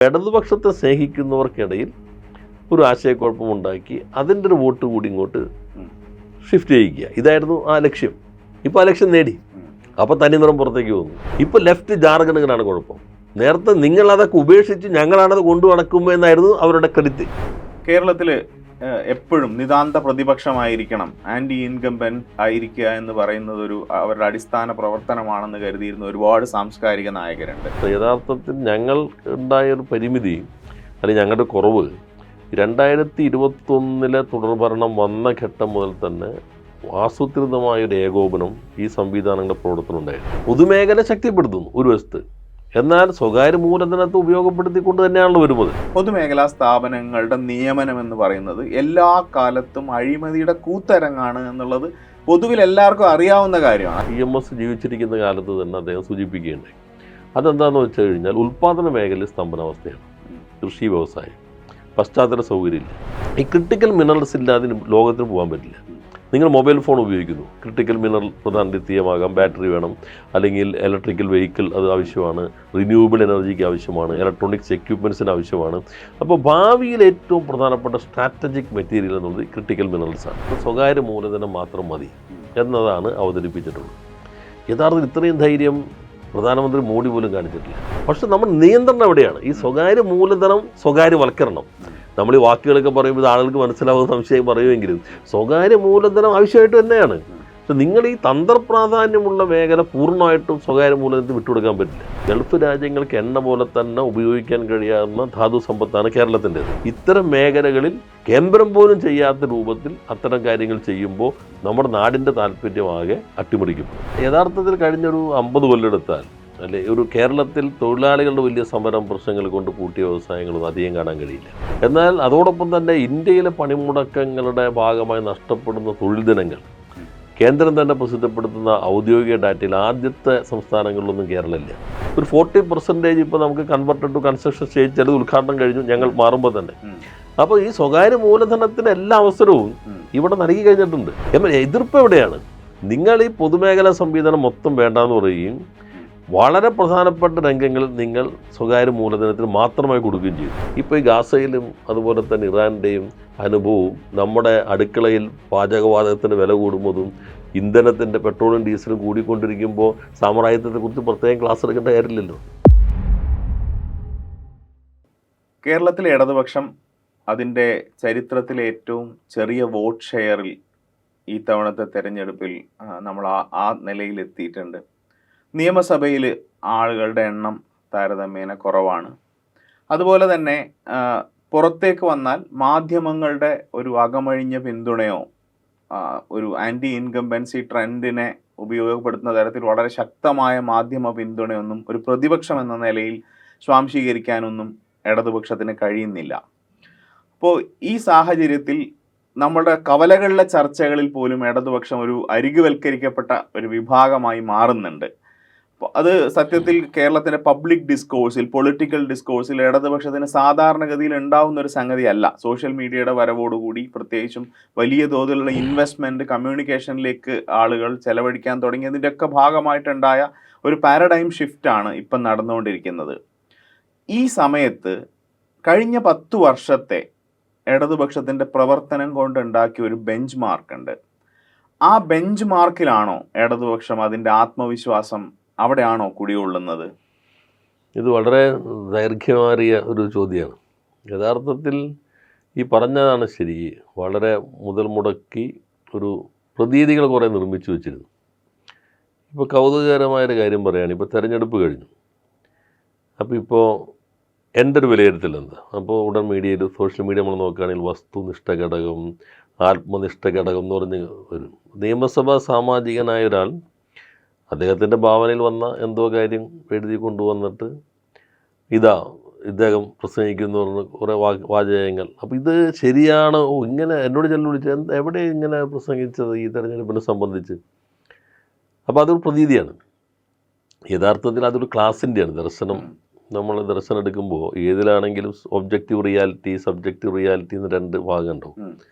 ഇടതുപക്ഷത്തെ സ്നേഹിക്കുന്നവർക്കിടയിൽ ഒരു ആശയക്കുഴപ്പമുണ്ടാക്കി അതിൻ്റെ ഒരു വോട്ട് കൂടി ഇങ്ങോട്ട് ഷിഫ്റ്റ് ചെയ്യിക്കുക, ഇതായിരുന്നു ആ ലക്ഷ്യം. ഇപ്പോൾ ആ ലക്ഷ്യം നേടി. അപ്പോൾ തനിനിറം പുറത്തേക്ക് പോകുന്നു. ഇപ്പോൾ ലെഫ്റ്റ് ജാർഖണ്ഡിനാണ് കുഴപ്പം. നേരത്തെ നിങ്ങളതൊക്കെ ഉപേക്ഷിച്ച് ഞങ്ങളാണത് കൊണ്ടു നടക്കുമ്പോൾ എന്നായിരുന്നു അവരുടെ ക്രെഡിറ്റ്. കേരളത്തിൽ എപ്പോഴും നിതാന്ത പ്രതിപക്ഷമായിരിക്കണം, ആൻറ്റി ഇൻകംബൻറ്റ് ആയിരിക്കുക എന്ന് പറയുന്നത് അവരുടെ അടിസ്ഥാന പ്രവർത്തനമാണെന്ന് കരുതിയിരുന്ന ഒരുപാട് സാംസ്കാരിക നായകരുണ്ട്. യഥാർത്ഥത്തിൽ ഞങ്ങൾ ഉണ്ടായൊരു പരിമിതി അല്ലെങ്കിൽ ഞങ്ങളുടെ കുറവ് 2021 തുടർഭരണം വന്ന ഘട്ടം മുതൽ തന്നെ ആസൂത്രിതമായൊരു ഏകോപനം ഈ സംവിധാനങ്ങളുടെ പ്രവർത്തനം ഉണ്ടായിരുന്നു. പൊതുമേഖല ശക്തിപ്പെടുത്തുന്നു ഒരു വശത്ത്, എന്നാൽ സ്വകാര്യ മൂലധനത്തെ ഉപയോഗപ്പെടുത്തിക്കൊണ്ട് തന്നെയാണല്ലോ വരുന്നത്. പൊതുമേഖലാ സ്ഥാപനങ്ങളുടെ നിയമനം എന്ന് പറയുന്നത് എല്ലാ കാലത്തും അഴിമതിയുടെ കൂത്തരങ്ങാണ് എന്നുള്ളത് പൊതുവിൽ എല്ലാവർക്കും അറിയാവുന്ന കാര്യമാണ്. EMS ജീവിച്ചിരിക്കുന്ന കാലത്ത് തന്നെ അദ്ദേഹം സൂചിപ്പിക്കുകയുണ്ടായി. അതെന്താണെന്ന് വെച്ച് കഴിഞ്ഞാൽ ഉൽപ്പാദന മേഖലയിൽ സ്തംഭനാവസ്ഥയാണ്. കൃഷി, വ്യവസായം, പശ്ചാത്തല സൗകര്യമില്ല. ഈ ക്രിട്ടിക്കൽ മിനറൽസ് ഇല്ലാതെ ലോകത്തിന് പോകാൻ പറ്റില്ല. നിങ്ങൾ മൊബൈൽ ഫോൺ ഉപയോഗിക്കുന്നു, ക്രിട്ടിക്കൽ മിനറൽ പ്രധാന ലിഥിയമാകാം, ബാറ്ററി വേണം, അല്ലെങ്കിൽ ഇലക്ട്രിക്കൽ വെഹിക്കിൾ അത് ആവശ്യമാണ്, റിന്യൂവബിൾ എനർജിക്ക് ആവശ്യമാണ്, ഇലക്ട്രോണിക്സ് എക്യുപ്മെൻറ്റ്സിന് ആവശ്യമാണ്. അപ്പോൾ ഭാവിയിൽ ഏറ്റവും പ്രധാനപ്പെട്ട സ്ട്രാറ്റജിക് മെറ്റീരിയൽ എന്നുള്ളത് ക്രിട്ടിക്കൽ മിനറൽസാണ്. സ്വകാര്യ മൂലധനം മാത്രം മതി എന്നതാണ് അവതരിപ്പിച്ചിട്ടുള്ളത്. യഥാർത്ഥത്തിൽ ഇത്രയും ധൈര്യം പ്രധാനമന്ത്രി മോഡി പോലും കാണിച്ചിട്ടില്ല. പക്ഷെ നമ്മൾ നിയന്ത്രണം എവിടെയാണ്? ഈ സ്വകാര്യ മൂലധനം സ്വകാര്യവൽക്കരണം. നമ്മൾ ഈ വാക്കുകളൊക്കെ പറയുമ്പോൾ ആളുകൾക്ക് മനസ്സിലാവുന്ന സംശയം പറയുമെങ്കിലും സ്വകാര്യ മൂലധനം ആവശ്യമായിട്ട് തന്നെയാണ്. പക്ഷെ നിങ്ങൾ ഈ തന്ത്രപ്രാധാന്യമുള്ള മേഖല പൂർണ്ണമായിട്ടും സ്വകാര്യ മൂലധനത്തിന് വിട്ടുകൊടുക്കാൻ പറ്റില്ല. ഗൾഫ് രാജ്യങ്ങൾക്ക് എണ്ണ പോലെ തന്നെ ഉപയോഗിക്കാൻ കഴിയാവുന്ന ധാതു സമ്പത്താണ് കേരളത്തിൻ്റെത്. ഇത്തരം മേഖലകളിൽ കേന്ദ്രം പോലും ചെയ്യാത്ത രൂപത്തിൽ അത്തരം കാര്യങ്ങൾ ചെയ്യുമ്പോൾ നമ്മുടെ നാടിൻ്റെ താല്പര്യമാകെ അട്ടിമറിക്കപ്പെടും. യഥാർത്ഥത്തിൽ കഴിഞ്ഞൊരു 50 കൊല്ലം എടുത്താൽ അല്ലെ ഒരു കേരളത്തിൽ തൊഴിലാളികളുടെ വലിയ സമരം പ്രശ്നങ്ങൾ കൊണ്ട് പൂട്ടിയ വ്യവസായങ്ങളൊന്നും അധികം കാണാൻ കഴിയില്ല. എന്നാൽ അതോടൊപ്പം തന്നെ ഇന്ത്യയിലെ പണിമുടക്കങ്ങളുടെ ഭാഗമായി നഷ്ടപ്പെടുന്ന തൊഴിൽ ദിനങ്ങൾ കേന്ദ്രം തന്നെ പ്രസിദ്ധപ്പെടുത്തുന്ന ഔദ്യോഗിക ഡാറ്റയിൽ ആദ്യത്തെ സംസ്ഥാനങ്ങളിലൊന്നും കേരളമില്ല. ഒരു 40% ഇപ്പോൾ നമുക്ക് കൺവെർട്ടഡ് ടു കൺസ്ട്രക്ഷൻ സ്റ്റേജ് ചിലത് ഉദ്ഘാടനം കഴിഞ്ഞു ഞങ്ങൾ മാറുമ്പോൾ തന്നെ. അപ്പോൾ ഈ സ്വകാര്യ മൂലധനത്തിന് എല്ലാ അവസരവും ഇവിടെ നൽകി കഴിഞ്ഞിട്ടുണ്ട്. എതിർപ്പ് എവിടെയാണ്? നിങ്ങൾ ഈ പൊതുമേഖലാ സംവിധാനം മൊത്തം വേണ്ടാന്ന് പറയുകയും വളരെ പ്രധാനപ്പെട്ട രംഗങ്ങളിൽ നിങ്ങൾ സ്വകാര്യ മൂലധനത്തിന് മാത്രമായി കൊടുക്കുകയും ചെയ്യും. ഇപ്പോൾ ഈ ഗാസയിലും അതുപോലെ തന്നെ ഇറാൻ്റെയും അനുഭവവും നമ്മുടെ അടുക്കളയിൽ പാചകവാതകത്തിന് വില കൂടുന്നതും ഇന്ധനത്തിൻ്റെ പെട്രോളും ഡീസലും കൂടിക്കൊണ്ടിരിക്കുമ്പോൾ സാമ്രാജ്യത്തെക്കുറിച്ച് പ്രത്യേകം ക്ലാസ് എടുക്കേണ്ട കാര്യമില്ലല്ലോ. കേരളത്തിലെ ഇടതുപക്ഷം അതിൻ്റെ ചരിത്രത്തിലെ ഏറ്റവും ചെറിയ വോട്ട് ഷെയറിൽ ഈ തവണത്തെ തെരഞ്ഞെടുപ്പിൽ നമ്മൾ ആ നിലയിലെത്തിയിട്ടുണ്ട്. നിയമസഭയിൽ ആളുകളുടെ എണ്ണം താരതമ്യേന കുറവാണ്. അതുപോലെ തന്നെ പുറത്തേക്ക് വന്നാൽ മാധ്യമങ്ങളുടെ ഒരു അകമഴിഞ്ഞ പിന്തുണയോ ഒരു ആൻറ്റി ഇൻകംബൻസി ട്രെൻഡിനെ ഉപയോഗപ്പെടുത്തുന്ന തരത്തിൽ വളരെ ശക്തമായ മാധ്യമ പിന്തുണയൊന്നും ഒരു പ്രതിപക്ഷം എന്ന നിലയിൽ സ്വാംശീകരിക്കാനൊന്നും ഇടതുപക്ഷത്തിന് കഴിയുന്നില്ല. അപ്പോൾ ഈ സാഹചര്യത്തിൽ നമ്മുടെ കവലകളിലെ ചർച്ചകളിൽ പോലും ഇടതുപക്ഷം ഒരു അരികുവൽക്കരിക്കപ്പെട്ട ഒരു വിഭാഗമായി മാറുന്നുണ്ട്. അത് സത്യത്തിൽ കേരളത്തിൻ്റെ പബ്ലിക് ഡിസ്കോഴ്സിൽ, പൊളിറ്റിക്കൽ ഡിസ്കോഴ്സിൽ ഇടതുപക്ഷത്തിന് സാധാരണഗതിയിൽ ഉണ്ടാവുന്ന ഒരു സംഗതിയല്ല. സോഷ്യൽ മീഡിയയുടെ വരവോടുകൂടി പ്രത്യേകിച്ചും വലിയ തോതിലുള്ള ഇൻവെസ്റ്റ്മെൻറ്റ് കമ്മ്യൂണിക്കേഷനിലേക്ക് ആളുകൾ ചെലവഴിക്കാൻ തുടങ്ങിയതിൻ്റെയൊക്കെ ഭാഗമായിട്ടുണ്ടായ ഒരു പാരഡൈം ഷിഫ്റ്റാണ് ഇപ്പം നടന്നുകൊണ്ടിരിക്കുന്നത്. ഈ സമയത്ത് കഴിഞ്ഞ 10 വർഷത്തെ ഇടതുപക്ഷത്തിൻ്റെ പ്രവർത്തനം കൊണ്ടുണ്ടാക്കിയ ഒരു ബെഞ്ച് മാർക്കുണ്ട്. ആ ബെഞ്ച് മാർക്കിലാണോ ഇടതുപക്ഷം അതിൻ്റെ ആത്മവിശ്വാസം അവിടെയാണോ കുടികൊള്ളുന്നത്? ഇത് വളരെ ദൈർഘ്യമേറിയ ഒരു ചോദ്യമാണ്. യഥാർത്ഥത്തിൽ ഈ പറഞ്ഞതാണ് ശരി. വളരെ മുതൽ മുടക്കി ഒരു പ്രതീതികൾ കുറേ നിർമ്മിച്ചു വെച്ചിരുന്നു. ഇപ്പോൾ കൗതുകകരമായൊരു കാര്യം പറയുകയാണ്. ഇപ്പോൾ തെരഞ്ഞെടുപ്പ് കഴിഞ്ഞു. അപ്പോൾ ഇപ്പോൾ എൻ്റെ ഒരു വിലയിരുത്തൽ എന്താ? അപ്പോൾ ഉടൻ മീഡിയയിൽ, സോഷ്യൽ മീഡിയ നമ്മൾ നോക്കുകയാണെങ്കിൽ വസ്തുനിഷ്ഠ ഘടകം, ആത്മനിഷ്ഠ ഘടകം എന്ന് പറഞ്ഞ് വരും. നിയമസഭാ സാമാജികനായ ഒരാൾ അദ്ദേഹത്തിൻ്റെ ഭാവനയിൽ വന്ന എന്തോ കാര്യം എഴുതി കൊണ്ടുവന്നിട്ട് ഇദ്ദേഹം പ്രസംഗിക്കുന്നു പറഞ്ഞ് കുറേ വാചകങ്ങൾ. അപ്പോൾ ഇത് ശരിയാണോ? ഇങ്ങനെ എന്നോട് ചെല്ലു വിളിച്ച് എവിടെ ഇങ്ങനെ പ്രസംഗിച്ചത് ഈ തെരഞ്ഞെടുപ്പിനെ സംബന്ധിച്ച്? അപ്പോൾ അതൊരു പ്രതീതിയാണ്. യഥാർത്ഥത്തിൽ അതൊരു ക്ലാസിൻ്റെയാണ് ദർശനം. നമ്മൾ ദർശനം എടുക്കുമ്പോൾ ഏതിലാണെങ്കിലും ഒബ്ജക്റ്റീവ് റിയാലിറ്റി, സബ്ജക്റ്റീവ് റിയാലിറ്റി എന്ന് 2 ഭാഗം ഉണ്ടാവും.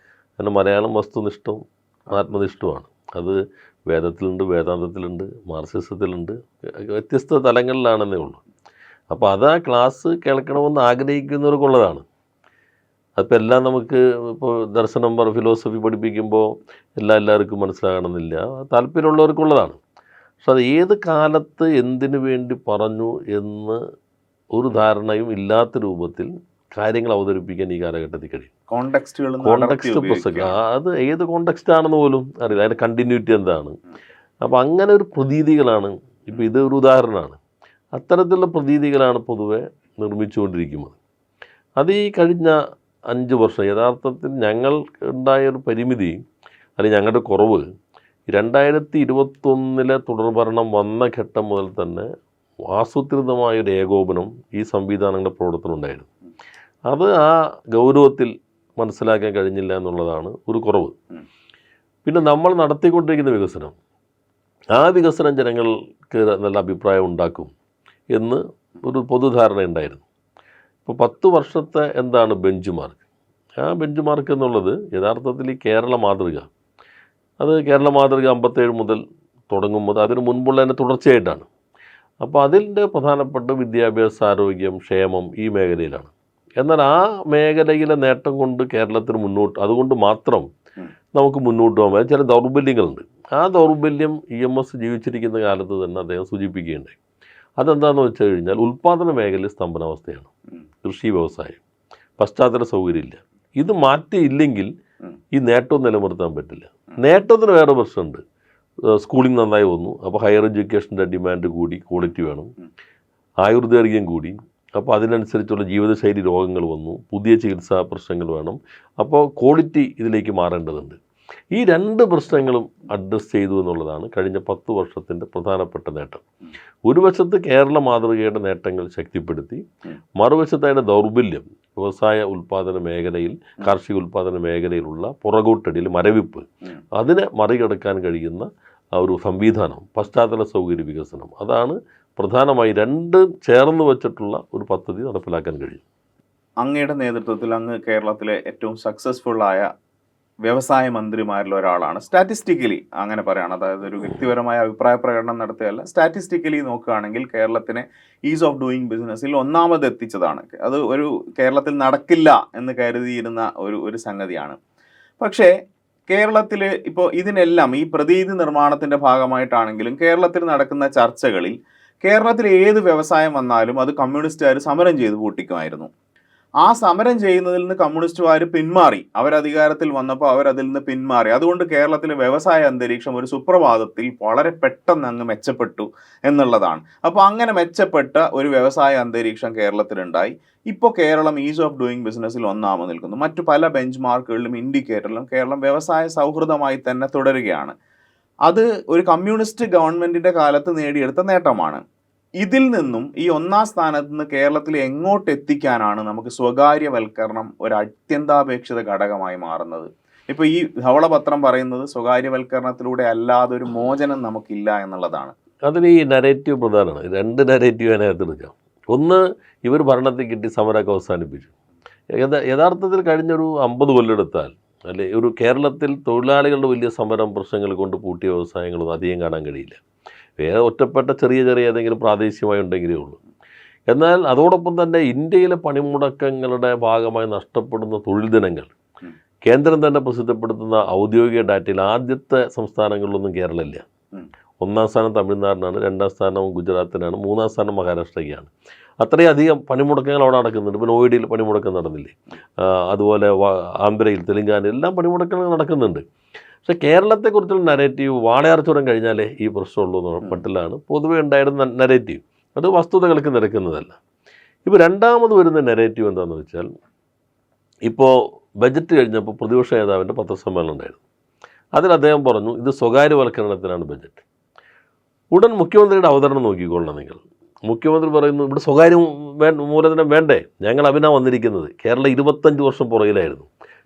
കാരണം മലയാളം വസ്തുനിഷ്ഠവും ആത്മനിഷ്ഠവുമാണ്. അത് വേദത്തിലുണ്ട്, വേദാന്തത്തിലുണ്ട്, മാർക്സിസത്തിലുണ്ട്, വ്യത്യസ്ത തലങ്ങളിലാണെന്നേ ഉള്ളൂ. അപ്പോൾ അത് ആ ക്ലാസ് കേൾക്കണമെന്ന് ആഗ്രഹിക്കുന്നവർക്കുള്ളതാണ്. അതിപ്പോൾ എല്ലാം നമുക്ക് ഇപ്പോൾ ദർശനം ഫിലോസഫി പഠിപ്പിക്കുമ്പോൾ എല്ലാവർക്കും മനസ്സിലാകണമെന്നില്ല, താല്പര്യമുള്ളവർക്കുള്ളതാണ്. പക്ഷെ അത് ഏത് കാലത്ത് എന്തിനു വേണ്ടി പറഞ്ഞു എന്ന് ഒരു ധാരണയും ഇല്ലാത്ത രൂപത്തിൽ കാര്യങ്ങൾ അവതരിപ്പിക്കാൻ ഈ കാലഘട്ടത്തിൽ കഴിയും. കോണ്ടെക്സ്റ്റ് പുസ്തകം അത് ഏത് കോണ്ടെക്സ്റ്റ് ആണെന്ന് പോലും അറിയില്ല, അതിൻ്റെ കണ്ടിന്യൂറ്റി എന്താണ്. അപ്പോൾ അങ്ങനെ ഒരു പ്രതീതികളാണ്, ഇപ്പോൾ ഇത് ഒരു ഉദാഹരണമാണ്, അത്തരത്തിലുള്ള പ്രതീതികളാണ് പൊതുവെ നിർമ്മിച്ചുകൊണ്ടിരിക്കുന്നത്. അത് ഈ കഴിഞ്ഞ 5 വർഷം യഥാർത്ഥത്തിൽ ഞങ്ങൾ ഉണ്ടായ ഒരു പരിമിതി അല്ലെങ്കിൽ ഞങ്ങളുടെ കുറവ് 2021 തുടർഭരണം വന്ന ഘട്ടം മുതൽ തന്നെ ആസൂത്രിതമായൊരു ഏകോപനം ഈ സംവിധാനങ്ങളുടെ പ്രവർത്തനം ഉണ്ടായിരുന്നു. അത് ആ ഗൗരവത്തിൽ മനസ്സിലാക്കാൻ കഴിഞ്ഞില്ല എന്നുള്ളതാണ് ഒരു കുറവ്. പിന്നെ നമ്മൾ നടത്തിക്കൊണ്ടിരിക്കുന്ന വികസനം, ആ വികസനം ജനങ്ങൾക്ക് നല്ല അഭിപ്രായം ഉണ്ടാക്കും എന്ന് ഒരു പൊതുധാരണ ഉണ്ടായിരുന്നു. ഇപ്പോൾ 10 വർഷത്തെ എന്താണ് ബെഞ്ച് മാർക്ക്? ആ ബെഞ്ച് മാർക്ക് എന്നുള്ളത് യഥാർത്ഥത്തിൽ ഈ കേരള മാതൃക, അത് കേരള മാതൃക 57 മുതൽ തുടങ്ങുമ്പോൾ അതിന് മുൻപുള്ള തന്നെ തുടർച്ചയായിട്ടാണ്. അപ്പോൾ അതിൻ്റെ പ്രധാനപ്പെട്ട വിദ്യാഭ്യാസ, ആരോഗ്യം, ക്ഷേമം ഈ മേഖലയിലാണ്. എന്നാൽ ആ മേഖലയിലെ നേട്ടം കൊണ്ട് കേരളത്തിന് അതുകൊണ്ട് മാത്രം നമുക്ക് മുന്നോട്ട് പോകാൻ ചില ദൗർബല്യങ്ങളുണ്ട്. ആ ദൗർബല്യം EMS ജീവിച്ചിരിക്കുന്ന കാലത്ത് തന്നെ അദ്ദേഹം സൂചിപ്പിക്കുകയുണ്ടായി. അതെന്താണെന്ന് വെച്ച് കഴിഞ്ഞാൽ ഉൽപ്പാദന മേഖലയിൽ സ്തംഭനാവസ്ഥയാണ്. കൃഷി, വ്യവസായം, പശ്ചാത്തല സൗകര്യമില്ല. ഇത് മാറ്റിയില്ലെങ്കിൽ ഈ നേട്ടം നിലനിർത്താൻ പറ്റില്ല. നേട്ടത്തിന് വേറെ പ്രശ്നമുണ്ട്. സ്കൂളിംഗ് നന്നായി വന്നു, അപ്പോൾ ഹയർ എഡ്യൂക്കേഷൻ്റെ ഡിമാൻഡ് കൂടി, ക്വാളിറ്റി വേണം. ആയുർദൈർഘ്യം കൂടി, അപ്പോൾ അതിനനുസരിച്ചുള്ള ജീവിതശൈലി രോഗങ്ങൾ വന്നു, പുതിയ ചികിത്സാ പ്രശ്നങ്ങൾ വേണം. അപ്പോൾ ക്വാളിറ്റി ഇതിലേക്ക് മാറേണ്ടതുണ്ട്. ഈ 2 പ്രശ്നങ്ങളും അഡ്രസ്സ് ചെയ്തു എന്നുള്ളതാണ് കഴിഞ്ഞ 10 വർഷത്തിൻ്റെ പ്രധാനപ്പെട്ട നേട്ടം. ഒരു വശത്ത് കേരള മാതൃകയുടെ നേട്ടങ്ങൾ ശക്തിപ്പെടുത്തി, മറുവശത്ത് അതിൻ്റെ ദൗർബല്യം, വ്യവസായ ഉൽപ്പാദന മേഖലയിൽ, കാർഷിക ഉൽപ്പാദന മേഖലയിലുള്ള പുറകോട്ടടിയിൽ മരവിപ്പ്, അതിനെ മറികടക്കാൻ കഴിയുന്ന ഒരു സംവിധാനം, പശ്ചാത്തല സൗകര്യ വികസനം, അതാണ് പ്രധാനമായി 2 ചേർന്ന് വച്ചിട്ടുള്ള ഒരു പദ്ധതി നടപ്പിലാക്കാൻ കഴിയും. അങ്ങയുടെ നേതൃത്വത്തിൽ അങ്ങ് കേരളത്തിലെ ഏറ്റവും സക്സസ്ഫുള്ളായ വ്യവസായ മന്ത്രിമാരിൽ ഒരാളാണ്. സ്റ്റാറ്റിസ്റ്റിക്കലി അങ്ങനെ പറയുകയാണ്, അതായത് ഒരു വ്യക്തിപരമായ അഭിപ്രായ പ്രകടനം നടത്തുകയല്ല, സ്റ്റാറ്റിസ്റ്റിക്കലി നോക്കുകയാണെങ്കിൽ കേരളത്തിനെ ഈസ് ഓഫ് ഡൂയിങ് ബിസിനസ്സിൽ ഒന്നാമത് എത്തിച്ചതാണ്. അത് ഒരു കേരളത്തിൽ നടക്കില്ല എന്ന് കരുതിയിരുന്ന ഒരു സംഗതിയാണ്. പക്ഷേ കേരളത്തിൽ ഇപ്പോൾ ഇതിനെല്ലാം ഈ പ്രതീതി നിർമ്മാണത്തിൻ്റെ ഭാഗമായിട്ടാണെങ്കിലും കേരളത്തിൽ നടക്കുന്ന ചർച്ചകളിൽ കേരളത്തിൽ ഏത് വ്യവസായം വന്നാലും അത് കമ്മ്യൂണിസ്റ്റുകാർ സമരം ചെയ്ത് പൂട്ടിക്കുമായിരുന്നു. ആ സമരം ചെയ്യുന്നതിൽ നിന്ന് കമ്മ്യൂണിസ്റ്റുകാർ പിന്മാറി, അവരധികാരത്തിൽ വന്നപ്പോൾ അവരതിൽ നിന്ന് പിന്മാറി. അതുകൊണ്ട് കേരളത്തിലെ വ്യവസായ അന്തരീക്ഷം ഒരു സുപ്രഭാതത്തിൽ വളരെ പെട്ടെന്ന് അങ്ങ് മെച്ചപ്പെട്ടു എന്നുള്ളതാണ്. അപ്പോൾ അങ്ങനെ മെച്ചപ്പെട്ട ഒരു വ്യവസായ അന്തരീക്ഷം കേരളത്തിലുണ്ടായി. ഇപ്പോൾ കേരളം ഈസ് ഓഫ് ഡൂയിങ് ബിസിനസ്സിൽ ഒന്നാമത് നിൽക്കുന്നു. മറ്റു പല ബെഞ്ച് മാർക്കുകളിലും ഇൻഡിക്കേറ്ററിലും കേരളം വ്യവസായ സൗഹൃദമായി തന്നെ തുടരുകയാണ്. അത് ഒരു കമ്മ്യൂണിസ്റ്റ് ഗവൺമെൻറ്റിൻ്റെ കാലത്ത് നേടിയെടുത്ത നേട്ടമാണ്. ഇതിൽ നിന്നും ഈ 1ാം സ്ഥാനത്ത് നിന്ന് കേരളത്തിൽ എങ്ങോട്ട് എത്തിക്കാനാണ് നമുക്ക് സ്വകാര്യവൽക്കരണം ഒരു അത്യന്താപേക്ഷിത ഘടകമായി മാറുന്നത്? ഇപ്പോൾ ഈ ധവളപത്രം പറയുന്നത് സ്വകാര്യവൽക്കരണത്തിലൂടെ അല്ലാതെ ഒരു മോചനം നമുക്കില്ല എന്നുള്ളതാണ്. അതിന് ഈ നരേറ്റീവ് പ്രധാനമാണ്. 2 നരേറ്റീവ് അതിനകത്ത് എടുക്കാം. ഒന്ന്, ഇവർ ഭരണത്തിൽ കിട്ടി സമരമൊക്കെ അവസാനിപ്പിച്ചു. യഥാർത്ഥത്തിൽ കഴിഞ്ഞൊരു 50 കൊല്ലം എടുത്താൽ അല്ലെ ഒരു കേരളത്തിൽ തൊഴിലാളികളുടെ വലിയ സമരം പ്രശ്നങ്ങൾ കൊണ്ട് പൂട്ടിയ വ്യവസായങ്ങളൊന്നും അധികം കാണാൻ കഴിയില്ല. വേറെ ഒറ്റപ്പെട്ട ചെറിയ ഏതെങ്കിലും പ്രാദേശികമായി ഉണ്ടെങ്കിലേ ഉള്ളൂ. എന്നാൽ അതോടൊപ്പം തന്നെ ഇന്ത്യയിലെ പണിമുടക്കങ്ങളുടെ ഭാഗമായി നഷ്ടപ്പെടുന്ന തൊഴിൽ ദിനങ്ങൾ കേന്ദ്രം തന്നെ പ്രസിദ്ധപ്പെടുത്തുന്ന ഔദ്യോഗിക ഡാറ്റയിൽ ആദ്യത്തെ സംസ്ഥാനങ്ങളിലൊന്നും കേരളമില്ല. 1ാം സ്ഥാനം തമിഴ്നാടിനാണ്, 2ാം സ്ഥാനം ഗുജറാത്തിനാണ്, 3ാം സ്ഥാനം മഹാരാഷ്ട്രയ്ക്കാണ്. അത്രയധികം പണിമുടക്കങ്ങൾ അവിടെ നടക്കുന്നുണ്ട്. ഇപ്പോൾ നോയിഡയിൽ പണിമുടക്കം നടന്നില്ലേ, അതുപോലെ ആന്ധ്രയിൽ, തെലങ്കാനയിൽ എല്ലാം പണിമുടക്കങ്ങൾ നടക്കുന്നുണ്ട്. പക്ഷേ കേരളത്തെക്കുറിച്ചുള്ള നരേറ്റീവ് വാളയാർ ചുരം കഴിഞ്ഞാലേ ഈ പ്രശ്നമുള്ളൂ എന്നുള്ള മട്ടിലാണ് പൊതുവെ ഉണ്ടായിരുന്ന നരേറ്റീവ്. അത് വസ്തുതകൾക്ക് നിരക്കുന്നതല്ല. ഇപ്പോൾ രണ്ടാമത് വരുന്ന നരേറ്റീവ് എന്താണെന്ന് വെച്ചാൽ, ഇപ്പോൾ ബജറ്റ് കഴിഞ്ഞപ്പോൾ പ്രതിപക്ഷ നേതാവിൻ്റെ പത്രസമ്മേളനം ഉണ്ടായിരുന്നു. അതിൽ അദ്ദേഹം പറഞ്ഞു ഇത് സ്വകാര്യവൽക്കരണത്തിനാണ് ബജറ്റ്. ഉടൻ മുഖ്യമന്ത്രിയുടെ അവതരണം നോക്കിക്കൊള്ളണം നിങ്ങൾ. മുഖ്യമന്ത്രി പറയുന്നു ഇവിടെ സ്വകാര്യ മൂലധനം വേണ്ടേ, ഞങ്ങൾ അതിനാണ് വന്നിരിക്കുന്നത്. കേരളം 25 വർഷം പുറകിലായിരുന്നു,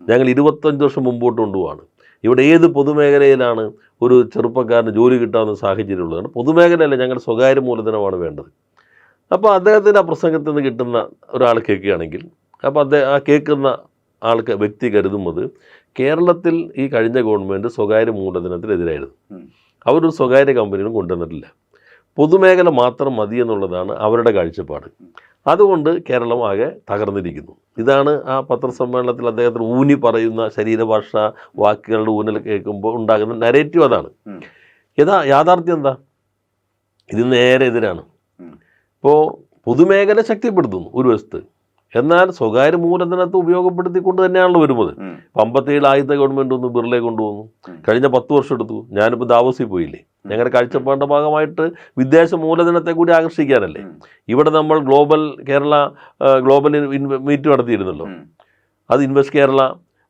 ഞങ്ങൾ 25 വർഷം മുമ്പോട്ട് കൊണ്ടുപോവാണ്. ഇവിടെ ഏത് പൊതുമേഖലയിലാണ് ഒരു ചെറുപ്പക്കാരന് ജോലി കിട്ടാവുന്ന സാഹചര്യമുള്ളതാണ്? പൊതുമേഖലയല്ല, ഞങ്ങൾ സ്വകാര്യ മൂലധനമാണ് വേണ്ടത്. അപ്പോൾ അദ്ദേഹത്തിൻ്റെ ആ പ്രസംഗത്തിൽ നിന്ന് കിട്ടുന്ന ഒരാൾ കേൾക്കുകയാണെങ്കിൽ, അപ്പോൾ ആ കേൾക്കുന്ന ആൾക്ക് വ്യക്തി കരുതുന്നത് കേരളത്തിൽ ഈ കഴിഞ്ഞ ഗവൺമെൻറ് സ്വകാര്യ മൂലധനത്തിനെതിരായിരുന്നു. അവരൊരു സ്വകാര്യ കമ്പനിയും കൊണ്ടുവന്നിട്ടില്ല. പൊതുമേഖല മാത്രം മതി എന്നുള്ളതാണ് അവരുടെ കാഴ്ചപ്പാട്. അതുകൊണ്ട് കേരളം ആകെ തകർന്നിരിക്കുന്നു. ഇതാണ് ആ പത്രസമ്മേളനത്തിൽ അദ്ദേഹത്തിന് ഊന്നി പറയുന്ന ശരീരഭാഷ വാക്കുകളുടെ ഊന്നൽ കേൾക്കുമ്പോൾ ഉണ്ടാകുന്ന നരേറ്റീവ് അതാണ്. യാഥാർത്ഥ്യം എന്താ? ഇത് നേരെ എതിരാണ്. ഇപ്പോൾ പൊതുമേഖല ശക്തിപ്പെടുത്തുന്നു ഒരു വശത്ത്, എന്നാൽ സ്വകാര്യ മൂലധനത്തെ ഉപയോഗപ്പെടുത്തിക്കൊണ്ട് തന്നെയാണല്ലോ വരുന്നത്. 57 ആദ്യത്തെ ഗവൺമെൻറ് ഒന്ന് ബിർളയെ കൊണ്ടുവന്നു, കഴിഞ്ഞ 10 വർഷം എടുത്തു. ഞാനിപ്പോൾ ദാവോസിൽ പോയില്ലേ, ഞങ്ങളുടെ കാഴ്ചപ്പാടിൻ്റെ ഭാഗമായിട്ട് വിദേശ മൂലധനത്തെ കൂടി ആകർഷിക്കാനല്ലേ. ഇവിടെ നമ്മൾ ഗ്ലോബൽ മീറ്റ് നടത്തിയിരുന്നല്ലോ. അത് ഇൻവെസ്റ്റ് കേരള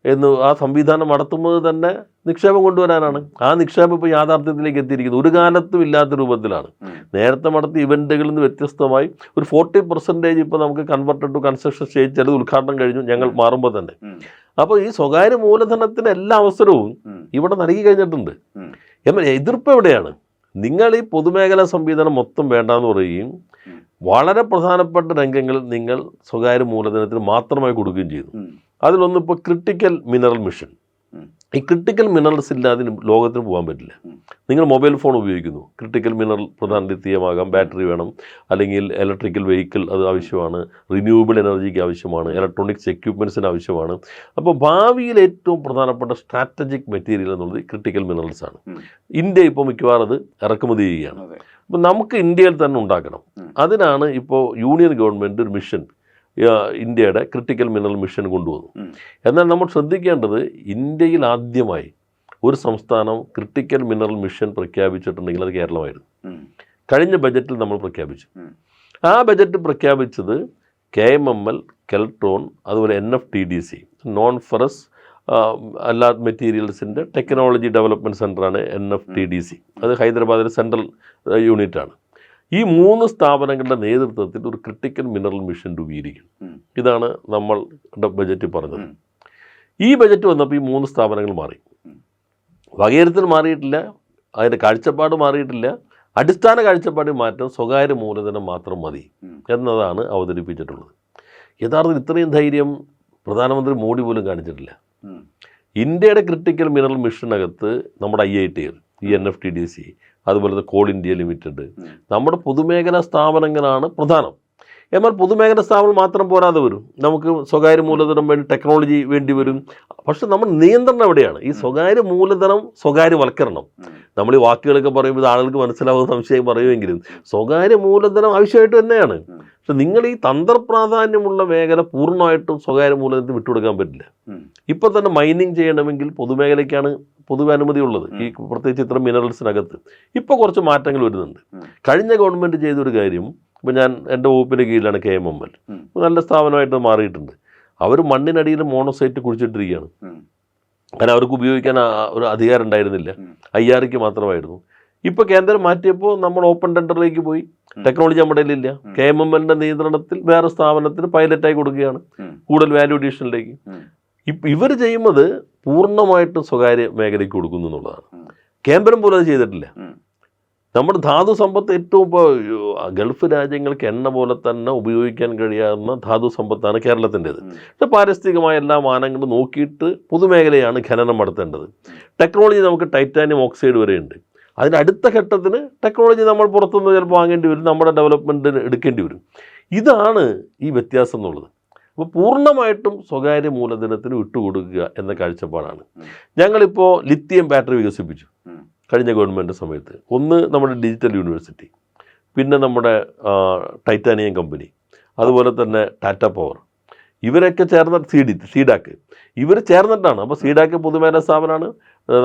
എന്ന് ആ സംവിധാനം നടത്തുന്നത് തന്നെ നിക്ഷേപം കൊണ്ടുവരാനാണ്. ആ നിക്ഷേപം ഇപ്പോൾ യാഥാർത്ഥ്യത്തിലേക്ക് എത്തിയിരിക്കുന്നത് ഒരു കാലത്തും ഇല്ലാത്ത രൂപത്തിലാണ്. നേരത്തെ നടത്തിയ ഇവൻറ്റുകളിൽ നിന്ന് വ്യത്യസ്തമായി ഒരു 40% ഇപ്പോൾ നമുക്ക് കൺവെർട്ടഡ് ടു കൺസ്ട്രക്ഷൻ സ്റ്റേജ്, ചിലത് ഉദ്ഘാടനം കഴിഞ്ഞു ഞങ്ങൾ മാറുമ്പോൾ തന്നെ. അപ്പോൾ ഈ സ്വകാര്യ മൂലധനത്തിന് എല്ലാ അവസരവും ഇവിടെ നൽകി കഴിഞ്ഞിട്ടുണ്ട്. എതിർപ്പ് എവിടെയാണ്? നിങ്ങൾ ഈ പൊതുമേഖലാ സംവിധാനം മൊത്തം വേണ്ടാന്ന് പറയുകയും വളരെ പ്രധാനപ്പെട്ട രംഗങ്ങളിൽ നിങ്ങൾ സ്വകാര്യ മൂലധനത്തിന് മാത്രമായി കൊടുക്കുകയും ചെയ്തു. അതിലൊന്ന് ഇപ്പോൾ ക്രിട്ടിക്കൽ മിനറൽ മിഷൻ. ഈ ക്രിട്ടിക്കൽ മിനറൽസ് ഇല്ലാതെ ലോകത്തിന് പോകാൻ പറ്റില്ല. നിങ്ങൾ മൊബൈൽ ഫോൺ ഉപയോഗിക്കുന്നു, ക്രിട്ടിക്കൽ മിനറൽ പ്രധാന ലിഥിയമാകാം, ബാറ്ററി വേണം, അല്ലെങ്കിൽ ഇലക്ട്രിക്കൽ വെഹിക്കിൾ അത് ആവശ്യമാണ്, റിന്യൂവബിൾ എനർജിക്ക് ആവശ്യമാണ്, ഇലക്ട്രോണിക്സ് എക്യുപ്മെൻറ്റ്സിന് ആവശ്യമാണ്. അപ്പോൾ ഭാവിയിൽ ഏറ്റവും പ്രധാനപ്പെട്ട സ്ട്രാറ്റജിക് മെറ്റീരിയൽ എന്നുള്ളത് ക്രിട്ടിക്കൽ മിനറൽസ് ആണ്. ഇന്ത്യ ഇപ്പോൾ മിക്കവാറും അത് ഇറക്കുമതി ചെയ്യുകയാണ്. അപ്പോൾ നമുക്ക് ഇന്ത്യയിൽ തന്നെ ഉണ്ടാക്കണം. അതിനാണ് ഇപ്പോൾ യൂണിയൻ ഗവൺമെൻറ് ഒരു മിഷൻ, ഇന്ത്യയുടെ ക്രിട്ടിക്കൽ മിനറൽ മിഷൻ കൊണ്ടുവന്നു. എന്നാൽ നമ്മൾ ശ്രദ്ധിക്കേണ്ടത്, ഇന്ത്യയിൽ ആദ്യമായി ഒരു സംസ്ഥാനം ക്രിട്ടിക്കൽ മിനറൽ മിഷൻ പ്രഖ്യാപിച്ചിട്ടുണ്ടെങ്കിൽ അത് കേരളമായിരുന്നു. കഴിഞ്ഞ ബജറ്റിൽ നമ്മൾ പ്രഖ്യാപിച്ചു. ആ ബജറ്റ് പ്രഖ്യാപിച്ചത് KMML, കെൽട്രോൺ, അതുപോലെ NFTDC, നോൺ ഫെറസ് അല്ലാത്ത മെറ്റീരിയൽസിൻ്റെ ടെക്നോളജി ഡെവലപ്മെൻറ്റ് സെൻ്ററാണ് NFTDC. അത് ഹൈദരാബാദിലെ സെൻട്രൽ യൂണിറ്റാണ്. ഈ 3 സ്ഥാപനങ്ങളുടെ നേതൃത്വത്തിൽ ഒരു ക്രിട്ടിക്കൽ മിനറൽ മിഷൻ രൂപീകരിക്കും. ഇതാണ് നമ്മളുടെ ബജറ്റ് പറഞ്ഞത്. ഈ ബജറ്റ് വന്നപ്പോൾ ഈ 3 സ്ഥാപനങ്ങൾ മാറി. വകയിരുത്തൽ മാറിയിട്ടില്ല, അതിൻ്റെ കാഴ്ചപ്പാട് മാറിയിട്ടില്ല. അടിസ്ഥാന കാഴ്ചപ്പാടിൽ മാറ്റം സ്വകാര്യ മൂലധനം മാത്രം മതി എന്നതാണ് അവതരിപ്പിച്ചിട്ടുള്ളത്. യഥാർത്ഥത്തിൽ ഇത്രയും ധൈര്യം പ്രധാനമന്ത്രി മോഡി പോലും കാണിച്ചിട്ടില്ല. ഇന്ത്യയുടെ ക്രിട്ടിക്കൽ മിനറൽ മിഷനകത്ത് നമ്മുടെ IITR, ഈ NFTDC, അതുപോലെ കോൾ ഇന്ത്യ ലിമിറ്റഡ്, നമ്മുടെ പൊതുമേഖലാ സ്ഥാപനങ്ങളാണ് പ്രധാനം. എന്നാൽ പൊതുമേഖലാ സ്ഥാപനം മാത്രം പോരാതെ വരും. നമുക്ക് സ്വകാര്യ മൂലധനം വേണ്ടി, ടെക്നോളജി വേണ്ടി വരും. പക്ഷെ നമ്മൾ നിയന്ത്രണം എവിടെയാണ്? ഈ സ്വകാര്യ മൂലധനം സ്വകാര്യവൽക്കരണം. നമ്മൾ ഈ വാക്കുകളൊക്കെ പറയുമ്പോൾ ആളുകൾക്ക് മനസ്സിലാവുന്ന സംശയം പറയുമെങ്കിലും സ്വകാര്യ മൂലധനം ആവശ്യമായിട്ട് തന്നെയാണ്. പക്ഷെ നിങ്ങൾ ഈ തന്ത്രപ്രാധാന്യമുള്ള മേഖല പൂർണ്ണമായിട്ടും സ്വകാര്യ മൂലധനത്തിന് വിട്ടുകൊടുക്കാൻ പറ്റില്ല. ഇപ്പം തന്നെ മൈനിങ് ചെയ്യണമെങ്കിൽ പൊതുമേഖലയ്ക്കാണ് പൊതുവെ അനുമതിയുള്ളത്, ഈ പ്രത്യേകിച്ച് ഇത്തരം മിനറൽസിനകത്ത്. ഇപ്പോൾ കുറച്ച് മാറ്റങ്ങൾ വരുന്നുണ്ട്. കഴിഞ്ഞ ഗവൺമെൻറ് ചെയ്തൊരു കാര്യം, ഇപ്പോൾ ഞാൻ എൻ്റെ വകുപ്പിൻ്റെ കീഴിലാണ് KMML, നല്ല സ്ഥാപനമായിട്ട് മാറിയിട്ടുണ്ട്. അവർ മണ്ണിനടിയിൽ മോണോസൈറ്റ് കുഴിച്ചിട്ടിരിക്കുകയാണ്. കാരണം അവർക്ക് ഉപയോഗിക്കാൻ ഒരു അധികാരം ഉണ്ടായിരുന്നില്ല, IRക്ക് മാത്രമായിരുന്നു. ഇപ്പോൾ കേന്ദ്രം മാറ്റിയപ്പോൾ നമ്മൾ ഓപ്പൺ ടെൻഡറിലേക്ക് പോയി. ടെക്നോളജി നമ്മുടെ കയ്യിലില്ല. KMMLൻ്റെ നിയന്ത്രണത്തിൽ വേറെ സ്ഥാപനത്തിന് പൈലറ്റായി കൊടുക്കുകയാണ്, കൂടുതൽ വാല്യൂ അഡീഷനിലേക്ക്. ഇവർ ചെയ്യുന്നത് പൂർണ്ണമായിട്ടും സ്വകാര്യ മേഖലയ്ക്ക് കൊടുക്കുന്നു എന്നുള്ളതാണ്. കേന്ദ്രം പോലും അത് ചെയ്തിട്ടില്ല. നമ്മുടെ ധാതു സമ്പത്ത് ഏറ്റവും ഇപ്പോൾ ഗൾഫ് രാജ്യങ്ങൾക്ക് എണ്ണ പോലെ തന്നെ ഉപയോഗിക്കാൻ കഴിയാവുന്ന ധാതു സമ്പത്താണ് കേരളത്തിൻ്റേത്. പക്ഷേ പാരിസ്ഥിതികമായ എല്ലാ മാനങ്ങളും നോക്കിയിട്ട് പൊതുമേഖലയാണ് ഖനനം നടത്തേണ്ടത്. ടെക്നോളജി നമുക്ക് ടൈറ്റാനിയം ഓക്സൈഡ് വരെയുണ്ട്. അതിൻ്റെ അടുത്ത ഘട്ടത്തിന് ടെക്നോളജി നമ്മൾ പുറത്തുനിന്ന് ചിലപ്പോൾ വാങ്ങേണ്ടി വരും, നമ്മുടെ ഡെവലപ്മെൻറ്റിന് എടുക്കേണ്ടി വരും. ഇതാണ് ഈ വ്യത്യാസം എന്നുള്ളത്. അപ്പോൾ പൂർണ്ണമായിട്ടും സ്വകാര്യ മൂലധനത്തിന് വിട്ടുകൊടുക്കുക എന്ന കാഴ്ചപ്പാടാണ്. ഞങ്ങളിപ്പോൾ ലിത്തിയം ബാറ്ററി വികസിപ്പിച്ചു കഴിഞ്ഞ ഗവൺമെൻറ് സമയത്ത്. ഒന്ന് നമ്മുടെ ഡിജിറ്റൽ യൂണിവേഴ്സിറ്റി, പിന്നെ നമ്മുടെ ടൈറ്റാനിയം കമ്പനി, അതുപോലെ തന്നെ ടാറ്റ പവർ, ഇവരൊക്കെ ചേർന്ന സീഡാക്ക്, ഇവർ ചേർന്നിട്ടാണ്. അപ്പോൾ സീഡാക്ക് പൊതുമേഖലാ സ്ഥാപനമാണ്,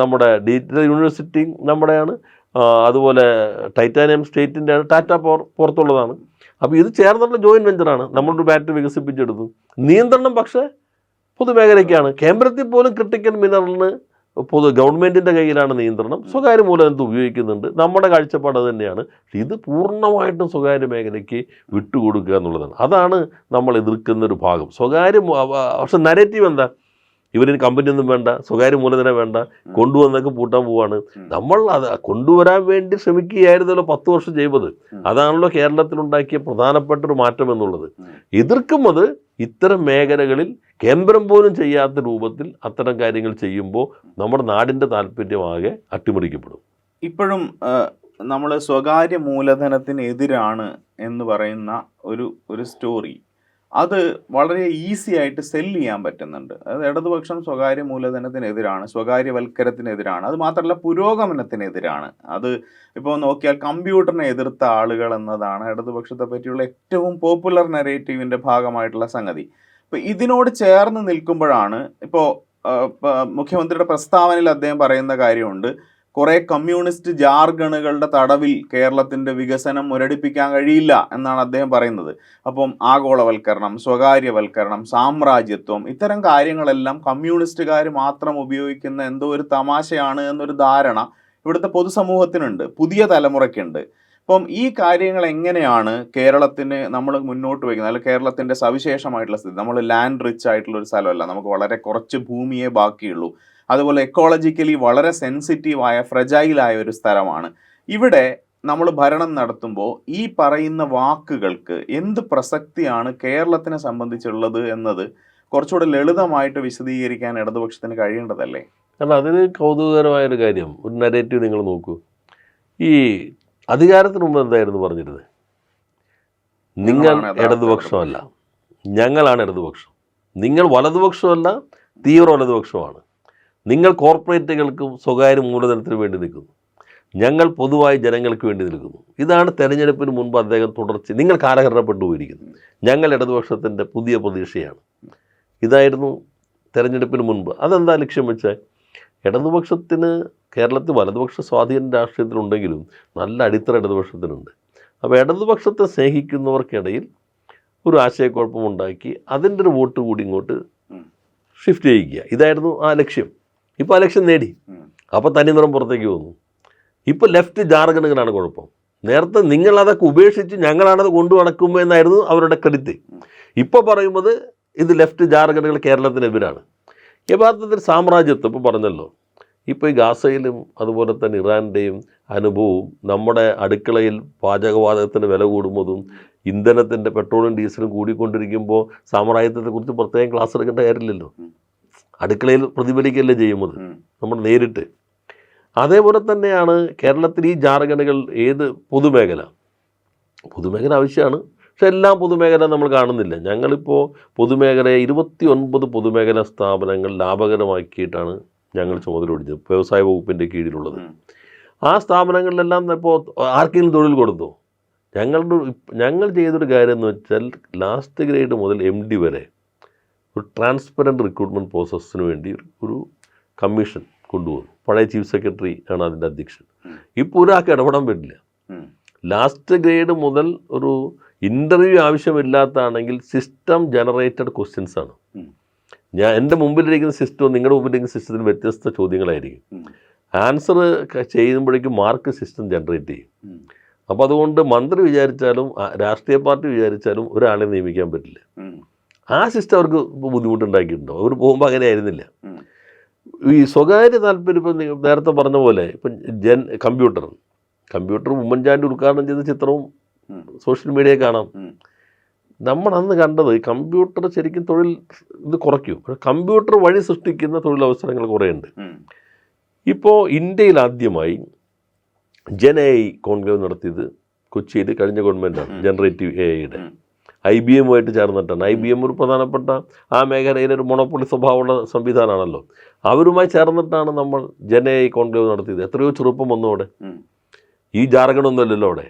നമ്മുടെ ഡിജിറ്റൽ യൂണിവേഴ്സിറ്റി നമ്മുടെയാണ്, അതുപോലെ ടൈറ്റാനിയം സ്റ്റേറ്റിൻ്റെയാണ്, ടാറ്റ പവർ പുറത്തുള്ളതാണ്. അപ്പോൾ ഇത് ചേർന്നിട്ടുള്ള ജോയിൻറ്റ് വെഞ്ചറാണ്. നമ്മളൊരു ബാറ്ററി വികസിപ്പിച്ചെടുത്തു. നിയന്ത്രണം പക്ഷേ പൊതുമേഖലയ്ക്കാണ്. കേന്ദ്രത്തിൽ പോലും ക്രിട്ടിക്കൽ മിനറലിന് ഗവൺമെൻറ്റിൻ്റെ കയ്യിലാണ് നിയന്ത്രണം. സ്വകാര്യ മൂലധനത്തെ ഉപയോഗിക്കുന്നുണ്ട്. നമ്മുടെ കാഴ്ചപ്പാട് തന്നെയാണ്. ഇത് പൂർണ്ണമായിട്ടും സ്വകാര്യ മേഖലയ്ക്ക് വിട്ടുകൊടുക്കുക എന്നുള്ളതാണ്. അതാണ് നമ്മൾ എതിർക്കുന്നൊരു ഭാഗം. പക്ഷെ നരേറ്റീവ് എന്താ? ഇവരിന് കമ്പനിയൊന്നും വേണ്ട, സ്വകാര്യ മൂലധനം വേണ്ട, കൊണ്ടുവന്നൊക്കെ പൂട്ടാൻ പോവാണ്. നമ്മൾ അത് കൊണ്ടുവരാൻ വേണ്ടി ശ്രമിക്കുകയായിരുന്നല്ലോ 10 വർഷം ചെയ്തത്. അതാണല്ലോ കേരളത്തിലുണ്ടാക്കിയ പ്രധാനപ്പെട്ട ഒരു മാറ്റം എന്നുള്ളത്. എതിർക്കുന്നത് ഇത്തരം മേഖലകളിൽ കേന്ദ്രം പോലും ചെയ്യാത്ത രൂപത്തിൽ അത്തരം കാര്യങ്ങൾ ചെയ്യുമ്പോൾ നമ്മുടെ നാടിൻ്റെ താല്പര്യമാകെ അട്ടിമറിക്കപ്പെടും. ഇപ്പോഴും നമ്മൾ സ്വകാര്യ മൂലധനത്തിനെതിരാണ് എന്ന് പറയുന്ന ഒരു സ്റ്റോറി അത് വളരെ ഈസി ആയിട്ട് സെല്ല് ചെയ്യാൻ പറ്റുന്നുണ്ട്. അതായത് ഇടതുപക്ഷം സ്വകാര്യ മൂലധനത്തിനെതിരാണ്, സ്വകാര്യവൽക്കരത്തിനെതിരാണ്, അത് മാത്രമല്ല പുരോഗമനത്തിനെതിരാണ്. അത് ഇപ്പോൾ നോക്കിയാൽ കമ്പ്യൂട്ടറിനെ എതിർത്ത ആളുകൾ എന്നതാണ് ഇടതുപക്ഷത്തെ പറ്റിയുള്ള ഏറ്റവും പോപ്പുലർ നെറേറ്റീവിൻ്റെ ഭാഗമായിട്ടുള്ള സംഗതി. ഇപ്പോൾ ഇതിനോട് ചേർന്ന് നിൽക്കുമ്പോഴാണ് ഇപ്പോൾ മുഖ്യമന്ത്രിയുടെ പ്രസ്താവനയിൽ അദ്ദേഹം പറയുന്ന കാര്യമുണ്ട്, കുറെ കമ്മ്യൂണിസ്റ്റ് ജാർഗണുകളുടെ തടവിൽ കേരളത്തിൻ്റെ വികസനം മുരടിപ്പിക്കാൻ കഴിയില്ല എന്നാണ് അദ്ദേഹം പറയുന്നത്. അപ്പം ആഗോളവൽക്കരണം, സ്വകാര്യവൽക്കരണം, സാമ്രാജ്യത്വം, ഇത്തരം കാര്യങ്ങളെല്ലാം കമ്മ്യൂണിസ്റ്റുകാർ മാത്രം ഉപയോഗിക്കുന്ന എന്തോ ഒരു തമാശയാണ് എന്നൊരു ധാരണ ഇവിടുത്തെ പൊതുസമൂഹത്തിനുണ്ട്, പുതിയ തലമുറയ്ക്കുണ്ട്. അപ്പം ഈ കാര്യങ്ങൾ എങ്ങനെയാണ് കേരളത്തിന് നമ്മൾ മുന്നോട്ട് വയ്ക്കുന്നത്? അല്ലെങ്കിൽ കേരളത്തിൻ്റെ സവിശേഷമായിട്ടുള്ള സ്ഥിതി, നമ്മൾ ലാൻഡ് റിച്ച് ആയിട്ടുള്ള ഒരു സ്ഥലമല്ല, നമുക്ക് വളരെ കുറച്ച് ഭൂമിയെ ബാക്കിയുള്ളൂ. അതുപോലെ എക്കോളജിക്കലി വളരെ സെൻസിറ്റീവായ ഫ്രജൈലായ ഒരു സ്ഥലമാണ്. ഇവിടെ നമ്മൾ ഭരണം നടത്തുമ്പോൾ ഈ പറയുന്ന വാക്കുകൾക്ക് എന്ത് പ്രസക്തിയാണ് കേരളത്തിനെ സംബന്ധിച്ചുള്ളത് എന്നത് കുറച്ചുകൂടെ ലളിതമായിട്ട് വിശദീകരിക്കാൻ ഇടതുപക്ഷത്തിന് കഴിയേണ്ടതല്ലേ? കാരണം അതിന് കൗതുകകരമായൊരു കാര്യം, ഒരു നരേറ്റീവ് നിങ്ങൾ നോക്കൂ. ഈ അധികാരത്തിന് മുമ്പ് എന്തായിരുന്നു പറഞ്ഞിരുന്നത്? നിങ്ങൾ ഇടതുപക്ഷമല്ല, ഞങ്ങളാണ് ഇടതുപക്ഷം. നിങ്ങൾ വലതുപക്ഷമല്ല, തീവ്ര വലതുപക്ഷമാണ്. നിങ്ങൾ കോർപ്പറേറ്റുകൾക്കും സ്വകാര്യ മൂലധനത്തിന് വേണ്ടി നിൽക്കുന്നു, ഞങ്ങൾ പൊതുവായി ജനങ്ങൾക്ക് വേണ്ടി നിൽക്കുന്നു. ഇതാണ് തെരഞ്ഞെടുപ്പിന് മുൻപ് അദ്ദേഹം തുടർച്ച നിങ്ങൾ കാലഹരണപ്പെട്ടു പോയിരിക്കുന്നത്. ഞങ്ങൾ ഇടതുപക്ഷത്തിൻ്റെ പുതിയ പ്രതീക്ഷയാണ്. ഇതായിരുന്നു തെരഞ്ഞെടുപ്പിന് മുൻപ്. അതെന്താ ലക്ഷ്യം വെച്ചാൽ, ഇടതുപക്ഷത്തിന് കേരളത്തിൽ വലതുപക്ഷ സ്വാധീന രാഷ്ട്രീയത്തിലുണ്ടെങ്കിലും നല്ല അടിത്തറ ഇടതുപക്ഷത്തിനുണ്ട്. അപ്പോൾ ഇടതുപക്ഷത്തെ സ്നേഹിക്കുന്നവർക്കിടയിൽ ഒരു ആശയക്കുഴപ്പമുണ്ടാക്കി അതിൻ്റെ ഒരു വോട്ട് കൂടി ഇങ്ങോട്ട് ഷിഫ്റ്റ് ചെയ്യിക്കുക, ഇതായിരുന്നു ആ ലക്ഷ്യം. ഇപ്പോൾ ആ ലക്ഷ്യം നേടി. അപ്പോൾ തനിനിറം പുറത്തേക്ക് വന്നു. ഇപ്പോൾ ലെഫ്റ്റ് ജാർഖണ്ഡുകളാണ് കുഴപ്പം. നേരത്തെ നിങ്ങളതൊക്കെ ഉപേക്ഷിച്ച് ഞങ്ങളാണത് കൊണ്ടു നടക്കുമ്പോൾ എന്നായിരുന്നു അവരുടെ ക്രെഡിറ്റ്. ഇപ്പോൾ പറയുന്നത് ഇത് ലെഫ്റ്റ് ജാർഖണ്ഡുകൾ കേരളത്തിനെതിരാണ്. യഥാർത്ഥത്തിൽ സാമ്രാജ്യത്വം ഇപ്പോൾ പറഞ്ഞല്ലോ. ഇപ്പോൾ ഈ ഗാസയിലും അതുപോലെ തന്നെ ഇറാൻ്റെയും അനുഭവവും നമ്മുടെ അടുക്കളയിൽ പാചകവാതകത്തിന് വില കൂടുന്നതും ഇന്ധനത്തിൻ്റെ പെട്രോളും ഡീസലും കൂടിക്കൊണ്ടിരിക്കുമ്പോൾ സാമ്രാജ്യത്വത്തെക്കുറിച്ച് പ്രത്യേകം ക്ലാസ് എടുക്കേണ്ട കാര്യമില്ലല്ലോ. അടുക്കളയിൽ പ്രതിഫലിക്കുകയല്ലേ ചെയ്യുന്നത് നമ്മൾ നേരിട്ട്. അതേപോലെ തന്നെയാണ് കേരളത്തിൽ ഈ ജാർഖണ്ഡുകൾ. ഏത് പൊതുമേഖല ആവശ്യമാണ്, പക്ഷെ എല്ലാം പൊതുമേഖല നമ്മൾ കാണുന്നില്ല. ഞങ്ങളിപ്പോൾ പൊതുമേഖലയെ 29 പൊതുമേഖലാ സ്ഥാപനങ്ങൾ ലാഭകരമാക്കിയിട്ടാണ് ഞങ്ങൾ ചുമതല ഒഴിഞ്ഞത്, വ്യവസായ വകുപ്പിൻ്റെ കീഴിലുള്ളത്. ആ സ്ഥാപനങ്ങളിലെല്ലാം ഇപ്പോൾ ആർക്കെങ്കിലും തൊഴിൽ കൊടുത്തോ? ഞങ്ങൾ ചെയ്തൊരു കാര്യം എന്ന് വെച്ചാൽ ലാസ്റ്റ് ഗ്രേഡ് മുതൽ MD വരെ ഒരു ട്രാൻസ്പെറൻറ്റ് റിക്രൂട്ട്മെൻറ്റ് പ്രോസസ്സിന് വേണ്ടി ഒരു കമ്മീഷൻ കൊണ്ടുവന്നു. പഴയ ചീഫ് സെക്രട്ടറി ആണ് അതിൻ്റെ അധ്യക്ഷൻ. ഇപ്പോൾ ഒരാൾക്ക് ഇടപെടാൻ പറ്റില്ല. ലാസ്റ്റ് ഗ്രേഡ് മുതൽ ഒരു ഇൻ്റർവ്യൂ ആവശ്യമില്ലാത്തതാണെങ്കിൽ സിസ്റ്റം ജനറേറ്റഡ് ക്വസ്റ്റ്യൻസ് ആണ്. എൻ്റെ മുമ്പിലിരിക്കുന്ന സിസ്റ്റവും നിങ്ങളുടെ മുമ്പിലിരിക്കുന്ന സിസ്റ്റത്തിന് വ്യത്യസ്ത ചോദ്യങ്ങളായിരിക്കും. ആൻസർ ചെയ്യുമ്പോഴേക്കും മാർക്ക് സിസ്റ്റം ജനറേറ്റ് ചെയ്യും. അപ്പോൾ അതുകൊണ്ട് മന്ത്രി വിചാരിച്ചാലും രാഷ്ട്രീയ പാർട്ടി വിചാരിച്ചാലും ഒരാളെ നിയമിക്കാൻ പറ്റില്ല. ആ സിസ്റ്റം അവർക്ക് ബുദ്ധിമുട്ടുണ്ടാക്കിയിട്ടുണ്ടോ? അവർ പോകുമ്പോൾ അങ്ങനെ ആയിരുന്നില്ല. ഈ സ്വകാര്യ താല്പര്യം, ഇപ്പം നേരത്തെ പറഞ്ഞ പോലെ ഇപ്പം കമ്പ്യൂട്ടർ ഉമ്മൻചാണ്ടി ഉദ്ഘാടനം ചെയ്ത ചിത്രവും സോഷ്യൽ മീഡിയയിൽ കാണാം. നമ്മൾ അന്ന് കണ്ടത് കമ്പ്യൂട്ടർ ശരിക്കും തൊഴിൽ ഇത് കുറയ്ക്കും, പക്ഷേ കമ്പ്യൂട്ടർ വഴി സൃഷ്ടിക്കുന്ന തൊഴിലവസരങ്ങൾ കുറേയുണ്ട്. ഇപ്പോൾ ഇന്ത്യയിൽ ആദ്യമായി AI കോൺക്ലേവ് നടത്തിയത് കൊച്ചിയിൽ കഴിഞ്ഞ ഗവൺമെൻറ്റാണ്. ജനറേറ്റീവ് AIയുടെ IBM-ഉമായിട്ട് ചേർന്നിട്ടാണ്. IBM ഒരു പ്രധാനപ്പെട്ട ആ മേഖലയിലെ ഒരു മൊണോപ്പൊളി സ്വഭാവമുള്ള സംവിധാനമാണല്ലോ. അവരുമായി ചേർന്നിട്ടാണ് നമ്മൾ AI കോൺക്ലേവ് നടത്തിയത്. എത്രയോ ചെറുപ്പം വന്നോടെ. ഈ ജാർഖണ്ഡൊന്നുമല്ലല്ലോ അവിടെ.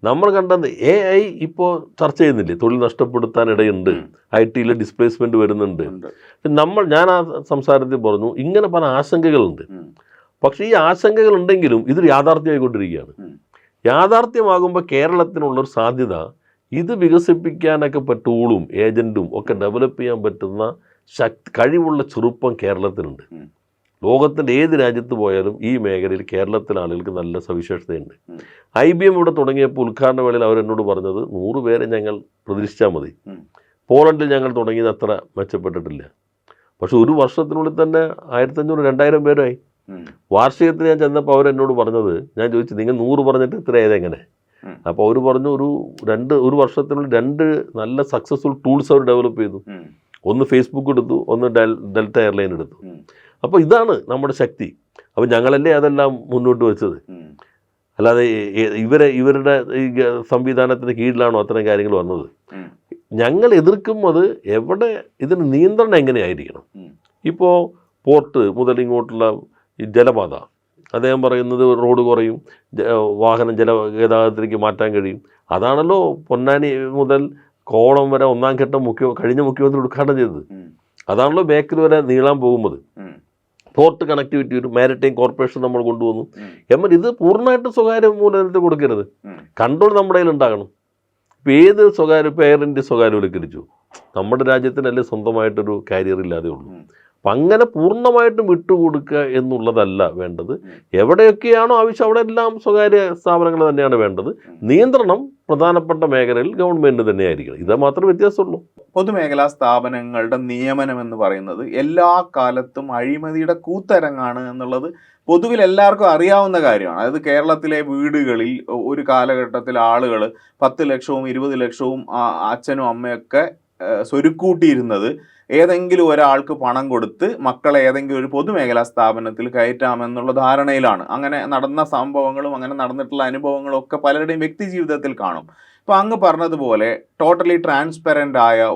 നമ്മൾ കണ്ടത് AI ഇപ്പോൾ ചർച്ച ചെയ്യുന്നില്ലേ, തൊഴിൽ നഷ്ടപ്പെടുത്താനിടയുണ്ട്, IT-യിൽ ഡിസ്പ്ലേസ്മെൻറ്റ് വരുന്നുണ്ട്. ഞാൻ ആ സംസാരത്തിൽ പറഞ്ഞു ഇങ്ങനെ പല ആശങ്കകളുണ്ട്. പക്ഷേ ഈ ആശങ്കകളുണ്ടെങ്കിലും ഇതൊരു യാഥാർത്ഥ്യമായിക്കൊണ്ടിരിക്കുകയാണ്. യാഥാർത്ഥ്യമാകുമ്പോൾ കേരളത്തിനുള്ളൊരു സാധ്യത, ഇത് വികസിപ്പിക്കാനൊക്കെ ടൂളും ഏജൻറ്റും ഒക്കെ ഡെവലപ്പ് ചെയ്യാൻ പറ്റുന്ന കഴിവുള്ള ചെറുപ്പം കേരളത്തിനുണ്ട്. ലോകത്തിൻ്റെ ഏത് രാജ്യത്ത് പോയാലും ഈ മേഖലയിൽ കേരളത്തിലെ ആളുകൾക്ക് നല്ല സവിശേഷതയുണ്ട്. IBM ഇവിടെ തുടങ്ങിയപ്പോൾ ഉദ്ഘാടന വേളയിൽ അവരെന്നോട് പറഞ്ഞത് 100 പേരെ ഞങ്ങൾ പ്രതീക്ഷിച്ചാൽ മതി. പോളണ്ടിൽ ഞങ്ങൾ തുടങ്ങിയത് അത്ര മെച്ചപ്പെട്ടിട്ടില്ല. പക്ഷെ ഒരു വർഷത്തിനുള്ളിൽ തന്നെ 1500-2000 പേരായി. വാർഷികത്തിൽ ഞാൻ ചെന്നപ്പോൾ അവരെന്നോട് പറഞ്ഞത്, ഞാൻ ചോദിച്ചു നിങ്ങൾ 100 പറഞ്ഞിട്ട് ഇത്ര ഏതെങ്ങനെ? അപ്പോൾ അവർ പറഞ്ഞു ഒരു വർഷത്തിനുള്ളിൽ 2 നല്ല സക്സസ്ഫുൾ ടൂൾസ് അവർ ഡെവലപ്പ് ചെയ്തു. ഒന്ന് ഫേസ്ബുക്ക് എടുത്തു, ഒന്ന് ഡെൽറ്റ എയർലൈൻ എടുത്തു. അപ്പോൾ ഇതാണ് നമ്മുടെ ശക്തി. അപ്പോൾ ഞങ്ങളല്ലേ അതെല്ലാം മുന്നോട്ട് വെച്ചത്. അല്ലാതെ ഇവരുടെ ഈ സംവിധാനത്തിന് കീഴിലാണോ അത്തരം കാര്യങ്ങൾ വന്നത്? ഞങ്ങൾ എതിർക്കുന്നത് എവിടെ ഇതിന് നിയന്ത്രണം എങ്ങനെയായിരിക്കണം. ഇപ്പോൾ പോർട്ട് മുതൽ ഇങ്ങോട്ടുള്ള ഈ ജലപാത, അദ്ദേഹം പറയുന്നത് റോഡ് കുറയും, ജല ഗതാഗതത്തിലേക്ക് മാറ്റാൻ കഴിയും. അതാണല്ലോ പൊന്നാനി മുതൽ കോളം വരെ ഒന്നാം ഘട്ടം കഴിഞ്ഞ മുഖ്യമന്ത്രി ഉദ്ഘാടനം ചെയ്തത്. അതാണല്ലോ ബേക്കൽ വരെ നീളാൻ പോകുന്നത്. പോർട്ട് കണക്ടിവിറ്റി ഒരു മാരിടൈം കോർപ്പറേഷൻ നമ്മൾ കൊണ്ടുവന്നു. എന്നാൽ ഇത് പൂർണ്ണമായിട്ട് സ്വകാര്യ മൂലധനത്തിൽ കൊടുക്കരുത്, കൺട്രോൾ നമ്മുടെ കയ്യിൽ ഉണ്ടാകണം. ഇപ്പോൾ ഏത് പേരൻ്റ് സ്വകാര്യവൽക്കരിച്ചു? നമ്മുടെ രാജ്യത്തിനല്ലേ സ്വന്തമായിട്ടൊരു കാരിയർ ഇല്ലാതെ ഉള്ളൂ. അപ്പം അങ്ങനെ പൂർണ്ണമായിട്ടും വിട്ടുകൊടുക്കുക എന്നുള്ളതല്ല വേണ്ടത്. എവിടെയൊക്കെയാണോ ആവശ്യം അവിടെ എല്ലാം സ്വകാര്യ സ്ഥാപനങ്ങൾ തന്നെയാണ് വേണ്ടത്. നിയന്ത്രണം പ്രധാനപ്പെട്ട മേഖലയിൽ ഗവൺമെൻറ് തന്നെയായിരിക്കണം. ഇത് മാത്രമേ വ്യത്യാസമുള്ളൂ. പൊതുമേഖലാ സ്ഥാപനങ്ങളുടെ നിയമനം എന്ന് പറയുന്നത് എല്ലാ കാലത്തും അഴിമതിയുടെ കൂത്തരങ്ങാണ് എന്നുള്ളത് പൊതുവിൽ എല്ലാവർക്കും അറിയാവുന്ന കാര്യമാണ്. അതായത് കേരളത്തിലെ വീടുകളിൽ ഒരു കാലഘട്ടത്തിൽ ആളുകൾ 10 ലക്ഷവും 20 ലക്ഷവും അച്ഛനും അമ്മയൊക്കെ സ്വരുക്കൂട്ടിയിരുന്നത് ഏതെങ്കിലും ഒരാൾക്ക് പണം കൊടുത്ത് മക്കളെ ഏതെങ്കിലും ഒരു പൊതുമേഖലാ സ്ഥാപനത്തിൽ കയറ്റാമെന്നുള്ള ധാരണയിലാണ്. അങ്ങനെ നടന്ന സംഭവങ്ങളും അങ്ങനെ നടന്നിട്ടുള്ള അനുഭവങ്ങളും ഒക്കെ പലരുടെയും വ്യക്തി ജീവിതത്തിൽ കാണും. ഇപ്പോൾ അങ്ങ് പറഞ്ഞതുപോലെ ടോട്ടലി ട്രാൻസ്പെറൻ്റ് ആയ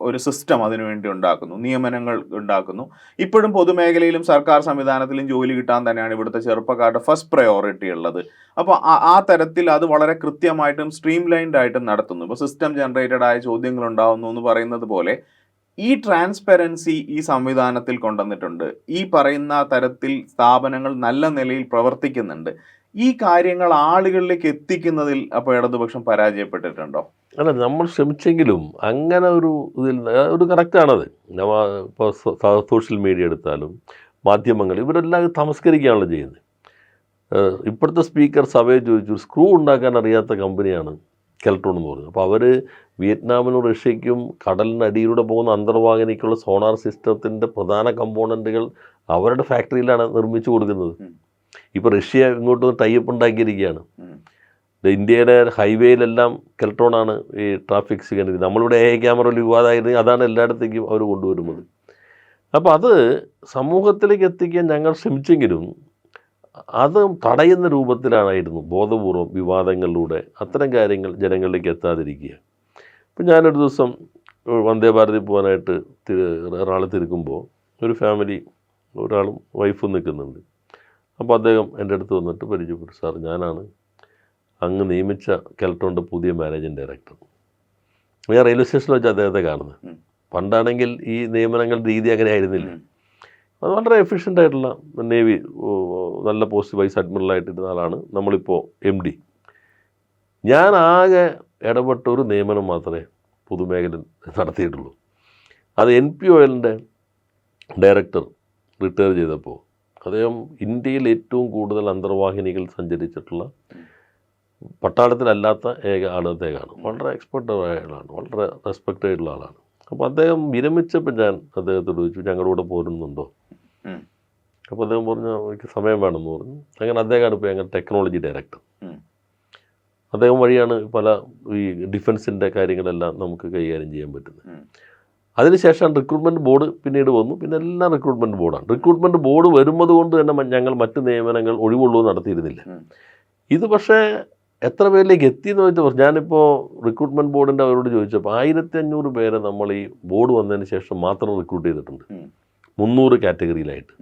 ഒരു സിസ്റ്റം അതിനുവേണ്ടി ഉണ്ടാക്കുന്നു, നിയമനങ്ങൾ ഉണ്ടാക്കുന്നു. ഇപ്പോഴും പൊതുമേഖലയിലും സർക്കാർ സംവിധാനത്തിലും ജോലി കിട്ടാൻ തന്നെയാണ് ഇവിടുത്തെ ചെറുപ്പക്കാരുടെ ഫസ്റ്റ് പ്രയോറിറ്റി ഉള്ളത്. അപ്പോൾ ആ തരത്തിൽ അത് വളരെ കൃത്യമായിട്ടും സ്ട്രീം ലൈൻഡ് ആയിട്ടും നടത്തുന്നു. ഇപ്പോൾ സിസ്റ്റം ജനറേറ്റഡ് ആയ ചോദ്യങ്ങൾ ഉണ്ടാകുന്നു എന്ന് പറയുന്നത് പോലെ ഈ ട്രാൻസ്പെറൻസി ഈ സംവിധാനത്തിൽ കൊണ്ടുവന്നിട്ടുണ്ട്. ഈ പറയുന്ന തരത്തിൽ സ്ഥാപനങ്ങൾ നല്ല നിലയിൽ പ്രവർത്തിക്കുന്നുണ്ട്. ഈ കാര്യങ്ങൾ ആളുകളിലേക്ക് എത്തിക്കുന്നതിൽ അപ്പോൾ ഇടതുപക്ഷം പരാജയപ്പെട്ടിട്ടുണ്ടോ? അല്ല, നമ്മൾ ശ്രമിച്ചെങ്കിലും അങ്ങനെ ഒരു കറക്റ്റാണത്. ഇപ്പോൾ സോഷ്യൽ മീഡിയ എടുത്താലും മാധ്യമങ്ങൾ ഇവരെല്ലാം തമസ്കരിക്കുകയാണല്ലോ ചെയ്യുന്നത്. ഇപ്പോഴത്തെ സ്പീക്കർ സഭയിൽ ചോദിച്ചു, സ്ക്രൂ ഉണ്ടാക്കാൻ അറിയാത്ത കമ്പനിയാണ് കെൽട്രോൺ എന്ന് പറഞ്ഞു. അപ്പോൾ അവർ വിയറ്റ്നാമിനും റഷ്യയ്ക്കും കടലിനടിയിലൂടെ പോകുന്ന അന്തർവാഹിനിക്കുള്ള സോണാർ സിസ്റ്റത്തിൻ്റെ പ്രധാന കമ്പോണൻറ്റുകൾ അവരുടെ ഫാക്ടറിയിലാണ് നിർമ്മിച്ചു കൊടുക്കുന്നത്. ഇപ്പോൾ റഷ്യ ഇങ്ങോട്ട് ടൈപ്പ് ഉണ്ടാക്കിയിരിക്കുകയാണ്. ഇന്ത്യയുടെ ഹൈവേയിലെല്ലാം കെൽട്രോണാണ് ഈ ട്രാഫിക് സിഗ്നൽ. നമ്മളിവിടെ ക്യാമറയിൽ വിവാദമായിരുന്നു, അതാണ് എല്ലായിടത്തേക്കും അവർ കൊണ്ടുവരുന്നത്. അപ്പോൾ അത് സമൂഹത്തിലേക്ക് എത്തിക്കാൻ ഞങ്ങൾ ശ്രമിച്ചെങ്കിലും അത് തടയുന്ന രൂപത്തിലാണായിരുന്നു ബോധപൂർവം വിവാദങ്ങളിലൂടെ അത്തരം കാര്യങ്ങൾ ജനങ്ങളിലേക്ക് എത്താതിരിക്കുക. ഇപ്പം ഞാനൊരു ദിവസം വന്ദേ ഭാരതിൽ പോകാനായിട്ട് എറണാകുളത്ത് ഇരിക്കുമ്പോൾ ഒരു ഫാമിലി, ഒരാളും വൈഫും നിൽക്കുന്നുണ്ട്. അപ്പോൾ അദ്ദേഹം എൻ്റെ അടുത്ത് വന്നിട്ട് പരിചയപ്പെട്ടു, സാർ ഞാനാണ് അങ്ങ് നിയമിച്ച കെൽട്രോണിൻ്റെ പുതിയ മാനേജിങ് ഡയറക്ടർ. ഞാൻ റെയിൽവേ സ്റ്റേഷനിൽ വെച്ച് അദ്ദേഹത്തെ കാണുന്നത്. പണ്ടാണെങ്കിൽ ഈ നിയമനങ്ങളുടെ രീതി അങ്ങനെ ആയിരുന്നില്ല. അത് വളരെ എഫിഷ്യൻ്റ് ആയിട്ടുള്ള നേവി നല്ല പോസ്റ്റ് വൈസ് അഡ്മിറലായിട്ടിരുന്ന ആളാണ്. നമ്മളിപ്പോൾ MD. ഞാൻ ആകെ ഇടപെട്ട ഒരു നിയമനം മാത്രമേ പൊതുമേഖല നടത്തിയിട്ടുള്ളൂ. അത് NPOLൻ്റെ ഡയറക്ടർ റിട്ടയർ ചെയ്തപ്പോൾ അദ്ദേഹം ഇന്ത്യയിൽ ഏറ്റവും കൂടുതൽ അന്തർവാഹിനികൾ സഞ്ചരിച്ചിട്ടുള്ള പട്ടാളത്തിലല്ലാത്ത ഏക ആളത്തേക്കാണ്. വളരെ എക്സ്പെർട്ടായ ആളാണ്, വളരെ റെസ്പെക്റ്റ് ആയിട്ടുള്ള ആളാണ്. അപ്പോൾ അദ്ദേഹം വിരമിച്ചപ്പോൾ ഞാൻ അദ്ദേഹത്തോട് ചോദിച്ചു, ഞങ്ങളുടെ പോരുന്നുണ്ടോ? അപ്പോൾ അദ്ദേഹം പറഞ്ഞു, എനിക്ക് സമയം വേണമെന്ന് പറഞ്ഞു. അങ്ങനെ അദ്ദേഹമാണ് ഇപ്പോൾ ഞങ്ങൾ ടെക്നോളജി ഡയറക്ടർ. അദ്ദേഹം വഴിയാണ് പല ഈ ഡിഫൻസിൻ്റെ കാര്യങ്ങളെല്ലാം നമുക്ക് കൈകാര്യം ചെയ്യാൻ പറ്റുന്നത്. അതിനുശേഷം റിക്രൂട്ട്മെൻറ്റ് ബോർഡ് പിന്നീട് വന്നു. പിന്നെ എല്ലാം റിക്രൂട്ട്മെൻറ്റ് ബോർഡാണ്. റിക്രൂട്ട്മെൻറ്റ് ബോർഡ് വരുന്നത് കൊണ്ട് തന്നെ ഞങ്ങൾ മറ്റ് നിയമനങ്ങൾ ഒഴിവുള്ളൂ നടത്തിയിരുന്നില്ല. ഇത് പക്ഷേ എത്ര പേരിലേക്ക് എത്തിയെന്ന് ചോദിച്ചാൽ, ഞാനിപ്പോൾ റിക്രൂട്ട്മെൻറ്റ് ബോർഡിൻ്റെ അവരോട് ചോദിച്ചപ്പോൾ 1500 പേരെ നമ്മൾ ഈ ബോർഡ് വന്നതിന് ശേഷം മാത്രം റിക്രൂട്ട് ചെയ്തിട്ടുണ്ട്, 300 കാറ്റഗറിയിലായിട്ട്.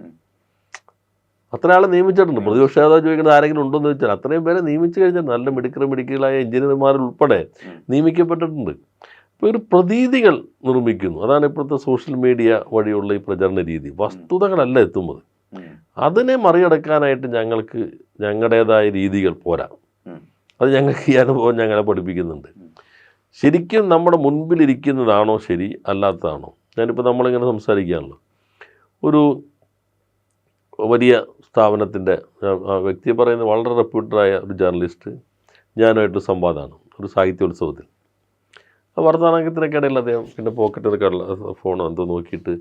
അത്ര ആളെ നിയമിച്ചിട്ടുണ്ട്. പ്രതിപക്ഷ നേതാവ് ചോദിക്കുന്നത് ആരെങ്കിലും ഉണ്ടോ എന്ന് ചോദിച്ചാൽ അത്രയും പേരെ നിയമിച്ചു കഴിഞ്ഞാൽ നല്ല മിടുക്കലായ എഞ്ചിനീയർമാരുൾപ്പെടെ നിയമിക്കപ്പെട്ടിട്ടുണ്ട്. ഇപ്പോൾ ഒരു പ്രതീതികൾ നിർമ്മിക്കുന്നു. അതാണ് ഇപ്പോഴത്തെ സോഷ്യൽ മീഡിയ വഴിയുള്ള ഈ പ്രചരണ രീതി. വസ്തുതകളല്ല എത്തുന്നത്. അതിനെ മറികടക്കാനായിട്ട് ഞങ്ങൾക്ക് ഞങ്ങളുടേതായ രീതികൾ പോരാ. അത് ഞങ്ങൾക്ക് ഈ അനുഭവം ഞങ്ങളെ പഠിപ്പിക്കുന്നുണ്ട്. ശരിക്കും നമ്മുടെ മുൻപിലിരിക്കുന്നതാണോ ശരി, അല്ലാത്തതാണോ? ഞാനിപ്പോൾ നമ്മളിങ്ങനെ സംസാരിക്കുകയാണല്ലോ. ഒരു വലിയ സ്ഥാപനത്തിൻ്റെ വ്യക്തി പറയുന്നത് വളരെ റെപ്യൂട്ടഡായ ഒരു ജേർണലിസ്റ്റ് ഞാനുമായിട്ട് സംവാദമാണ് ഒരു സാഹിത്യോത്സവത്തിൽ. ആ വർത്തമാനത്തിനൊക്കെയിടയിൽ അദ്ദേഹം പിന്നെ പോക്കറ്റിലൊക്കെയുള്ള ഫോണോ എന്തോ നോക്കിയിട്ട്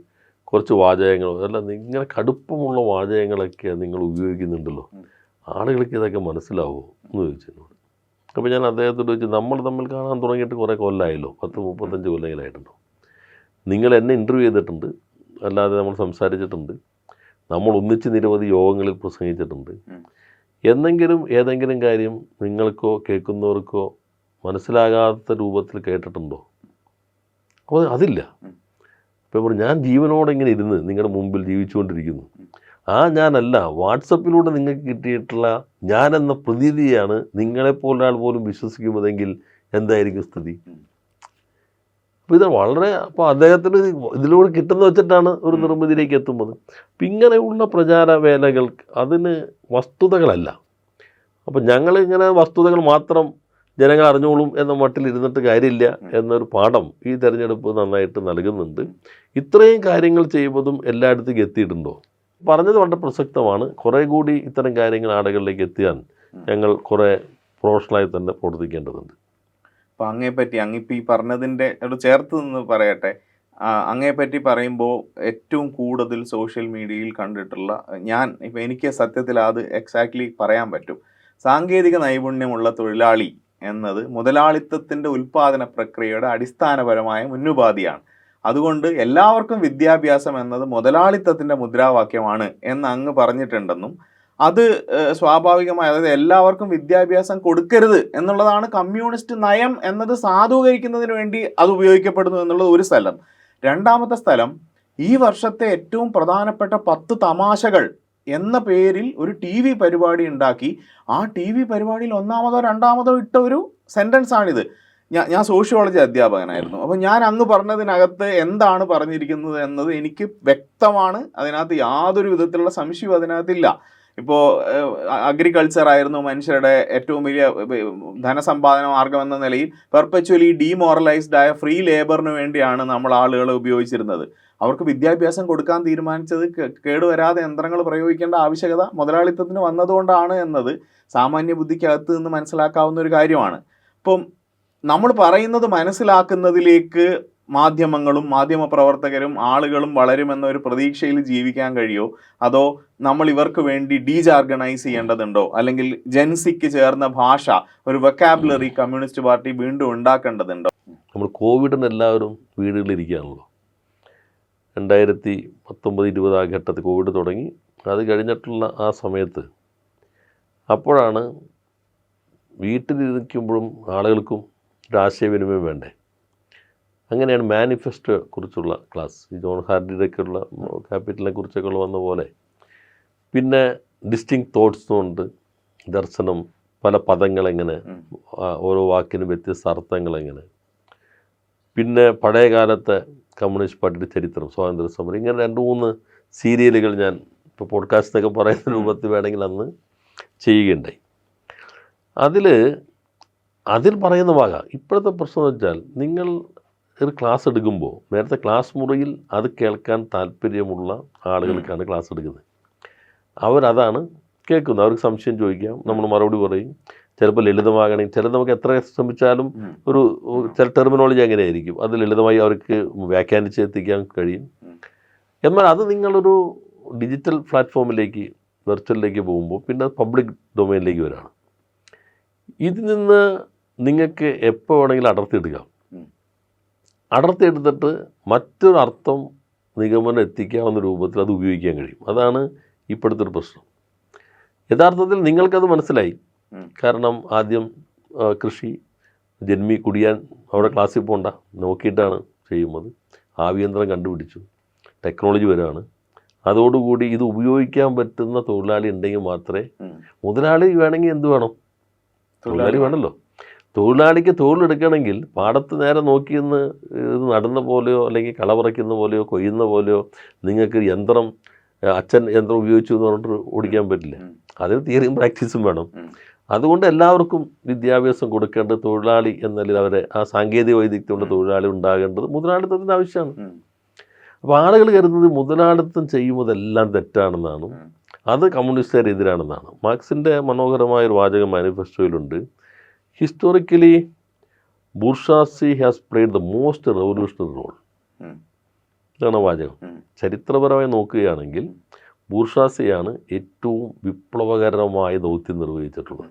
കുറച്ച് വാചകങ്ങളോ അല്ല ഇങ്ങനെ കടുപ്പമുള്ള വാചകങ്ങളൊക്കെ നിങ്ങൾ ഉപയോഗിക്കുന്നുണ്ടല്ലോ, ആളുകൾക്ക് ഇതൊക്കെ മനസ്സിലാവുമോ എന്ന് ചോദിച്ചതിനോട്. അപ്പോൾ ഞാൻ അദ്ദേഹത്തോട് ചോദിച്ചു, നമ്മൾ തമ്മിൽ കാണാൻ തുടങ്ങിയിട്ട് കുറേ കൊല്ലമായല്ലോ, 10-35 കൊല്ലങ്ങളായിട്ടുണ്ടോ. നിങ്ങൾ എന്നെ ഇൻ്റർവ്യൂ ചെയ്തിട്ടുണ്ട്, അല്ലാതെ നമ്മൾ സംസാരിച്ചിട്ടുണ്ട്, നമ്മൾ ഒന്നിച്ച് നിരവധി യോഗങ്ങളിൽ പ്രസംഗിച്ചിട്ടുണ്ട്. എന്നെങ്കിലും ഏതെങ്കിലും കാര്യം നിങ്ങൾക്കോ കേൾക്കുന്നവർക്കോ മനസ്സിലാകാത്ത രൂപത്തിൽ കേട്ടിട്ടുണ്ടോ? അപ്പോൾ അതില്ല. ഇപ്പോൾ ഞാൻ ജീവനോടെ ഇങ്ങനെ ഇരുന്ന് നിങ്ങളുടെ മുമ്പിൽ ജീവിച്ചുകൊണ്ടിരിക്കുന്നു. ആ ഞാനല്ല, വാട്സപ്പിലൂടെ നിങ്ങൾക്ക് കിട്ടിയിട്ടുള്ള ഞാനെന്ന പ്രതീതിയാണ് നിങ്ങളെപ്പോലൊരാൾ പോലും വിശ്വസിക്കുന്നതെങ്കിൽ എന്തായിരിക്കും സ്ഥിതി? അപ്പോൾ ഇത് വളരെ, അപ്പോൾ അദ്ദേഹത്തിന് ഇതിലൂടെ കിട്ടുന്ന വെച്ചിട്ടാണ് ഒരു നിർമ്മിതിയിലേക്ക് എത്തുന്നത്. അപ്പം ഇങ്ങനെയുള്ള പ്രചാര വേലകൾ അതിന് വസ്തുതകളല്ല. അപ്പം ഞങ്ങളിങ്ങനെ വസ്തുതകൾ മാത്രം ജനങ്ങൾ അറിഞ്ഞോളും എന്ന മട്ടിൽ ഇരുന്നിട്ട് കാര്യമില്ല എന്നൊരു പാഠം ഈ തെരഞ്ഞെടുപ്പ് നന്നായിട്ട് നൽകുന്നുണ്ട്. ഇത്രയും കാര്യങ്ങൾ ചെയ്യുന്നതും എല്ലായിടത്തേക്കും എത്തിയിട്ടുണ്ടോ? പറഞ്ഞത് വളരെ പ്രസക്തമാണ്. കുറേ കൂടി ഇത്തരം കാര്യങ്ങൾ ആളുകളിലേക്ക് എത്തിയാൽ ഞങ്ങൾ കുറേ പ്രൊഫഷണലായി തന്നെ പ്രവർത്തിക്കേണ്ടതുണ്ട്. അപ്പം അങ്ങേപ്പറ്റി അങ്ങിപ്പോൾ ഈ പറഞ്ഞതിൻ്റെ ഒരു ചേർത്ത് നിന്ന് പറയട്ടെ, അങ്ങേപ്പറ്റി പറയുമ്പോൾ ഏറ്റവും കൂടുതൽ സോഷ്യൽ മീഡിയയിൽ കണ്ടിട്ടുള്ള ഇപ്പം എനിക്ക് സത്യത്തിൽ അത് എക്സാക്ട്ലി പറയാൻ പറ്റും. സാങ്കേതിക നൈപുണ്യമുള്ള തൊഴിലാളി എന്നത് മുതലാളിത്തത്തിൻ്റെ ഉൽപ്പാദന പ്രക്രിയയുടെ അടിസ്ഥാനപരമായ മുന്നുപാധിയാണ്. അതുകൊണ്ട് എല്ലാവർക്കും വിദ്യാഭ്യാസം എന്നത് മുതലാളിത്തത്തിൻ്റെ മുദ്രാവാക്യമാണ് എന്ന് അങ്ങ് പറഞ്ഞിട്ടുണ്ടെന്നും അത് സ്വാഭാവികമായി, അതായത് എല്ലാവർക്കും വിദ്യാഭ്യാസം കൊടുക്കരുത് എന്നുള്ളതാണ് കമ്മ്യൂണിസ്റ്റ് നയം എന്നത് സാധൂകരിക്കുന്നതിന് വേണ്ടി അത് ഉപയോഗിക്കപ്പെടുന്നു എന്നുള്ളത് ഒരു സ്ഥലം. രണ്ടാമത്തെ സ്ഥലം, ഈ വർഷത്തെ ഏറ്റവും പ്രധാനപ്പെട്ട 10 തമാശകൾ എന്ന പേരിൽ ഒരു TV പരിപാടി ഉണ്ടാക്കി ആ TV പരിപാടിയിൽ ഒന്നാമതോ രണ്ടാമതോ ഇട്ട ഒരു സെൻറ്റൻസ് ആണിത്. ഞാൻ സോഷ്യോളജി അധ്യാപകനായിരുന്നു. അപ്പോൾ ഞാൻ അങ്ങ് പറഞ്ഞതിനകത്ത് എന്താണ് പറഞ്ഞിരിക്കുന്നത് എന്നത് എനിക്ക് വ്യക്തമാണ്. അതിനകത്ത് യാതൊരു വിധത്തിലുള്ള സംശയവും അതിനകത്തില്ല. ഇപ്പോൾ അഗ്രികൾച്ചർ ആയിരുന്നു മനുഷ്യരുടെ ഏറ്റവും വലിയ ധനസമ്പാദന മാർഗം എന്ന നിലയിൽ പെർപ്പച്വലി ഡീമോറലൈസ്ഡ് ആയ ഫ്രീ ലേബറിന് വേണ്ടിയാണ് നമ്മൾ ആളുകളെ ഉപയോഗിച്ചിരുന്നത്. അവർക്ക് വിദ്യാഭ്യാസം കൊടുക്കാൻ തീരുമാനിച്ചത് കേടുവരാതെ യന്ത്രങ്ങൾ പ്രയോഗിക്കേണ്ട ആവശ്യകത മുതലാളിത്തത്തിന് വന്നതുകൊണ്ടാണ് എന്നത് സാമാന്യ ബുദ്ധിക്കകത്ത് നിന്ന് മനസ്സിലാക്കാവുന്ന ഒരു കാര്യമാണ്. അപ്പം നമ്മൾ പറയുന്നത് മനസ്സിലാക്കുന്നതിലേക്ക് മാധ്യമങ്ങളും മാധ്യമപ്രവർത്തകരും ആളുകളും വളരുമെന്നൊരു പ്രതീക്ഷയിൽ ജീവിക്കാൻ കഴിയോ? അതോ നമ്മൾ ഇവർക്ക് വേണ്ടി ഡീജാർഗനൈസ് ചെയ്യേണ്ടതുണ്ടോ? അല്ലെങ്കിൽ ജെൻസിക്ക് ചേർന്ന ഭാഷ, ഒരു വൊക്കാബുലറി കമ്മ്യൂണിസ്റ്റ് പാർട്ടി വീണ്ടും ഉണ്ടാക്കേണ്ടതുണ്ടോ? നമ്മൾ കോവിഡിന് എല്ലാവരും വീടുകളിലിരിക്കുകയാണല്ലോ. 2019-20 ആ ഘട്ടത്തിൽ കോവിഡ് തുടങ്ങി. അത് കഴിഞ്ഞിട്ടുള്ള ആ സമയത്ത് അപ്പോഴാണ് വീട്ടിലിരിക്കുമ്പോഴും ആളുകൾക്കും ഒരു ആശയവിനിമയം വേണ്ടേ. അങ്ങനെയാണ് മാനിഫെസ്റ്റോ കുറിച്ചുള്ള ക്ലാസ്, ഈ ജോൺ ഹാർഡിയുടെയൊക്കെയുള്ള ക്യാപിറ്റലിനെ കുറിച്ചൊക്കെ വന്ന പോലെ. പിന്നെ ഡിസ്റ്റിങ് തോട്ട്സ് കൊണ്ട് ദർശനം, പല പദങ്ങളെങ്ങനെ, ഓരോ വാക്കിനും വ്യത്യസ്ത അർത്ഥങ്ങളെങ്ങനെ. പിന്നെ പഴയ കാലത്തെ കമ്മ്യൂണിസ്റ്റ് പാർട്ടിയുടെ ചരിത്രം, സ്വാതന്ത്ര്യ സമരം, ഇങ്ങനെ 2-3 സീരിയലുകൾ ഞാൻ ഇപ്പോൾ പോഡ്കാസ്റ്റൊക്കെ പറയുന്ന രൂപത്തിൽ വേണമെങ്കിൽ അന്ന് ചെയ്യുകയുണ്ടായി. അതിൽ പറയുന്ന ഭാഗം ഇപ്പോഴത്തെ പ്രശ്നം എന്ന് വെച്ചാൽ, നിങ്ങൾ ഒരു ക്ലാസ് എടുക്കുമ്പോൾ നേരത്തെ ക്ലാസ് മുറിയിൽ അത് കേൾക്കാൻ താല്പര്യമുള്ള ആളുകൾക്കാണ് ക്ലാസ് എടുക്കുന്നത്. അവരതാണ് കേൾക്കുന്നത്. അവർക്ക് സംശയം ചോദിക്കാം, നമ്മൾ മറുപടി പറയും. ചിലപ്പോൾ ലളിതമാകണമെങ്കിൽ, ചിലത് നമുക്ക് എത്ര ശ്രമിച്ചാലും ഒരു ചില ടെർമിനോളജി അങ്ങനെയായിരിക്കും, അത് ലളിതമായി അവർക്ക് വ്യാഖ്യാനിച്ച് എത്തിക്കാൻ കഴിയും. എന്നാൽ അത് നിങ്ങളൊരു ഡിജിറ്റൽ പ്ലാറ്റ്ഫോമിലേക്ക്, വെർച്വലിലേക്ക് പോകുമ്പോൾ പിന്നെ പബ്ലിക് ഡൊമൈനിലേക്ക് വരാണ്. ഇതിൽ നിന്ന് നിങ്ങൾക്ക് എപ്പോൾ വേണമെങ്കിലും അടർത്തിയെടുക്കാം. അടർത്തിയെടുത്തിട്ട് മറ്റൊരർത്ഥം നിഗമനം എത്തിക്കാവുന്ന രൂപത്തിൽ അത് ഉപയോഗിക്കാൻ കഴിയും. അതാണ് ഇപ്പോഴത്തെ ഒരു പ്രശ്നം. യഥാർത്ഥത്തിൽ നിങ്ങൾക്കത് മനസ്സിലായി. കാരണം ആദ്യം കൃഷി, ജന്മി കുടിയാൻ അവിടെ ക്ലാസ്സിൽ പോകണ്ട, നോക്കിയിട്ടാണ് ചെയ്യുന്നത്. ആവിയന്ത്രം കണ്ടുപിടിച്ചു, ടെക്നോളജി വരാണ്. അതോടുകൂടി ഇത് ഉപയോഗിക്കാൻ പറ്റുന്ന തൊഴിലാളി ഉണ്ടെങ്കിൽ മാത്രമേ, മുതലാളി വേണമെങ്കിൽ എന്ത് വേണം, തൊഴിലാളി വേണമല്ലോ. തൊഴിലാളിക്ക് തൊഴിലെടുക്കണമെങ്കിൽ പാടത്ത് നേരെ നോക്കിയെന്ന് ഇത് നടുന്ന പോലെയോ അല്ലെങ്കിൽ കള പറിക്കുന്ന പോലെയോ കൊയ്യുന്ന പോലെയോ നിങ്ങൾക്ക് അച്ഛൻ യന്ത്രം ഉപയോഗിച്ചു എന്ന് പറഞ്ഞിട്ട് ഓടിക്കാൻ പറ്റില്ല. അതിന് തിയറിയും പ്രാക്ടീസും വേണം. അതുകൊണ്ട് എല്ലാവർക്കും വിദ്യാഭ്യാസം കൊടുക്കേണ്ടത് തൊഴിലാളി എന്നതിൽ അവരെ ആ സാങ്കേതിക വൈദഗ്ധ്യമുള്ള തൊഴിലാളി ഉണ്ടാകേണ്ടത് മുതലാളിത്തത്തിൻ്റെ ആവശ്യമാണ്. അപ്പോൾ ആളുകൾ കരുതുന്നത് മുതലാളിത്തം ചെയ്യുന്നതെല്ലാം തെറ്റാണെന്നാണ്, അത് കമ്മ്യൂണിസ്റ്റുകാരെതിരാണെന്നാണ്. മാർക്സിൻ്റെ മനോഹരമായൊരു വാചകം മാനിഫെസ്റ്റോയിലുണ്ട്. Historically bourgeoisie has played the most revolutionary role. ഇതാണ് വാചകം. ചരിത്രപരമായി നോക്കുകയാണെങ്കിൽ ബൂർഷാസിയാണ് ഏറ്റവും വിപ്ലവകരമായ ദൗത്യം നിർവഹിച്ചിട്ടുള്ളത്.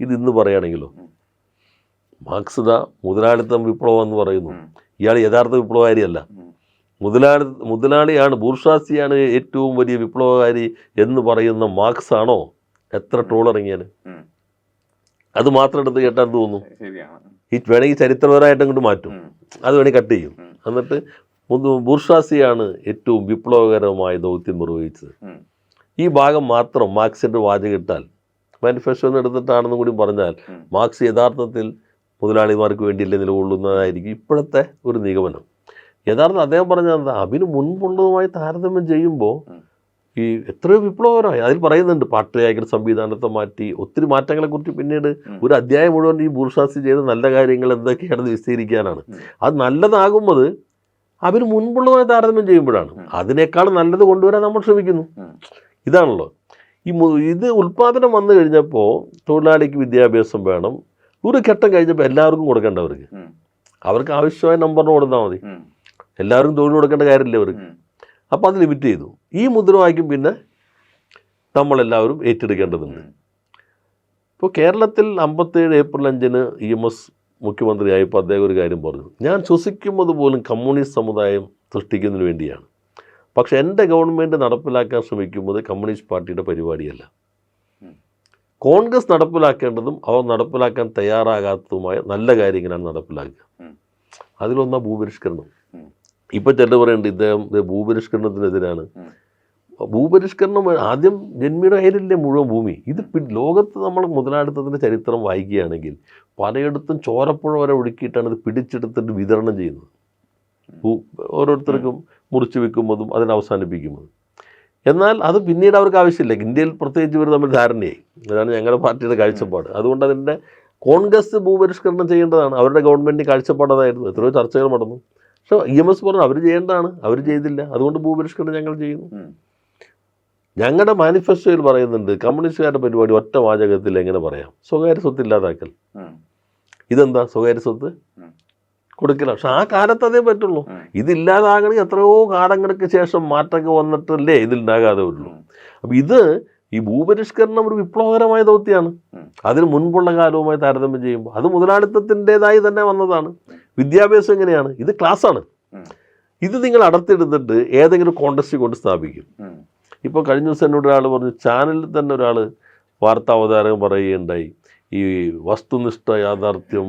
ഇതിന്ന് പറയുകയാണെങ്കിലോ, മാർക്സ് മുതലാളിത്തം വിപ്ലവം എന്ന് പറയുന്നു. ഇയാൾ യഥാർത്ഥ വിപ്ലവകാരിയല്ല. മുതലാളിയാണ്, ബൂർഷാസിയാണ് ഏറ്റവും വലിയ വിപ്ലവകാരി എന്ന് പറയുന്ന മാർക്സ് ആണോ എത്ര ട്രോൾ ഇറങ്ങിയാൽ ഉം. അത് മാത്രം എടുത്ത് കേട്ടാൽ എന്ത് തോന്നും? ശരിയാണ്. ഈ വേണമെങ്കിൽ ചരിത്രപരമായിട്ട് അങ്ങോട്ട് മാറ്റും, അത് വേണമെങ്കിൽ കട്ട് ചെയ്യും. എന്നിട്ട് ബൂർഷ്വാസിയാണ് ഏറ്റവും വിപ്ലവകരമായ ദൗത്യം നിർവഹിച്ചത്. ഈ ഭാഗം മാത്രം മാർക്സിൻ്റെ വാചകം ഇട്ടാൽ, മാനിഫെസ്റ്റോ എന്ന് എടുത്തിട്ടാണെന്നും കൂടി പറഞ്ഞാൽ, മാർക്സ് യഥാർത്ഥത്തിൽ മുതലാളിമാർക്ക് വേണ്ടിയല്ലേ നിലകൊള്ളുന്നതായിരിക്കും ഇപ്പോഴത്തെ ഒരു നിഗമനം. യഥാർത്ഥം അദ്ദേഹം പറഞ്ഞത് എന്താ, അതിന് മുൻപുള്ളതുമായി താരതമ്യം ചെയ്യുമ്പോൾ ഈ എത്രയോ വിപ്ലവകരമായി. അതിൽ പറയുന്നുണ്ട് പാട്രിയാർക്കൽ സംവിധാനത്തെ മാറ്റി ഒത്തിരി മാറ്റങ്ങളെക്കുറിച്ച് പിന്നീട് ഒരു അധ്യായം മുഴുവൻ ഈ ബൂർഷ്വാസി ചെയ്ത നല്ല കാര്യങ്ങൾ എന്തൊക്കെയാണെന്ന് വിശദീകരിക്കാനാണ്. അത് നല്ലതാകുമ്പോൾ അതിന് മുൻപുള്ളതുമായി താരതമ്യം ചെയ്യുമ്പോഴാണ്. അതിനേക്കാൾ നല്ലത് കൊണ്ടുവരാൻ നമ്മൾ ശ്രമിക്കുന്നു. ഇതാണല്ലോ ഇത് ഉൽപ്പാദനം വന്നു കഴിഞ്ഞപ്പോൾ തൊഴിലാളിക്ക് വിദ്യാഭ്യാസം വേണം. ഒരു ഘട്ടം കഴിഞ്ഞപ്പോൾ എല്ലാവർക്കും കൊടുക്കേണ്ടവർക്ക്, അവർക്ക് ആവശ്യമായ നമ്പറിന് കൊടുത്താൽ മതി, എല്ലാവർക്കും തൊഴിൽ കൊടുക്കേണ്ട കാര്യമില്ല അവർക്ക്. അപ്പോൾ അത് ലിമിറ്റ് ചെയ്തു. ഈ മുദ്രാവാക്യം പിന്നെ നമ്മളെല്ലാവരും ഏറ്റെടുക്കേണ്ടതുണ്ട്. ഇപ്പോൾ കേരളത്തിൽ 57 ഏപ്രിൽ 5 EMS മുഖ്യമന്ത്രിയായപ്പോൾ അദ്ദേഹം ഒരു കാര്യം പറഞ്ഞു, ഞാൻ ശ്വസിക്കുന്നത് പോലും കമ്മ്യൂണിസ്റ്റ് സമുദായം സൃഷ്ടിക്കുന്നതിന് വേണ്ടിയാണ്. പക്ഷെ എൻ്റെ ഗവൺമെൻറ് നടപ്പിലാക്കാൻ ശ്രമിക്കുന്നത് കമ്മ്യൂണിസ്റ്റ് പാർട്ടിയുടെ പരിപാടിയല്ല. കോൺഗ്രസ് നടപ്പിലാക്കേണ്ടതും അവർ നടപ്പിലാക്കാൻ തയ്യാറാകാത്തതുമായ നല്ല കാര്യങ്ങളാണ് നടപ്പിലാക്കുക. അതിലൊന്നാ ഭൂപരിഷ്കരണം. ഇപ്പം ചില പറയുന്നുണ്ട് ഇദ്ദേഹം ഭൂപരിഷ്കരണത്തിനെതിരാണ്. ഭൂപരിഷ്കരണം ആദ്യം ജന്മിയുടെ കയ്യിലല്ലേ മുഴുവൻ ഭൂമി. ഇത് ലോകത്ത് നമ്മൾ മുതലാളിത്തത്തിൻ്റെ ചരിത്രം വായിക്കുകയാണെങ്കിൽ പലയിടത്തും ചോരപ്പുഴ വരെ ഒഴുക്കിയിട്ടാണ് ഇത് പിടിച്ചെടുത്തിട്ട് വിതരണം ചെയ്യുന്നത്. ഓരോരുത്തർക്കും മുറിച്ച് വെക്കുന്നതും അതിനെ അവസാനിപ്പിക്കുന്നതും. എന്നാൽ അത് പിന്നീട് അവർക്ക് ആവശ്യമില്ല. ഇന്ത്യയിൽ പ്രത്യേകിച്ച് ഇവർ തമ്മിൽ ധാരണയായി. അതാണ് ഞങ്ങളുടെ പാർട്ടിയുടെ കാഴ്ചപ്പാട്. അതുകൊണ്ട് അതിൻ്റെ കോൺഗ്രസ് ഭൂപരിഷ്കരണം ചെയ്യേണ്ടതാണ്. അവരുടെ ഗവൺമെൻറ് കാഴ്ചപ്പാടതായിരുന്നു. എത്രയോ ചർച്ചകൾ നടന്നു. പക്ഷേ EMS പറഞ്ഞു അവർ ചെയ്യേണ്ടതാണ്, അവർ ചെയ്തില്ല, അതുകൊണ്ട് ഭൂപരിഷ്കരണം ഞങ്ങൾ ചെയ്യുന്നു. ഞങ്ങളുടെ മാനിഫെസ്റ്റോയിൽ പറയുന്നുണ്ട് കമ്മ്യൂണിസ്റ്റുകാരുടെ പരിപാടി ഒറ്റ വാചകത്തിൽ എങ്ങനെ പറയാം, സ്വകാര്യ സ്വത്ത് ഇല്ലാതാക്കൽ. ഇതെന്താ സ്വകാര്യ സ്വത്ത് കൊടുക്കില്ല. പക്ഷെ ആ കാലത്ത് അതേ പറ്റുള്ളൂ. ഇതില്ലാതാകണമെങ്കിൽ എത്രയോ കാലങ്ങൾക്ക് ശേഷം മാറ്റമൊക്കെ വന്നിട്ടല്ലേ ഇതിലുണ്ടാകാതെ ഉള്ളൂ. അപ്പം ഈ ഭൂപരിഷ്കരണം ഒരു വിപ്ലവകരമായ ദൗത്യമാണ്. അതിന് മുൻപുള്ള കാലവുമായി താരതമ്യം ചെയ്യുമ്പോൾ അത് മുതലാളിത്തത്തിൻ്റെതായി തന്നെ വന്നതാണ്. വിദ്യാഭ്യാസം എങ്ങനെയാണ്, ഇത് ക്ലാസ്സാണ്. ഇത് നിങ്ങൾ അടർത്തെടുത്തിട്ട് ഏതെങ്കിലും കോണ്ടസ്റ്റ് കൊണ്ട് സ്ഥാപിക്കും. ഇപ്പോൾ കഴിഞ്ഞ ദിവസം എന്നോട് ഒരാൾ പറഞ്ഞു, ചാനലിൽ തന്നെ ഒരാൾ വാർത്താവതാരകം പറയുകയുണ്ടായി, ഈ വസ്തുനിഷ്ഠ യാഥാർത്ഥ്യം,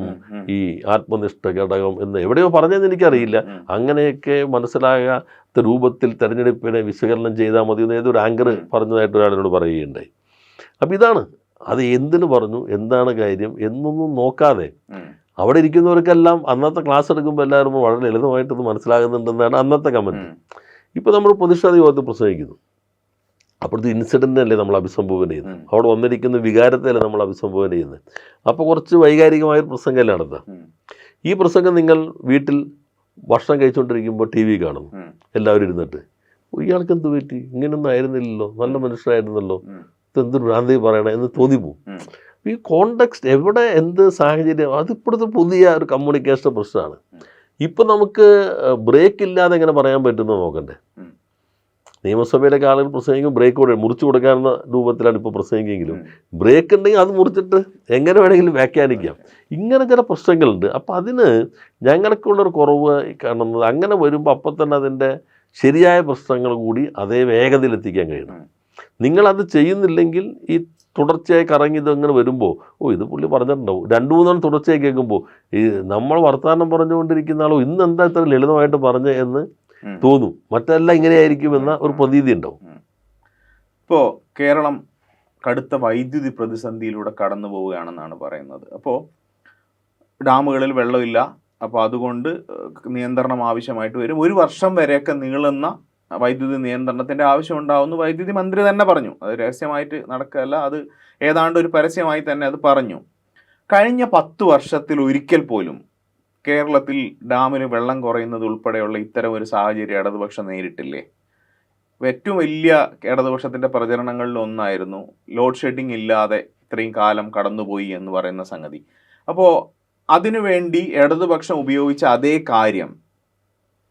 ഈ ആത്മനിഷ്ഠ ഘടകം എന്ന് എവിടെയോ പറഞ്ഞതെന്ന് എനിക്കറിയില്ല. അങ്ങനെയൊക്കെ മനസ്സിലാകാത്ത രൂപത്തിൽ തെരഞ്ഞെടുപ്പിനെ വിശകലനം ചെയ്താൽ മതി എന്ന് ഏതൊരു ആങ്കർ പറഞ്ഞതായിട്ട് ഒരാളിനോട് പറയുകയുണ്ടായി. അപ്പം ഇതാണ് അത്. എന്തിനു പറഞ്ഞു, എന്താണ് കാര്യം എന്നൊന്നും നോക്കാതെ അവിടെ ഇരിക്കുന്നവർക്കെല്ലാം അന്നത്തെ ക്ലാസ് എടുക്കുമ്പോൾ എല്ലാവരും വളരെ ലളിതമായിട്ട് ഇത് മനസ്സിലാകുന്നുണ്ടെന്നാണ് അന്നത്തെ കമൻറ്റ്. ഇപ്പോൾ നമ്മൾ പ്രതിഷേധ യോഗത്തിൽ പ്രസംഗിക്കുന്നു, അപ്പോഴത്തെ ഇൻസിഡൻറ്റിനല്ലേ നമ്മൾ അഭിസംബോധന ചെയ്യുന്നത്, അവിടെ വന്നിരിക്കുന്ന വികാരത്തെയല്ലേ നമ്മൾ അഭിസംബോധന ചെയ്യുന്നത്. അപ്പോൾ കുറച്ച് വൈകാരികമായൊരു പ്രസംഗമല്ലേ നടത്താം. ഈ പ്രസംഗം നിങ്ങൾ വീട്ടിൽ ഭക്ഷണം കഴിച്ചുകൊണ്ടിരിക്കുമ്പോൾ TV കാണുന്നു, എല്ലാവരും ഇരുന്നിട്ട് ഇയാൾക്ക് എന്ത് പറ്റി, ഇങ്ങനെയൊന്നും ആയിരുന്നില്ലല്ലോ, നല്ല മനുഷ്യരായിരുന്നല്ലോ, ഇതെന്തൊരു ഭ്രാന്തി പറയണേ എന്ന് തോന്നിപ്പോവും. ഈ കോണ്ടെക്സ്റ്റ് എവിടെ എന്ത് സാഹചര്യം, അതിപ്പോഴത്തെ പുതിയ ഒരു കമ്മ്യൂണിക്കേഷൻ പ്രശ്നമാണ്. ഇപ്പം നമുക്ക് ബ്രേക്ക് ഇല്ലാതെ എങ്ങനെ പറയാൻ പറ്റുന്നത് നോക്കണ്ടേ. നിയമസഭയിലൊക്കെ ആളുകൾ പ്രസംഗിക്കും ബ്രേക്ക് മുറിച്ചു കൊടുക്കാവുന്ന രൂപത്തിലാണ് ഇപ്പോൾ പ്രസംഗിക്കെങ്കിലും ബ്രേക്ക് ഉണ്ടെങ്കിൽ അത് മുറിച്ചിട്ട് എങ്ങനെ വേണമെങ്കിലും വ്യാഖ്യാനിക്കാം. ഇങ്ങനെ ചില പ്രശ്നങ്ങളുണ്ട്. അപ്പോൾ അതിന് ഞങ്ങൾക്കുള്ളൊരു കുറവ് കാണുന്നത്, അങ്ങനെ വരുമ്പോൾ അപ്പം തന്നെ അതിൻ്റെ ശരിയായ പ്രശ്നങ്ങൾ കൂടി അതേ വേഗതയിലെത്തിക്കാൻ കഴിയണം. നിങ്ങളത് ചെയ്യുന്നില്ലെങ്കിൽ ഈ തുടർച്ചയായി കറങ്ങി ഇതങ്ങനെ വരുമ്പോൾ ഇത് പുള്ളി പറഞ്ഞിട്ടുണ്ടാവും. 2-3 തുടർച്ചയായി കേൾക്കുമ്പോൾ ഈ നമ്മൾ വർത്തമാനം പറഞ്ഞുകൊണ്ടിരിക്കുന്ന ആളോ ഇന്ന് എന്താ ഇത്ര ലളിതമായിട്ട് പറഞ്ഞ് എന്ന് തോന്നും. മറ്റെല്ലാം ഇങ്ങനെയായിരിക്കും എന്ന ഒരു പ്രതീതി ഉണ്ടാവും. ഇപ്പോൾ കേരളം കടുത്ത വൈദ്യുതി പ്രതിസന്ധിയിലൂടെ കടന്നു പോവുകയാണെന്നാണ് പറയുന്നത്. അപ്പോൾ ഡാമുകളിൽ വെള്ളമില്ല, അപ്പോൾ അതുകൊണ്ട് നിയന്ത്രണം ആവശ്യമായിട്ട് വരും. 1 വർഷം വരെയൊക്കെ നീളുന്ന വൈദ്യുതി നിയന്ത്രണത്തിൻ്റെ ആവശ്യം ഉണ്ടാവുമെന്ന് വൈദ്യുതി മന്ത്രി തന്നെ പറഞ്ഞു. അത് രഹസ്യമായിട്ട് നടക്കുകയല്ല, അത് ഏതാണ്ട് ഒരു പരസ്യമായി തന്നെ അത് പറഞ്ഞു. കഴിഞ്ഞ 10 വർഷത്തിൽ ഒരിക്കൽ പോലും കേരളത്തിൽ ഡാമിന് വെള്ളം കുറയുന്നത് ഉൾപ്പെടെയുള്ള ഇത്തരം ഒരു സാഹചര്യം ഇടതുപക്ഷം നേരിട്ടില്ലേ? ഏറ്റവും വലിയ ഇടതുപക്ഷത്തിൻ്റെ പ്രചരണങ്ങളിൽ ഒന്നായിരുന്നു ലോഡ് ഷെഡിങ് ഇല്ലാതെ ഇത്രയും കാലം കടന്നുപോയി എന്ന് പറയുന്ന സംഗതി. അപ്പോൾ അതിനുവേണ്ടി ഇടതുപക്ഷം ഉപയോഗിച്ച അതേ കാര്യം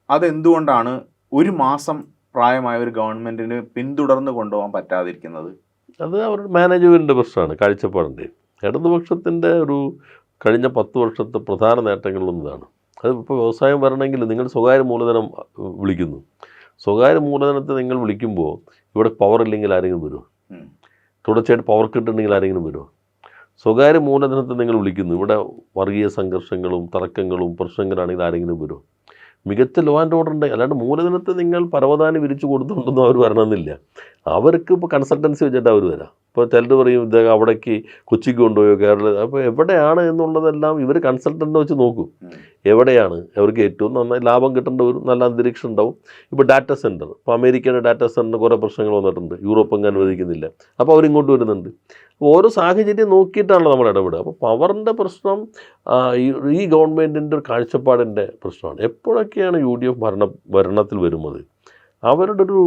അതെന്തുകൊണ്ടാണ് 1 മാസം പ്രായമായ ഒരു ഗവൺമെൻറ്റിന് പിന്തുടർന്ന് കൊണ്ടുപോകാൻ പറ്റാതിരിക്കുന്നത്? അത് അവരുടെ മാനേജ്മെൻറ്റിൻ്റെ പ്രശ്നമാണ്, കാഴ്ചപ്പാടിൻ്റെ. ഇടതുപക്ഷത്തിൻ്റെ ഒരു കഴിഞ്ഞ 10 വർഷത്തെ പ്രധാന നേട്ടങ്ങളിലൊന്നതാണ്. അത് ഇപ്പോൾ വ്യവസായം വരണമെങ്കിൽ നിങ്ങൾ സ്വകാര്യ മൂലധനം വിളിക്കുന്നു. സ്വകാര്യ മൂലധനത്തെ നിങ്ങൾ വിളിക്കുമ്പോൾ ഇവിടെ പവർ ഇല്ലെങ്കിൽ ആരെങ്കിലും വരുമോ? തുടർച്ചയായിട്ട് പവർ കിട്ടുണ്ടെങ്കിൽ ആരെങ്കിലും വരുമോ? സ്വകാര്യ മൂലധനത്തെ നിങ്ങൾ വിളിക്കുന്നു, ഇവിടെ വർഗീയ സംഘർഷങ്ങളും തർക്കങ്ങളും പ്രശ്നങ്ങളാണെങ്കിൽ ആരെങ്കിലും വരുമോ? മികച്ച ലോ ആൻഡ് ഓർഡർ ഉണ്ട്. അല്ലാണ്ട് മൂലധനത്തെ നിങ്ങൾ പരവതാനി വിരിച്ചു കൊടുത്തുകൊണ്ടൊന്നും അവർ വരണമെന്നില്ല. അവർക്ക് ഇപ്പോൾ കൺസൾട്ടൻസി വെച്ചിട്ട് അവർ വരാം. ഇപ്പോൾ ചിലർ പറയും ഇദ്ദേഹം അവിടേക്ക് കൊച്ചിക്ക് കൊണ്ടുപോയോ കേരള, അപ്പോൾ എവിടെയാണ് എന്നുള്ളതെല്ലാം ഇവർ കൺസൾട്ടൻ്റ് വെച്ച് നോക്കും. എവിടെയാണ് അവർക്ക് ഏറ്റവും നന്നായി ലാഭം കിട്ടേണ്ട ഒരു നല്ല അന്തരീക്ഷം ഉണ്ടാവും. ഇപ്പോൾ ഡാറ്റാ സെൻറ്റർ, ഇപ്പോൾ അമേരിക്കയുടെ ഡാറ്റാ സെൻറ്ററിന് കുറേ പ്രശ്നങ്ങൾ വന്നിട്ടുണ്ട്, യൂറോപ്പ് അങ്ങ് അനുവദിക്കുന്നില്ല, അപ്പോൾ അവരിങ്ങോട്ട് വരുന്നുണ്ട്. ഓരോ സാഹചര്യം നോക്കിയിട്ടാണല്ലോ നമ്മൾ ഇടപെടുക. അപ്പോൾ പവറിൻ്റെ പ്രശ്നം ഈ ഗവൺമെൻറ്റിൻ്റെ ഒരു കാഴ്ചപ്പാടിൻ്റെ പ്രശ്നമാണ്. എപ്പോഴൊക്കെയാണ് UDF ഭരണത്തിൽ വരുന്നത്, അവരുടെ ഒരു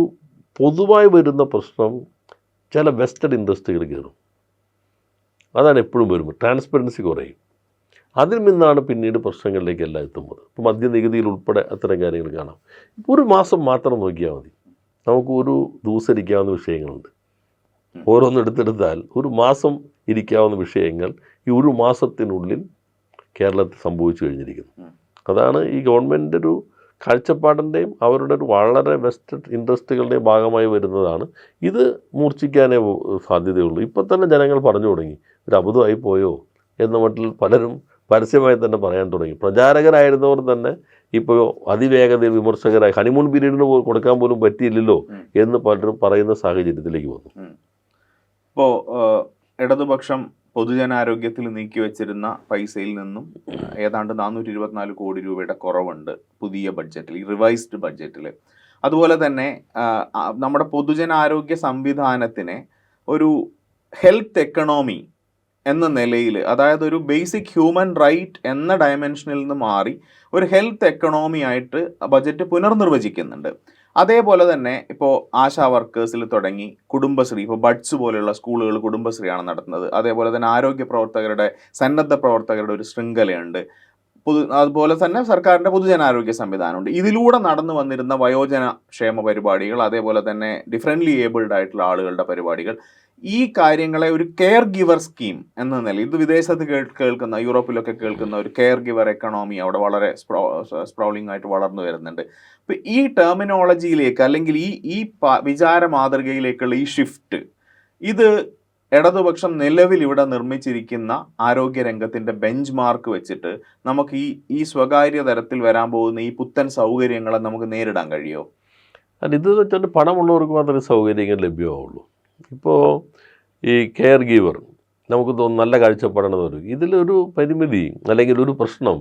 പൊതുവായി വരുന്ന പ്രശ്നം ചില വെസ്റ്റഡ് ഇൻട്രസ്റ്റുകൾ കയറും. അതാണ് എപ്പോഴും വരുമ്പോൾ ട്രാൻസ്പെറൻസി കുറയും. അതിൽ നിന്നാണ് പിന്നീട് പ്രശ്നങ്ങളിലേക്ക് എല്ലാം എത്തുന്നത്. ഇപ്പോൾ മദ്യനികുതിയിൽ ഉൾപ്പെടെ അത്തരം കാര്യങ്ങൾ കാണാം. ഇപ്പോൾ ഒരു മാസം മാത്രം നോക്കിയാൽ മതി, നമുക്ക് ഒരു ദിവസം ഇരിക്കാവുന്ന വിഷയങ്ങളുണ്ട്. ഓരോന്നും എടുത്തെടുത്താൽ ഒരു മാസം ഇരിക്കാവുന്ന വിഷയങ്ങൾ ഈ ഒരു മാസത്തിനുള്ളിൽ കേരളത്തിൽ സംഭവിച്ചു കഴിഞ്ഞിരിക്കുന്നു. അതാണ് ഈ ഗവൺമെൻറ് ഒരു കാഴ്ചപ്പാടിൻ്റെയും അവരുടെ ഒരു വളരെ വെസ്റ്റഡ് ഇൻട്രസ്റ്റുകളുടെയും ഭാഗമായി വരുന്നതാണ്. ഇത് മൂർച്ഛിക്കാനേ സാധ്യതയുള്ളൂ. ഇപ്പോൾ തന്നെ ജനങ്ങൾ പറഞ്ഞു തുടങ്ങി ഒരു അബദ്ധമായി പോയോ എന്ന മട്ടിൽ പലരും പരസ്യമായി തന്നെ പറയാൻ തുടങ്ങി. പ്രചാരകരായിരുന്നവർ തന്നെ ഇപ്പോൾ അതിവേഗതയിൽ വിമർശകരായി ഹണിമൂൺ പീരീഡിന് കൊടുക്കാൻ പോലും പറ്റിയില്ലല്ലോ എന്ന് പലരും പറയുന്ന സാഹചര്യത്തിലേക്ക് വന്നു. ഇപ്പോൾ ഇടതുപക്ഷം പൊതുജനാരോഗ്യത്തിൽ നീക്കിവെച്ചിരുന്ന പൈസയിൽ നിന്നും ഏതാണ്ട് 424 കോടി രൂപയുടെ കുറവുണ്ട് പുതിയ ബഡ്ജറ്റിൽ, ഈ റിവൈസ്ഡ് ബഡ്ജറ്റിൽ. അതുപോലെ തന്നെ നമ്മുടെ പൊതുജനാരോഗ്യ സംവിധാനത്തിനെ ഒരു ഹെൽത്ത് എക്കണോമി എന്ന നിലയിൽ, അതായത് ഒരു ബേസിക് ഹ്യൂമൻ റൈറ്റ് എന്ന ഡയമെൻഷനിൽ നിന്ന് മാറി ഒരു ഹെൽത്ത് എക്കണോമി ആയിട്ട് ബജറ്റ് പുനർനിർവചിക്കുന്നുണ്ട്. അതേപോലെ തന്നെ ഇപ്പോൾ ആശാ വർക്കേഴ്സിൽ തുടങ്ങി കുടുംബശ്രീ, ഇപ്പോൾ ബഡ്സ് പോലെയുള്ള സ്കൂളുകൾ കുടുംബശ്രീയാണ് നടത്തുന്നത്. അതേപോലെ തന്നെ ആരോഗ്യ പ്രവർത്തകരുടെ, സന്നദ്ധ പ്രവർത്തകരുടെ ഒരു ശൃംഖലയുണ്ട്. അതുപോലെ തന്നെ സർക്കാരിൻ്റെ പൊതുജനാരോഗ്യ സംവിധാനമുണ്ട്. ഇതിലൂടെ നടന്നു വന്നിരുന്ന വയോജന ക്ഷേമ പരിപാടികൾ, അതേപോലെ തന്നെ ഡിഫറൻ്റ്ലി ഏബിൾഡ് ആയിട്ടുള്ള ആളുകളുടെ പരിപാടികൾ, ഈ കാര്യങ്ങളെ ഒരു കെയർ ഗിവർ സ്കീം എന്ന നിലയിൽ, ഇത് വിദേശത്ത് കേൾക്കുന്ന, യൂറോപ്പിലൊക്കെ കേൾക്കുന്ന ഒരു കെയർ ഗിവർ എക്കണോമി അവിടെ വളരെ സ്പ്രൗളിംഗ് ആയിട്ട് വളർന്നു വരുന്നുണ്ട്. അപ്പം ഈ ടെർമിനോളജിയിലേക്ക്, അല്ലെങ്കിൽ ഈ വിചാര മാതൃകയിലേക്കുള്ള ഈ ഷിഫ്റ്റ്, ഇത് ഇടതുപക്ഷം നിലവിൽ ഇവിടെ നിർമ്മിച്ചിരിക്കുന്ന ആരോഗ്യരംഗത്തിൻ്റെ ബെഞ്ച് മാർക്ക് വെച്ചിട്ട് നമുക്ക് ഈ സ്വകാര്യ തരത്തിൽ വരാൻ പോകുന്ന ഈ പുത്തൻ സൗകര്യങ്ങളെ നമുക്ക് നേരിടാൻ കഴിയുമോ? ഇത് വെച്ചാൽ പണമുള്ളവർക്ക് മാത്രമേ സൗകര്യങ്ങൾ ലഭ്യമാവുള്ളൂ. ഇപ്പോൾ ഈ കെയർ ഗീവർ നമുക്ക് തോന്നുന്നു നല്ല കാഴ്ചപ്പാടാണെന്ന് പറയും. ഇതിലൊരു പരിമിതി അല്ലെങ്കിൽ ഒരു പ്രശ്നം,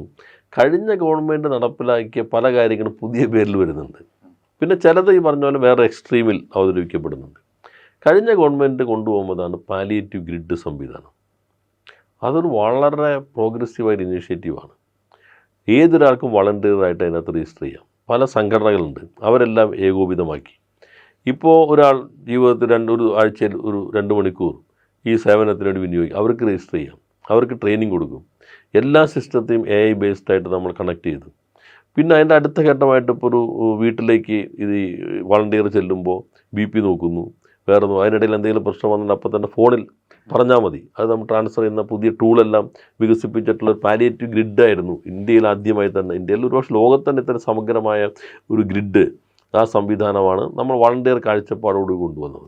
കഴിഞ്ഞ ഗവൺമെൻറ് നടപ്പിലാക്കിയ പല കാര്യങ്ങളും പുതിയ പേരിൽ വരുന്നുണ്ട്. പിന്നെ ചിലത് ഈ പറഞ്ഞ പോലെ വേറെ എക്സ്ട്രീമിൽ അവതരിപ്പിക്കപ്പെടുന്നുണ്ട്. കഴിഞ്ഞ ഗവൺമെൻറ് കൊണ്ടുപോകുന്നതാണ് പാലിയേറ്റീവ് ഗ്രിഡ് സംവിധാനം. അതൊരു വളരെ പ്രോഗ്രസീവായിട്ട് ഇനീഷ്യേറ്റീവാണ്. ഏതൊരാൾക്കും വളണ്ടിയറായിട്ട് അതിനകത്ത് രജിസ്റ്റർ ചെയ്യാം. പല സംഘടനകളുണ്ട്, അവരെല്ലാം ഏകോപിതമാക്കി. ഇപ്പോൾ ഒരാൾ ജീവിതത്തിൽ ഒരു ആഴ്ചയിൽ ഒരു 2 മണിക്കൂർ ഈ സേവനത്തിന് വേണ്ടി വിനിയോഗിക്കും. അവർക്ക് രജിസ്റ്റർ ചെയ്യാം, അവർക്ക് ട്രെയിനിങ് കൊടുക്കും. എല്ലാ സിസ്റ്റത്തെയും AI ബേസ്ഡ് ആയിട്ട് നമ്മൾ കണക്ട് ചെയ്തു. പിന്നെ അതിൻ്റെ അടുത്ത ഘട്ടമായിട്ട് ഇപ്പോൾ ഒരു വീട്ടിലേക്ക് ഇത് വളണ്ടിയർ ചെല്ലുമ്പോൾ BP നോക്കുന്നു, വേറെ അതിനിടയിൽ എന്തെങ്കിലും പ്രശ്നം വന്നാൽ അപ്പോൾ തന്നെ ഫോണിൽ പറഞ്ഞാൽ മതി. അത് നമ്മൾ ട്രാൻസ്ഫർ ചെയ്യുന്ന പുതിയ ടൂളെല്ലാം വികസിപ്പിച്ചിട്ടുള്ള ഒരു പാലിയേറ്റീവ് ഗ്രിഡായിരുന്നു ഇന്ത്യയിൽ ആദ്യമായി തന്നെ. ഇന്ത്യയിൽ ഒരുപക്ഷെ ലോകത്ത് തന്നെ ഇത്തരം സമഗ്രമായ ഒരു ഗ്രിഡ്, ആ സംവിധാനമാണ് നമ്മൾ വളണ്ടിയർ കാഴ്ചപ്പാടോട് കൊണ്ടുവന്നത്.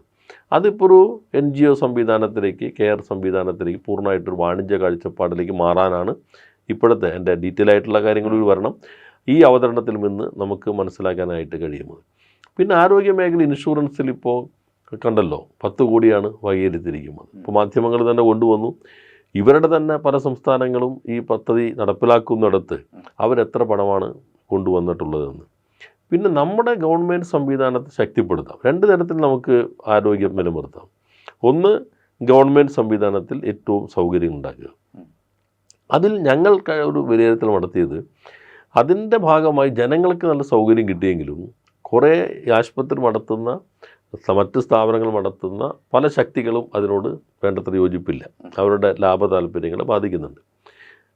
അതിപ്പോൾ ഒരു NGO സംവിധാനത്തിലേക്ക്, കെയർ സംവിധാനത്തിലേക്ക്, പൂർണ്ണമായിട്ടൊരു വാണിജ്യ കാഴ്ചപ്പാടിലേക്ക് മാറാനാണ് ഇപ്പോഴത്തെ എൻ്റെ ഡീറ്റെയിൽ ആയിട്ടുള്ള കാര്യങ്ങളിൽ വരണം ഈ അവതരണത്തിൽ നിന്ന് നമുക്ക് മനസ്സിലാക്കാനായിട്ട് കഴിയുന്നത്. പിന്നെ ആരോഗ്യ മേഖല ഇൻഷുറൻസിൽ ഇപ്പോൾ കണ്ടല്ലോ 10 കോടിയാണ് വകയിരുത്തിയിരിക്കുന്നത്. ഇപ്പോൾ മാധ്യമങ്ങൾ തന്നെ കൊണ്ടുവന്നു. ഇവരുടെ തന്നെ പല സംസ്ഥാനങ്ങളും ഈ പദ്ധതി നടപ്പിലാക്കുന്നിടത്ത് അവരെത്ര പണമാണ് കൊണ്ടുവന്നിട്ടുള്ളതെന്ന്. പിന്നെ നമ്മുടെ ഗവൺമെൻറ് സംവിധാനത്തെ ശക്തിപ്പെടുത്താം. 2 തരത്തിൽ നമുക്ക് ആരോഗ്യം നിലനിർത്താം. ഒന്ന്, ഗവൺമെൻറ് സംവിധാനത്തിൽ ഏറ്റവും സൗകര്യം ഉണ്ടാക്കുക. അതിൽ ഞങ്ങൾ ഒരു വിലയിരുത്തൽ നടത്തിയത്, അതിൻ്റെ ഭാഗമായി ജനങ്ങൾക്ക് നല്ല സൗകര്യം കിട്ടിയെങ്കിലും കുറേ ആശുപത്രി നടത്തുന്ന, മറ്റ് സ്ഥാപനങ്ങൾ നടത്തുന്ന പല ശക്തികളും അതിനോട് വേണ്ടത്ര യോജിപ്പില്ല. അവരുടെ ലാഭ താല്പര്യങ്ങളെ ബാധിക്കുന്നുണ്ട്.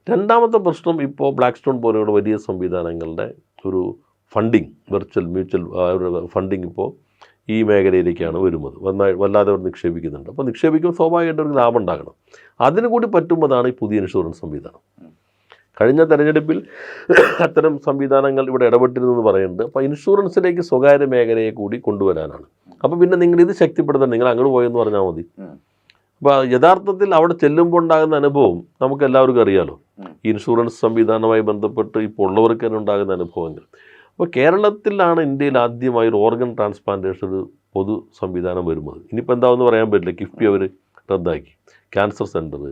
രണ്ടാമത്തെ പ്രശ്നം, ഇപ്പോൾ ബ്ലാക്ക് സ്റ്റോൺ പോലെയുള്ള വലിയ സംവിധാനങ്ങളുടെ ഒരു ഫണ്ടിങ്, വെർച്വൽ മ്യൂച്വൽ ഫണ്ടിങ് ഇപ്പോൾ ഈ മേഖലയിലേക്കാണ് വരുന്നത്. വല്ലാതെ അവർ നിക്ഷേപിക്കുന്നുണ്ട്. അപ്പോൾ നിക്ഷേപിക്കുമ്പോൾ സ്വാഭാവികമായിട്ട് ഒരു ലാഭം ഉണ്ടാകണം. അതിന് കൂടി പറ്റുമ്പോഴാണ് ഈ പുതിയ ഇൻഷുറൻസ് സംവിധാനം. കഴിഞ്ഞ തെരഞ്ഞെടുപ്പിൽ അത്തരം സംവിധാനങ്ങൾ ഇവിടെ ഇടപെട്ടിരുന്നെന്ന് പറയുന്നുണ്ട്. അപ്പോൾ ഇൻഷുറൻസിലേക്ക് സ്വകാര്യ മേഖലയെ കൂടി കൊണ്ടുവരാനാണ്. അപ്പോൾ പിന്നെ നിങ്ങൾ ഇത് ശക്തിപ്പെടുത്താൻ നിങ്ങൾ അങ്ങോട്ട് പോയെന്ന് പറഞ്ഞാൽ മതി. അപ്പോൾ യഥാർത്ഥത്തിൽ അവിടെ ചെല്ലുമ്പോൾ ഉണ്ടാകുന്ന അനുഭവം നമുക്ക് എല്ലാവർക്കും അറിയാലോ. ഇൻഷുറൻസ് സംവിധാനവുമായി ബന്ധപ്പെട്ട് ഇപ്പോൾ ഉള്ളവർക്ക് തന്നെ ഉണ്ടാകുന്ന അനുഭവങ്ങൾ. അപ്പോൾ കേരളത്തിലാണ് ഇന്ത്യയിൽ ആദ്യമായി ഒരു ഓർഗൻ ട്രാൻസ്പ്ലാന്റേഷൻ ഒരു പൊതു സംവിധാനം വരുന്നത്. ഇനിയിപ്പോൾ എന്താണെന്ന് പറയാൻ പറ്റില്ല. കിഫ്ബി അവർ റദ്ദാക്കി. ക്യാൻസർ സെൻറ്റർ,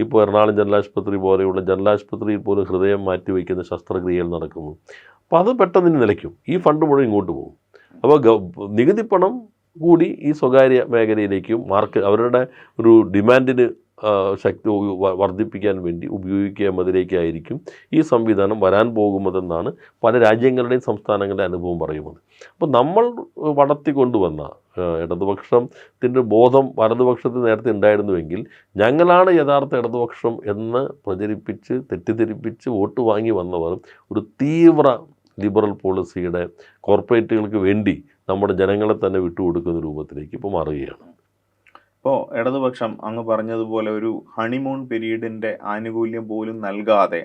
ഇപ്പോൾ എറണാകുളം ജനറൽ ആശുപത്രി പോലെയുള്ള ജനറൽ ആശുപത്രിയിൽ പോലും ഹൃദയം മാറ്റിവെക്കുന്ന ശസ്ത്രക്രിയകൾ നടക്കുന്നു. അപ്പോൾ അത് പെട്ടെന്ന് നിലയ്ക്കും. ഈ ഫണ്ട് മുഴുവൻ ഇങ്ങോട്ട് പോകും. അപ്പോൾ നികുതി പണം കൂടി ഈ സ്വകാര്യ മേഖലയിലേക്കും അവരുടെ ഒരു ഡിമാൻഡിന് ശക്തി വർദ്ധിപ്പിക്കാൻ വേണ്ടി ഉപയോഗിക്കുക എന്നതിലേക്കായിരിക്കും ഈ സംവിധാനം വരാൻ പോകുന്നതെന്നാണ് പല രാജ്യങ്ങളുടെയും സംസ്ഥാനങ്ങളുടെ അനുഭവം പറയുന്നത്. അപ്പോൾ നമ്മൾ വളർത്തിക്കൊണ്ടുവന്ന ഇടതുപക്ഷത്തിൻ്റെ ബോധം വലതുപക്ഷത്തിൽ നേരത്തെ ഉണ്ടായിരുന്നുവെങ്കിൽ ഞങ്ങളാണ് യഥാർത്ഥ ഇടതുപക്ഷം എന്ന് പ്രചരിപ്പിച്ച് തെറ്റിദ്ധരിപ്പിച്ച് വോട്ട് വാങ്ങി വന്നവർ ഒരു തീവ്ര ലിബറൽ പോളിസിയുടെ കോർപ്പറേറ്റുകൾക്ക് വേണ്ടി നമ്മുടെ ജനങ്ങളെ തന്നെ വിട്ടുകൊടുക്കുന്ന രൂപത്തിലേക്ക് ഇപ്പോൾ മാറുകയാണ്. ഇപ്പോൾ ഇടതുപക്ഷം അങ്ങ് പറഞ്ഞതുപോലെ ഒരു ഹണിമൂൺ പീരീഡിൻ്റെ ആനുകൂല്യം പോലും നൽകാതെ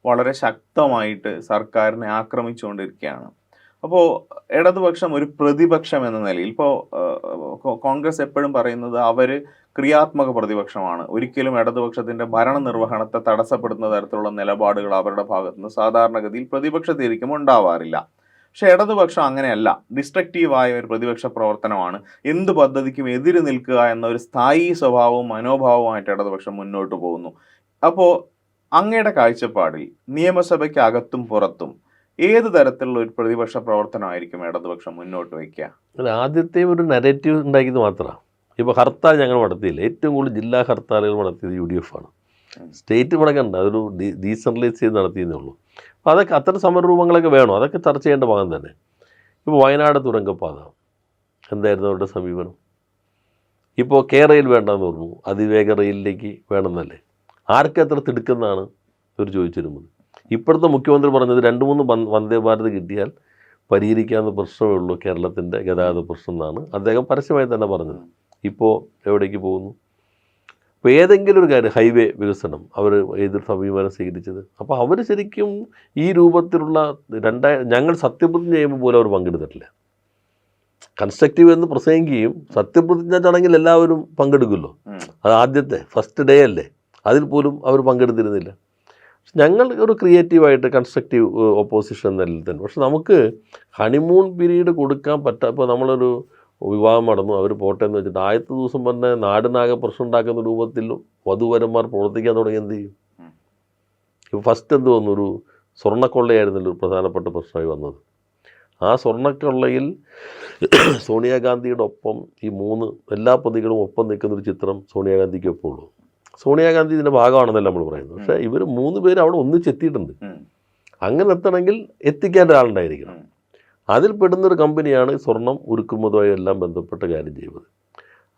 വളരെ ശക്തമായിട്ട് സർക്കാരിനെ ആക്രമിച്ചുകൊണ്ടിരിക്കുകയാണ്. അപ്പോൾ ഇടതുപക്ഷം ഒരു പ്രതിപക്ഷം എന്ന നിലയിൽ ഇപ്പോൾ കോൺഗ്രസ് എപ്പോഴും പറയുന്നത് അവർ ക്രിയാത്മക പ്രതിപക്ഷമാണ്, ഒരിക്കലും ഇടതുപക്ഷത്തിൻ്റെ ഭരണനിർവഹണത്തെ തടസ്സപ്പെടുന്ന തരത്തിലുള്ള നിലപാടുകൾ അവരുടെ ഭാഗത്തുനിന്ന് സാധാരണഗതിയിൽ പ്രതിപക്ഷത്തിരിക്കുമ്പോൾ ഉണ്ടാവാറില്ല. പക്ഷെ ഇടതുപക്ഷം അങ്ങനെയല്ല, ഡിസ്ട്രക്റ്റീവായ ഒരു പ്രതിപക്ഷ പ്രവർത്തനമാണ്. എന്ത് പദ്ധതിക്കും എതിര് നിൽക്കുക എന്ന ഒരു സ്ഥായി സ്വഭാവവും മനോഭാവവുമായിട്ട് ഇടതുപക്ഷം മുന്നോട്ട് പോകുന്നു. അപ്പോൾ അങ്ങയുടെ കാഴ്ചപ്പാടിൽ നിയമസഭയ്ക്ക് അകത്തും പുറത്തും ഏത് തരത്തിലുള്ള ഒരു പ്രതിപക്ഷ പ്രവർത്തനമായിരിക്കും ഇടതുപക്ഷം മുന്നോട്ട് വയ്ക്കുക? ആദ്യത്തെ ഒരു നരേറ്റീവ് ഉണ്ടാക്കിയത് മാത്രമാണ്. ഇപ്പോൾ ഹർത്താൽ ഞങ്ങൾ നടത്തിയില്ല. ഏറ്റവും കൂടുതൽ ജില്ലാ ഹർത്താലുകൾ നടത്തിയത് UDF ആണ്. സ്റ്റേറ്റ് മുടക്കണ്ട, അതൊരു ഡീസെൻട്രലൈസ് ചെയ്ത് നടത്തിയെന്നേ ഉള്ളൂ. അപ്പോൾ അതൊക്കെ അത്തരം സമരരൂപങ്ങളൊക്കെ വേണം, അതൊക്കെ ചർച്ച ചെയ്യേണ്ട ഭാഗം തന്നെ. ഇപ്പോൾ വയനാട് തുരങ്കപ്പാത എന്തായിരുന്നു അവരുടെ സമീപനം? ഇപ്പോൾ റെയിൽ വേണ്ടെന്ന് പറഞ്ഞു, അതിവേഗ റെയിലിലേക്ക് വേണമെന്നല്ലേ. ആർക്കെത്ര തിടുക്കെന്നാണ് ഇവർ ചോദിച്ചിരുന്നത്. ഇപ്പോഴത്തെ മുഖ്യമന്ത്രി പറഞ്ഞത് 2-3 വന്ദേ ഭാരത് കിട്ടിയാൽ പരിഹരിക്കാവുന്ന പ്രശ്നമേ ഉള്ളൂ കേരളത്തിൻ്റെ ഗതാഗത പ്രശ്നം എന്നാണ് അദ്ദേഹം പരസ്യമായി തന്നെ പറഞ്ഞത്. ഇപ്പോൾ എവിടേക്ക് പോകുന്നു? അപ്പോൾ ഏതെങ്കിലും ഒരു കാര്യം, ഹൈവേ വികസനം, അവർ ഏതൊരു സമീപനം സ്വീകരിച്ചത്? അപ്പോൾ അവർ ശരിക്കും ഈ രൂപത്തിലുള്ള ഞങ്ങൾ സത്യപ്രതിജ്ഞ ചെയ്യുമ്പോൾ പോലും അവർ പങ്കെടുത്തിട്ടില്ല. കൺസ്ട്രക്റ്റീവ് എന്ന് പ്രസംഗിക്കുകയും സത്യപ്രതിജ്ഞ ചടങ്ങിൽ എല്ലാവരും പങ്കെടുക്കുമല്ലോ, അത് ആദ്യത്തെ ഫസ്റ്റ് ഡേ അല്ലേ, അതിൽ പോലും അവർ പങ്കെടുത്തിരുന്നില്ല. ഞങ്ങൾ ഒരു ക്രിയേറ്റീവായിട്ട് കൺസ്ട്രക്റ്റീവ് ഓപ്പോസിഷൻ എന്നതിൽ തന്നെ. പക്ഷെ നമുക്ക് ഹണിമൂൺ പീരീഡ് കൊടുക്കാൻ ഇപ്പോൾ നമ്മളൊരു വിവാഹം നടന്നു, അവർ പോട്ടെ എന്ന് വെച്ചിട്ട് ആദ്യത്തെ ദിവസം തന്നെ നാടിനാകെ പ്രശ്നം ഉണ്ടാക്കുന്ന രൂപത്തിൽ വധുവരന്മാർ പ്രവർത്തിക്കാൻ തുടങ്ങി എന്ത് ചെയ്യും? ഇപ്പോൾ ഫസ്റ്റ് എന്ത് വന്നു, ഒരു സ്വർണ്ണക്കൊള്ളയായിരുന്നല്ലോ ഒരു പ്രധാനപ്പെട്ട പ്രശ്നമായി വന്നത്. ആ സ്വർണ്ണക്കൊള്ളയിൽ സോണിയാഗാന്ധിയുടെ ഒപ്പം ഈ 3 എല്ലാ പ്രതികളും ഒപ്പം നിൽക്കുന്നൊരു ചിത്രം സോണിയാഗാന്ധിക്ക് ഒപ്പമുള്ളൂ. സോണിയാഗാന്ധി ഇതിൻ്റെ ഭാഗമാണെന്നല്ല നമ്മൾ പറയുന്നത്. പക്ഷേ ഇവർ 3 പേര് അവിടെ ഒന്നിച്ചെത്തിയിട്ടുണ്ട്. അങ്ങനെ എത്തണമെങ്കിൽ എത്തിക്കേണ്ട ഒരാളുണ്ടായിരിക്കണം. അതിൽ പെടുന്നൊരു കമ്പനിയാണ് സ്വർണം ഉരുക്കുന്നതുമായി എല്ലാം ബന്ധപ്പെട്ട കാര്യം ചെയ്യുന്നത്.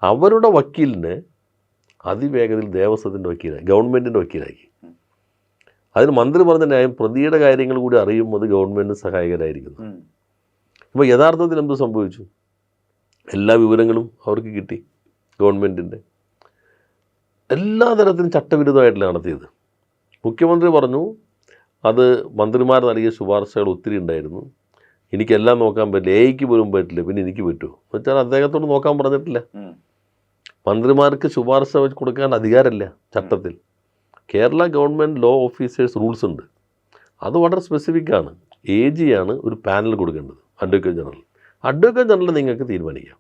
അവരുടെ വക്കീലിനെ അതിവേഗത്തിൽ ദേവസ്വത്തിൻ്റെ വക്കീലായി, ഗവൺമെൻറ്റിൻ്റെ വക്കീലാക്കി. അതിന് മന്ത്രി പറഞ്ഞ ന്യായം, പ്രതിയുടെ കാര്യങ്ങൾ കൂടി അറിയുമ്പോൾ ഗവൺമെൻറ്റിന് സഹായകരായിരിക്കുന്നു. അപ്പോൾ യഥാർത്ഥത്തിൽ എന്ത് സംഭവിച്ചു? എല്ലാ വിവരങ്ങളും അവർക്ക് കിട്ടി. ഗവൺമെൻറ്റിൻ്റെ എല്ലാ തരത്തിലും ചട്ടവിരുദ്ധമായിട്ടല്ല നടത്തിയത്. മുഖ്യമന്ത്രി പറഞ്ഞു അത് മന്ത്രിമാർ നൽകിയ ശുപാർശകൾ ഒത്തിരി ഉണ്ടായിരുന്നു, എനിക്കെല്ലാം നോക്കാൻ പറ്റില്ല, എയ്ക്ക് പോലും പറ്റില്ല, പിന്നെ എനിക്ക് പറ്റുമോ എന്ന് വെച്ചാൽ അദ്ദേഹത്തോട് നോക്കാൻ പറഞ്ഞിട്ടില്ല. മന്ത്രിമാർക്ക് ശുപാർശ കൊടുക്കാൻ അധികാരമില്ല ചട്ടത്തിൽ. Kerala government law officers rules ഉണ്ട്, അത് വളരെ സ്പെസിഫിക്കാണ്. AG ആണ് ഒരു പാനൽ കൊടുക്കേണ്ടത്, അഡ്വക്കേറ്റ് ജനറൽ. അഡ്വക്കേറ്റ് ജനറൽ നിങ്ങൾക്ക് തീരുമാനിക്കാം,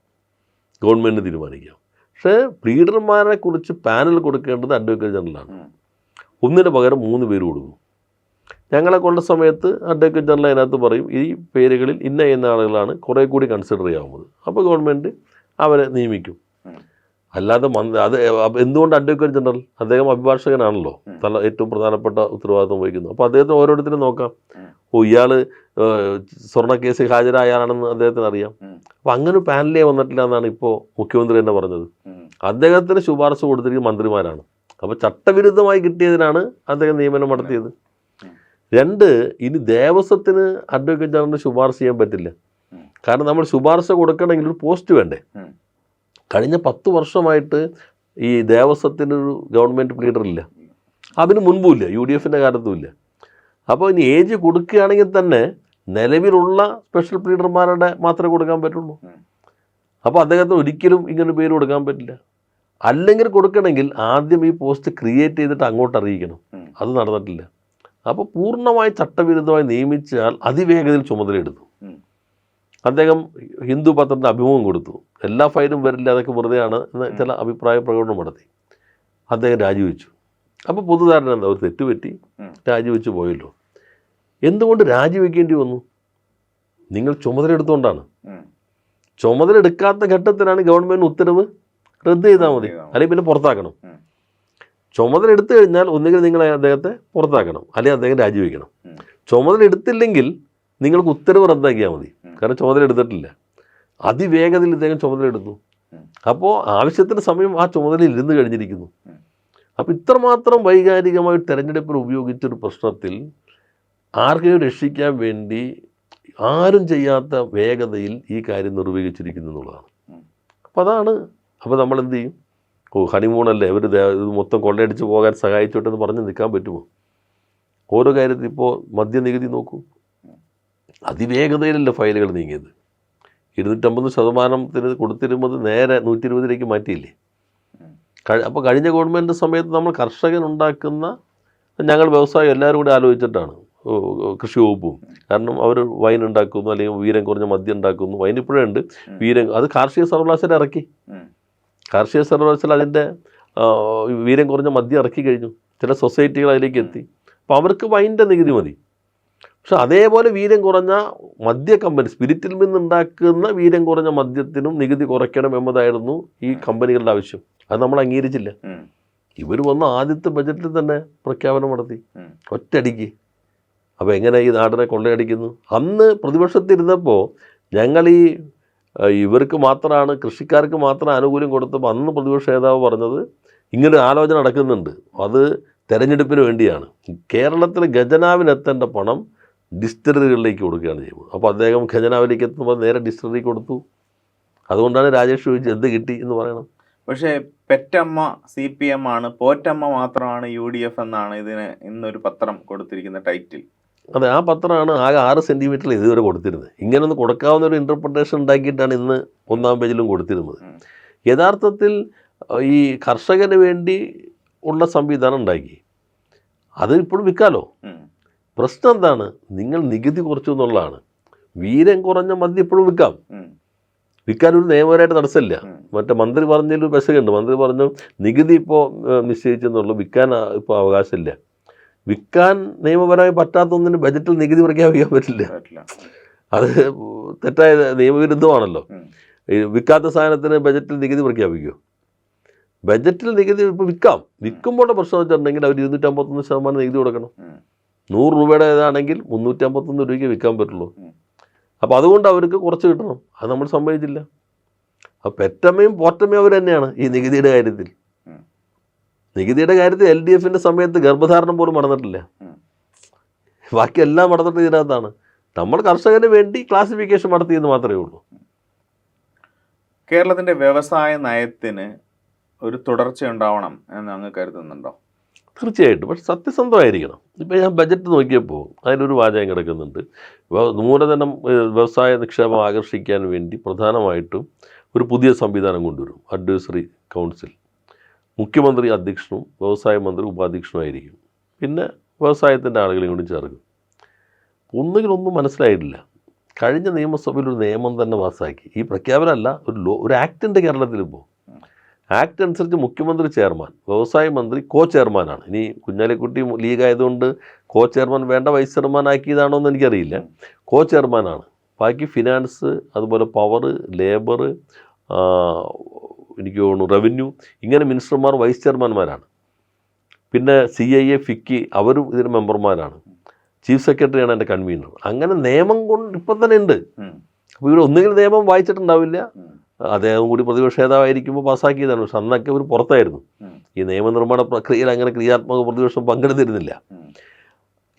ഗവൺമെൻറ്റിന് തീരുമാനിക്കാം. പക്ഷേ പ്ലീഡർമാരെ കുറിച്ച് പാനൽ കൊടുക്കേണ്ടത് അഡ്വക്കേറ്റ് ജനറലാണ്. ഒന്നിന് പകരം 3 പേര് കൊടുക്കും. ഞങ്ങളെ കൊണ്ട സമയത്ത് അഡ്വക്കേറ്റ് ജനറൽ അതിനകത്ത് പറയും ഈ പേരുകളിൽ ഇന്ന ആളുകളാണ് കുറേ കൂടി കൺസിഡർ ചെയ്യാവുന്നത്. അപ്പോൾ ഗവൺമെൻറ് അവരെ നിയമിക്കും. അല്ലാതെ അത് എന്തുകൊണ്ട് അഡ്വക്കേറ്റ് ജനറൽ? അദ്ദേഹം അഭിഭാഷകനാണല്ലോ, ഏറ്റവും പ്രധാനപ്പെട്ട ഉത്തരവാദിത്വം വഹിക്കുന്നു. അപ്പോൾ അദ്ദേഹത്തിന് ഓരോരുത്തരും നോക്കാം, ഇയാൾ സ്വർണ്ണ കേസിൽ ഹാജരായാലാണെന്ന് അദ്ദേഹത്തിന് അറിയാം. അപ്പോൾ അങ്ങനെ പാനലേ വന്നിട്ടില്ല എന്നാണ് ഇപ്പോൾ മുഖ്യമന്ത്രി തന്നെ പറഞ്ഞത്. അദ്ദേഹത്തിന് ശുപാർശ കൊടുത്തിരിക്കുന്ന മന്ത്രിമാരാണ്. അപ്പോൾ ചട്ടവിരുദ്ധമായി കിട്ടിയതിനാണ് അദ്ദേഹം നിയമനം നടത്തിയത്. 2, ഇനി ദേവസ്വത്തിന് അഡ്വക്കേറ്റ് ജനറലിന് ശുപാർശ ചെയ്യാൻ പറ്റില്ല. കാരണം നമ്മൾ ശുപാർശ കൊടുക്കണമെങ്കിൽ ഒരു പോസ്റ്റ് വേണ്ടേ. കഴിഞ്ഞ 10 വർഷമായിട്ട് ഈ ദേവസ്വത്തിനൊരു ഗവൺമെൻറ് ലീഡറില്ല, അതിന് മുൻപുമില്ല, UDFൻ്റെ കാലത്തുമില്ല. അപ്പോൾ ഇനി AG കൊടുക്കുകയാണെങ്കിൽ തന്നെ നിലവിലുള്ള സ്പെഷ്യൽ പ്ലീഡർമാരുടെ മാത്രമേ കൊടുക്കാൻ പറ്റുള്ളൂ. അപ്പോൾ അദ്ദേഹത്തിന് ഒരിക്കലും ഇങ്ങനെ പേര് കൊടുക്കാൻ പറ്റില്ല. അല്ലെങ്കിൽ കൊടുക്കണമെങ്കിൽ ആദ്യം ഈ പോസ്റ്റ് ക്രിയേറ്റ് ചെയ്തിട്ട് അങ്ങോട്ട് അറിയിക്കണം. അത് നടന്നിട്ടില്ല. അപ്പോൾ പൂർണ്ണമായി ചട്ടവിരുദ്ധമായി നിയമിച്ചാൽ അതിവേഗതയിൽ ചുമതലയെടുത്തു. അദ്ദേഹം ഹിന്ദു പത്രത്തിന് അഭിമുഖം കൊടുത്തു. എല്ലാ ഫയലും വരില്ല, അതൊക്കെ വെറുതെയാണ് എന്ന് ചില അഭിപ്രായ പ്രകടനം നടത്തി. അദ്ദേഹം രാജിവെച്ചു. അപ്പോൾ പൊതുധാരണ എന്താ, ഒരു തെറ്റുപറ്റി, രാജിവെച്ച് പോയല്ലോ. എന്തുകൊണ്ട് രാജിവെക്കേണ്ടി വന്നു? നിങ്ങൾ ചുമതല എടുത്തുകൊണ്ടാണ്. ചുമതല എടുക്കാത്ത ഘട്ടത്തിലാണ് ഗവൺമെൻറ് ഉത്തരവ് റദ്ദ് ചെയ്താൽ മതി, അല്ലെങ്കിൽ പിന്നെ പുറത്താക്കണം. ചുമതല എടുത്തു കഴിഞ്ഞാൽ ഒന്നുകിൽ നിങ്ങൾ അദ്ദേഹത്തെ പുറത്താക്കണം, അല്ലെങ്കിൽ അദ്ദേഹം രാജിവെക്കണം. ചുമതല എടുത്തില്ലെങ്കിൽ നിങ്ങൾക്ക് ഉത്തരവ് റദ്ദാക്കിയാൽ മതി, കാരണം ചുമതല എടുത്തിട്ടില്ല. അതിവേഗതയിൽ ഇദ്ദേഹം ചുമതല എടുത്തു. അപ്പോൾ ആവശ്യത്തിന് സമയം ആ ചുമതലയിൽ ഇരുന്ന് കഴിഞ്ഞിരിക്കുന്നു. അപ്പോൾ ഇത്രമാത്രം വൈകാരികമായി തെരഞ്ഞെടുപ്പിൽ ഉപയോഗിച്ചൊരു പ്രശ്നത്തിൽ ആർക്കെയും രക്ഷിക്കാൻ വേണ്ടി ആരും ചെയ്യാത്ത വേഗതയിൽ ഈ കാര്യം നിർവഹിച്ചിരിക്കുന്നു എന്നുള്ളതാണ്. അപ്പോൾ അതാണ്. അപ്പോൾ നമ്മൾ എന്ത് ചെയ്യും? ഹണിമൂണല്ലേ, ഇവർ ഇത് മൊത്തം കൊള്ളയടിച്ച് പോകാൻ സഹായിച്ചോട്ടെ എന്ന് പറഞ്ഞ് നിൽക്കാൻ പറ്റുമോ? ഓരോ കാര്യത്തിൽ ഇപ്പോൾ മദ്യനികുതി നോക്കൂ, അതിവേഗതയിലല്ല ഫയലുകൾ നീങ്ങിയത്. 250% കൊടുത്തിരുന്നത് നേരെ 120 മാറ്റിയില്ലേ? അപ്പോൾ കഴിഞ്ഞ ഗവൺമെൻറ് സമയത്ത് നമ്മൾ കർഷകനുണ്ടാക്കുന്ന, ഞങ്ങൾ വ്യവസായം എല്ലാവരും കൂടി ആലോചിച്ചിട്ടാണ്, കൃഷി വകുപ്പും, കാരണം അവർ വൈൻ ഉണ്ടാക്കുന്നു, അല്ലെങ്കിൽ വീര്യം കുറഞ്ഞ മദ്യം ഉണ്ടാക്കുന്നു. വൈൻ ഇപ്പോഴേ ഉണ്ട്, വീര്യം അത് കാർഷിക സർവകലാശാല ഇറക്കി. കാർഷിക സർവകലാശാല അതിൻ്റെ വീര്യം കുറഞ്ഞ മദ്യം ഇറക്കി കഴിഞ്ഞു. ചില സൊസൈറ്റികൾ അതിലേക്ക് എത്തി. അപ്പോൾ അവർക്ക് വൈൻ്റെ നികുതി മതി. പക്ഷെ അതേപോലെ വീര്യം കുറഞ്ഞ മദ്യ കമ്പനി, സ്പിരിറ്റിൽ നിന്നുണ്ടാക്കുന്ന വീര്യം കുറഞ്ഞ മദ്യത്തിനും നികുതി കുറയ്ക്കണം എന്നതായിരുന്നു ഈ കമ്പനികളുടെ ആവശ്യം. അത് നമ്മൾ അംഗീകരിച്ചില്ല. ഇവർ വന്ന ആദ്യത്തെ ബജറ്റിൽ തന്നെ പ്രഖ്യാപനം നടത്തി ഒറ്റയടിക്ക്. അപ്പോൾ എങ്ങനെ ഈ നാടിനെ കൊള്ളയടിക്കുന്നു? അന്ന് പ്രതിപക്ഷത്തിരുന്നപ്പോൾ ഞങ്ങൾ ഇവർക്ക് മാത്രമാണ്, കൃഷിക്കാർക്ക് മാത്രം ആനുകൂല്യം കൊടുത്തപ്പോൾ അന്ന് പ്രതിപക്ഷ നേതാവ് പറഞ്ഞത് ഇങ്ങനെ ആലോചന നടക്കുന്നുണ്ട്, അത് തെരഞ്ഞെടുപ്പിന് വേണ്ടിയാണ്. കേരളത്തിൽ ഖജനാവിനെത്തേണ്ട പണം ഡിസ്റ്റിലറികളിലേക്ക് കൊടുക്കുകയാണ് ചെയ്യുന്നത്. അപ്പോൾ അദ്ദേഹം ഖജനാവിലേക്ക് എത്തുമ്പോൾ നേരെ ഡിസ്റ്റിലറി കൊടുത്തു. അതുകൊണ്ടാണ് രാജേഷ് ചോദിച്ചത് എന്ത് കിട്ടി എന്ന് പറയണം. പക്ഷേ പെറ്റമ്മ CPM ആണ്, പോറ്റമ്മ മാത്രമാണ് UDF എന്നാണ് ഇതിന് ഇന്നൊരു പത്രം കൊടുത്തിരിക്കുന്ന ടൈറ്റിൽ. അതെ, ആ പത്രമാണ് ആകെ 6 സെൻറ്റിമീറ്ററിൽ ഇതുവരെ കൊടുത്തിരുന്നത്. ഇങ്ങനൊന്ന് കൊടുക്കാവുന്ന ഒരു ഇൻ്റർപ്രിട്ടേഷൻ ഉണ്ടാക്കിയിട്ടാണ് ഇന്ന് 1-ാം പേജിലും കൊടുത്തിരുന്നത്. യഥാർത്ഥത്തിൽ ഈ കർഷകന് വേണ്ടി ഉള്ള സംവിധാനം ഉണ്ടാക്കി, അത് ഇപ്പോഴും വിൽക്കാലോ. പ്രശ്നം എന്താണ്? നിങ്ങൾ നികുതി കുറച്ചു എന്നുള്ളതാണ്. വീര്യം കുറഞ്ഞ മദ്യം ഇപ്പോഴും വിൽക്കാനൊരു നിയമപരമായിട്ട് തടസ്സമില്ല. മറ്റേ മന്ത്രി പറഞ്ഞതിലൊരു പെശകുണ്ട്. മന്ത്രി പറഞ്ഞു നികുതി ഇപ്പോൾ നിശ്ചയിച്ചെന്നുള്ളൂ, വിൽക്കാൻ ഇപ്പോൾ അവകാശമില്ല. വിൽക്കാൻ നിയമപരമായി പറ്റാത്തൊന്നിന് ബജറ്റിൽ നികുതി പ്രഖ്യാപിക്കാൻ പറ്റില്ല. അത് തെറ്റായ നിയമവിരുദ്ധമാണല്ലോ. വിൽക്കാത്ത സാധനത്തിന് ബജറ്റിൽ നികുതി പ്രഖ്യാപിക്കുമോ? ബജറ്റിൽ നികുതി ഇപ്പോൾ വിൽക്കുമ്പോൾ പ്രശ്നം വെച്ചിട്ടുണ്ടെങ്കിൽ അവർ 251% നികുതി കൊടുക്കണം. 100 രൂപയുടെ ഇതാണെങ്കിൽ 351 രൂപയ്ക്ക് വിൽക്കാൻ പറ്റുള്ളൂ. അപ്പോൾ അതുകൊണ്ട് അവർക്ക് കുറച്ച് കിട്ടണം. അത് നമ്മൾ സമ്മതിച്ചില്ല. അപ്പോൾ പെറ്റമ്മയും പോറ്റമ്മയും അവർ തന്നെയാണ് ഈ നികുതിയുടെ കാര്യത്തിൽ. നികുതിയുടെ കാര്യത്തിൽ LDFൻ്റെ സമയത്ത് ഗർഭധാരണം പോലും നടന്നിട്ടില്ല. ബാക്കി എല്ലാം നടന്നിട്ട് ഇതിനകത്താണ്. നമ്മൾ കർഷകന് വേണ്ടി ക്ലാസിഫിക്കേഷൻ നടത്തിയെന്ന് മാത്രമേ ഉള്ളൂ. കേരളത്തിൻ്റെ വ്യവസായ നയത്തിന് ഒരു തുടർച്ച ഉണ്ടാവണം എന്ന് അങ്ങ് കരുതുന്നുണ്ടോ? തീർച്ചയായിട്ടും. പക്ഷെ സത്യസന്ധമായിരിക്കണം. ഇപ്പോൾ ഞാൻ ബജറ്റ് നോക്കിയപ്പോൾ അതിലൊരു വാചകം കിടക്കുന്നുണ്ട്. മൂലധനം വ്യവസായ നിക്ഷേപം ആകർഷിക്കാൻ വേണ്ടി പ്രധാനമായിട്ടും ഒരു പുതിയ സംവിധാനം കൊണ്ടുവരും. Advisory council. മുഖ്യമന്ത്രി അധ്യക്ഷനും വ്യവസായ മന്ത്രി ഉപാധ്യക്ഷനുമായിരിക്കും. പിന്നെ വ്യവസായത്തിൻ്റെ ആളുകളെയും കൂടി ചേർക്കും. ഒന്നും മനസ്സിലായിട്ടില്ല. കഴിഞ്ഞ നിയമസഭയിൽ ഒരു നിയമം തന്നെ പാസ്സാക്കി. ഈ പ്രഖ്യാപനമല്ല, ഒരു ആക്ടുണ്ട് കേരളത്തിൽ. ഇപ്പോൾ ആക്ട് അനുസരിച്ച് മുഖ്യമന്ത്രി ചെയർമാൻ, വ്യവസായ മന്ത്രി കോ ചെയർമാനാണ്. ഇനി കുഞ്ഞാലിക്കുട്ടി ലീഗ് ആയതുകൊണ്ട് കോ ചെയർമാൻ വേണ്ട വൈസ് ചെയർമാൻ ആക്കിയതാണോ എന്ന് എനിക്കറിയില്ല. കോ ചെയർമാനാണ്. ബാക്കി ഫിനാൻസ്, അതുപോലെ പവർ, ലേബർ, എനിക്ക് തോന്നുന്നു റവന്യൂ, ഇങ്ങനെ മിനിസ്റ്റർമാർ വൈസ് ചെയർമാൻമാരാണ്. പിന്നെ CIA, ഫിക്കി അവരും ഇതിന് മെമ്പർമാരാണ്. ചീഫ് സെക്രട്ടറിയാണ് എൻ്റെ കൺവീനർ. അങ്ങനെ നിയമം കൊണ്ട് ഇപ്പം തന്നെ ഉണ്ട്. അപ്പോൾ ഇവർ ഒന്നുകിൽ നിയമം വായിച്ചിട്ടുണ്ടാവില്ല, അദ്ദേഹം കൂടി പ്രതിപക്ഷ നേതാവായിരിക്കുമ്പോൾ പാസ്സാക്കിയതാണ്. പക്ഷെ അന്നൊക്കെ ഇവർ പുറത്തായിരുന്നു. ഈ നിയമനിർമ്മാണ പ്രക്രിയയിൽ അങ്ങനെ ക്രിയാത്മക പ്രതിപക്ഷം പങ്കെടുത്തിരുന്നില്ല.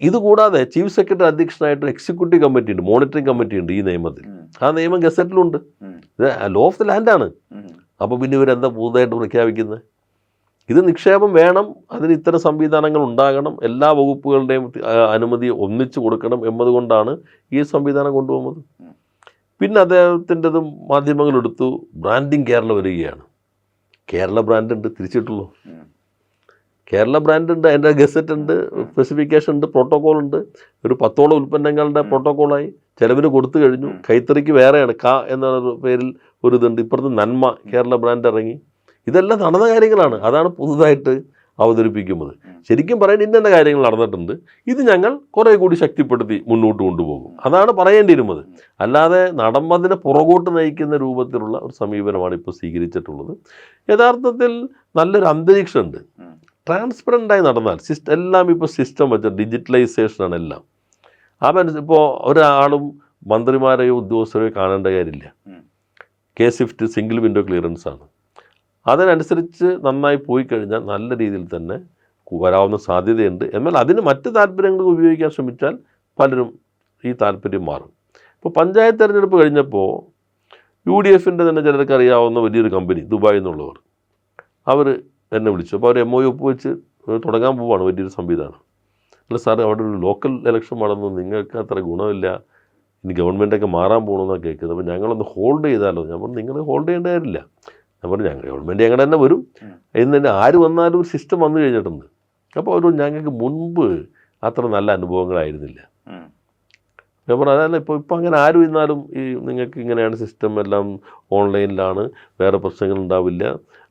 ഇതുകൂടാതെ ചീഫ് സെക്രട്ടറി അധ്യക്ഷനായിട്ട് എക്സിക്യൂട്ടീവ് കമ്മിറ്റി ഉണ്ട്, മോണിറ്ററിംഗ് കമ്മിറ്റി ഉണ്ട് ഈ നിയമത്തിൽ. ആ നിയമം ഗസറ്റിലുണ്ട്. ഇത് ലോ ഓഫ് ദി ലാൻഡാണ്. അപ്പോൾ പിന്നെ ഇവരെന്താ പുതുതായിട്ട് പ്രഖ്യാപിക്കുന്നത്? ഇത് നിക്ഷേപം വേണം, അതിന് ഇത്തരം സംവിധാനങ്ങൾ ഉണ്ടാകണം, എല്ലാ വകുപ്പുകളുടെയും അനുമതി ഒന്നിച്ചു കൊടുക്കണം എന്നതുകൊണ്ടാണ് ഈ സംവിധാനം കൊണ്ടുപോകുന്നത്. പിന്നെ അദ്ദേഹത്തിൻ്റെതും മാധ്യമങ്ങളെടുത്തു ബ്രാൻഡിങ് കേരള വരികയാണ്. കേരള ബ്രാൻഡ് ഉണ്ട്, തിരിച്ചിട്ടുള്ളൂ. കേരള ബ്രാൻഡ് ഉണ്ട്, അതിൻ്റെ ഗസറ്റ് ഉണ്ട്, സ്പെസിഫിക്കേഷൻ ഉണ്ട്, പ്രോട്ടോകോൾ ഉണ്ട്. ഒരു 10ഓളം ഉൽപ്പന്നങ്ങളുടെ പ്രോട്ടോകോളായി ചിലവിന് കൊടുത്തു കഴിഞ്ഞു. കൈത്തറിക്ക് വേറെയാണ് എന്ന പേരിൽ ഒരു ഇതുണ്ട്. ഇപ്പുറത്ത് നന്മ കേരള ബ്രാൻഡ് ഇറങ്ങി. ഇതെല്ലാം നടന്ന കാര്യങ്ങളാണ്. അതാണ് പുതുതായിട്ട് അവതരിപ്പിക്കുന്നത്. ശരിക്കും പറയാൻ ഇന്ന കാര്യങ്ങൾ നടന്നിട്ടുണ്ട്, ഇത് ഞങ്ങൾ കുറേ കൂടി ശക്തിപ്പെടുത്തി മുന്നോട്ട് കൊണ്ടുപോകും, അതാണ് പറയേണ്ടിയിരുന്നത്. അല്ലാതെ നടന്നതിനെ പുറകോട്ട് നയിക്കുന്ന രൂപത്തിലുള്ള ഒരു സമീപനമാണ് ഇപ്പോൾ സ്വീകരിച്ചിട്ടുള്ളത്. യഥാർത്ഥത്തിൽ നല്ലൊരു അന്തരീക്ഷമുണ്ട്. ട്രാൻസ്പെറൻ്റായി നടന്നാൽ എല്ലാം ഇപ്പോൾ സിസ്റ്റം വെച്ച ഡിജിറ്റലൈസേഷനാണ് എല്ലാം. ഇപ്പോൾ ഒരാളും മന്ത്രിമാരെയോ ഉദ്യോഗസ്ഥരെയോ കാണേണ്ട കാര്യമില്ല. K-SWIFT സിംഗിൾ വിൻഡോ ക്ലിയറൻസ് ആണ്. അതിനനുസരിച്ച് നന്നായി പോയി കഴിഞ്ഞാൽ നല്ല രീതിയിൽ തന്നെ വരാവുന്ന സാധ്യതയുണ്ട്. എന്നാൽ അതിന് മറ്റ് താല്പര്യങ്ങൾ ഉപയോഗിക്കാൻ ശ്രമിച്ചാൽ പലരും ഈ താല്പര്യം മാറും. ഇപ്പോൾ പഞ്ചായത്ത് തിരഞ്ഞെടുപ്പ് കഴിഞ്ഞപ്പോൾ UDFൻ്റെ തന്നെ ചിലർക്ക് അറിയാവുന്ന വലിയൊരു കമ്പനി ദുബായിൽ നിന്നുള്ളവർ അവർ എന്നെ വിളിച്ചു. അപ്പോൾ അവർ MOU ഒപ്പുവെച്ച് തുടങ്ങാൻ പോവുകയാണ് വലിയൊരു സംവിധാനം. അല്ല സാർ, അവിടെ ഒരു ലോക്കൽ ഇലക്ഷൻ നടന്നു, നിങ്ങൾക്ക് അത്ര ഗുണമില്ല, ഇനി ഗവൺമെൻറ്റൊക്കെ മാറാൻ പോകണമെന്നാണ് കേൾക്കുന്നത്. അപ്പോൾ ഞങ്ങളൊന്ന് ഹോൾഡ് ചെയ്താലോ? ഞാൻ പറഞ്ഞു നിങ്ങൾ ഹോൾഡ് ചെയ്യേണ്ട കാര്യമില്ല. ഞാൻ പറഞ്ഞു ഞങ്ങൾ ഗവൺമെൻറ് ഞങ്ങളുടെ തന്നെ വരും എന്ന് തന്നെ. ആര് വന്നാലും ഒരു സിസ്റ്റം വന്നു കഴിഞ്ഞിട്ടുണ്ട്. അപ്പോൾ ഒരു ഞങ്ങൾക്ക് മുൻപ് അത്ര നല്ല അനുഭവങ്ങളായിരുന്നില്ല. ഞാൻ പറഞ്ഞു അതല്ല, ഇപ്പോൾ അങ്ങനെ ആരും ഇരുന്നാലും ഈ നിങ്ങൾക്ക് ഇങ്ങനെയാണ് സിസ്റ്റം, എല്ലാം ഓൺലൈനിലാണ്, വേറെ പ്രശ്നങ്ങൾ ഉണ്ടാവില്ല,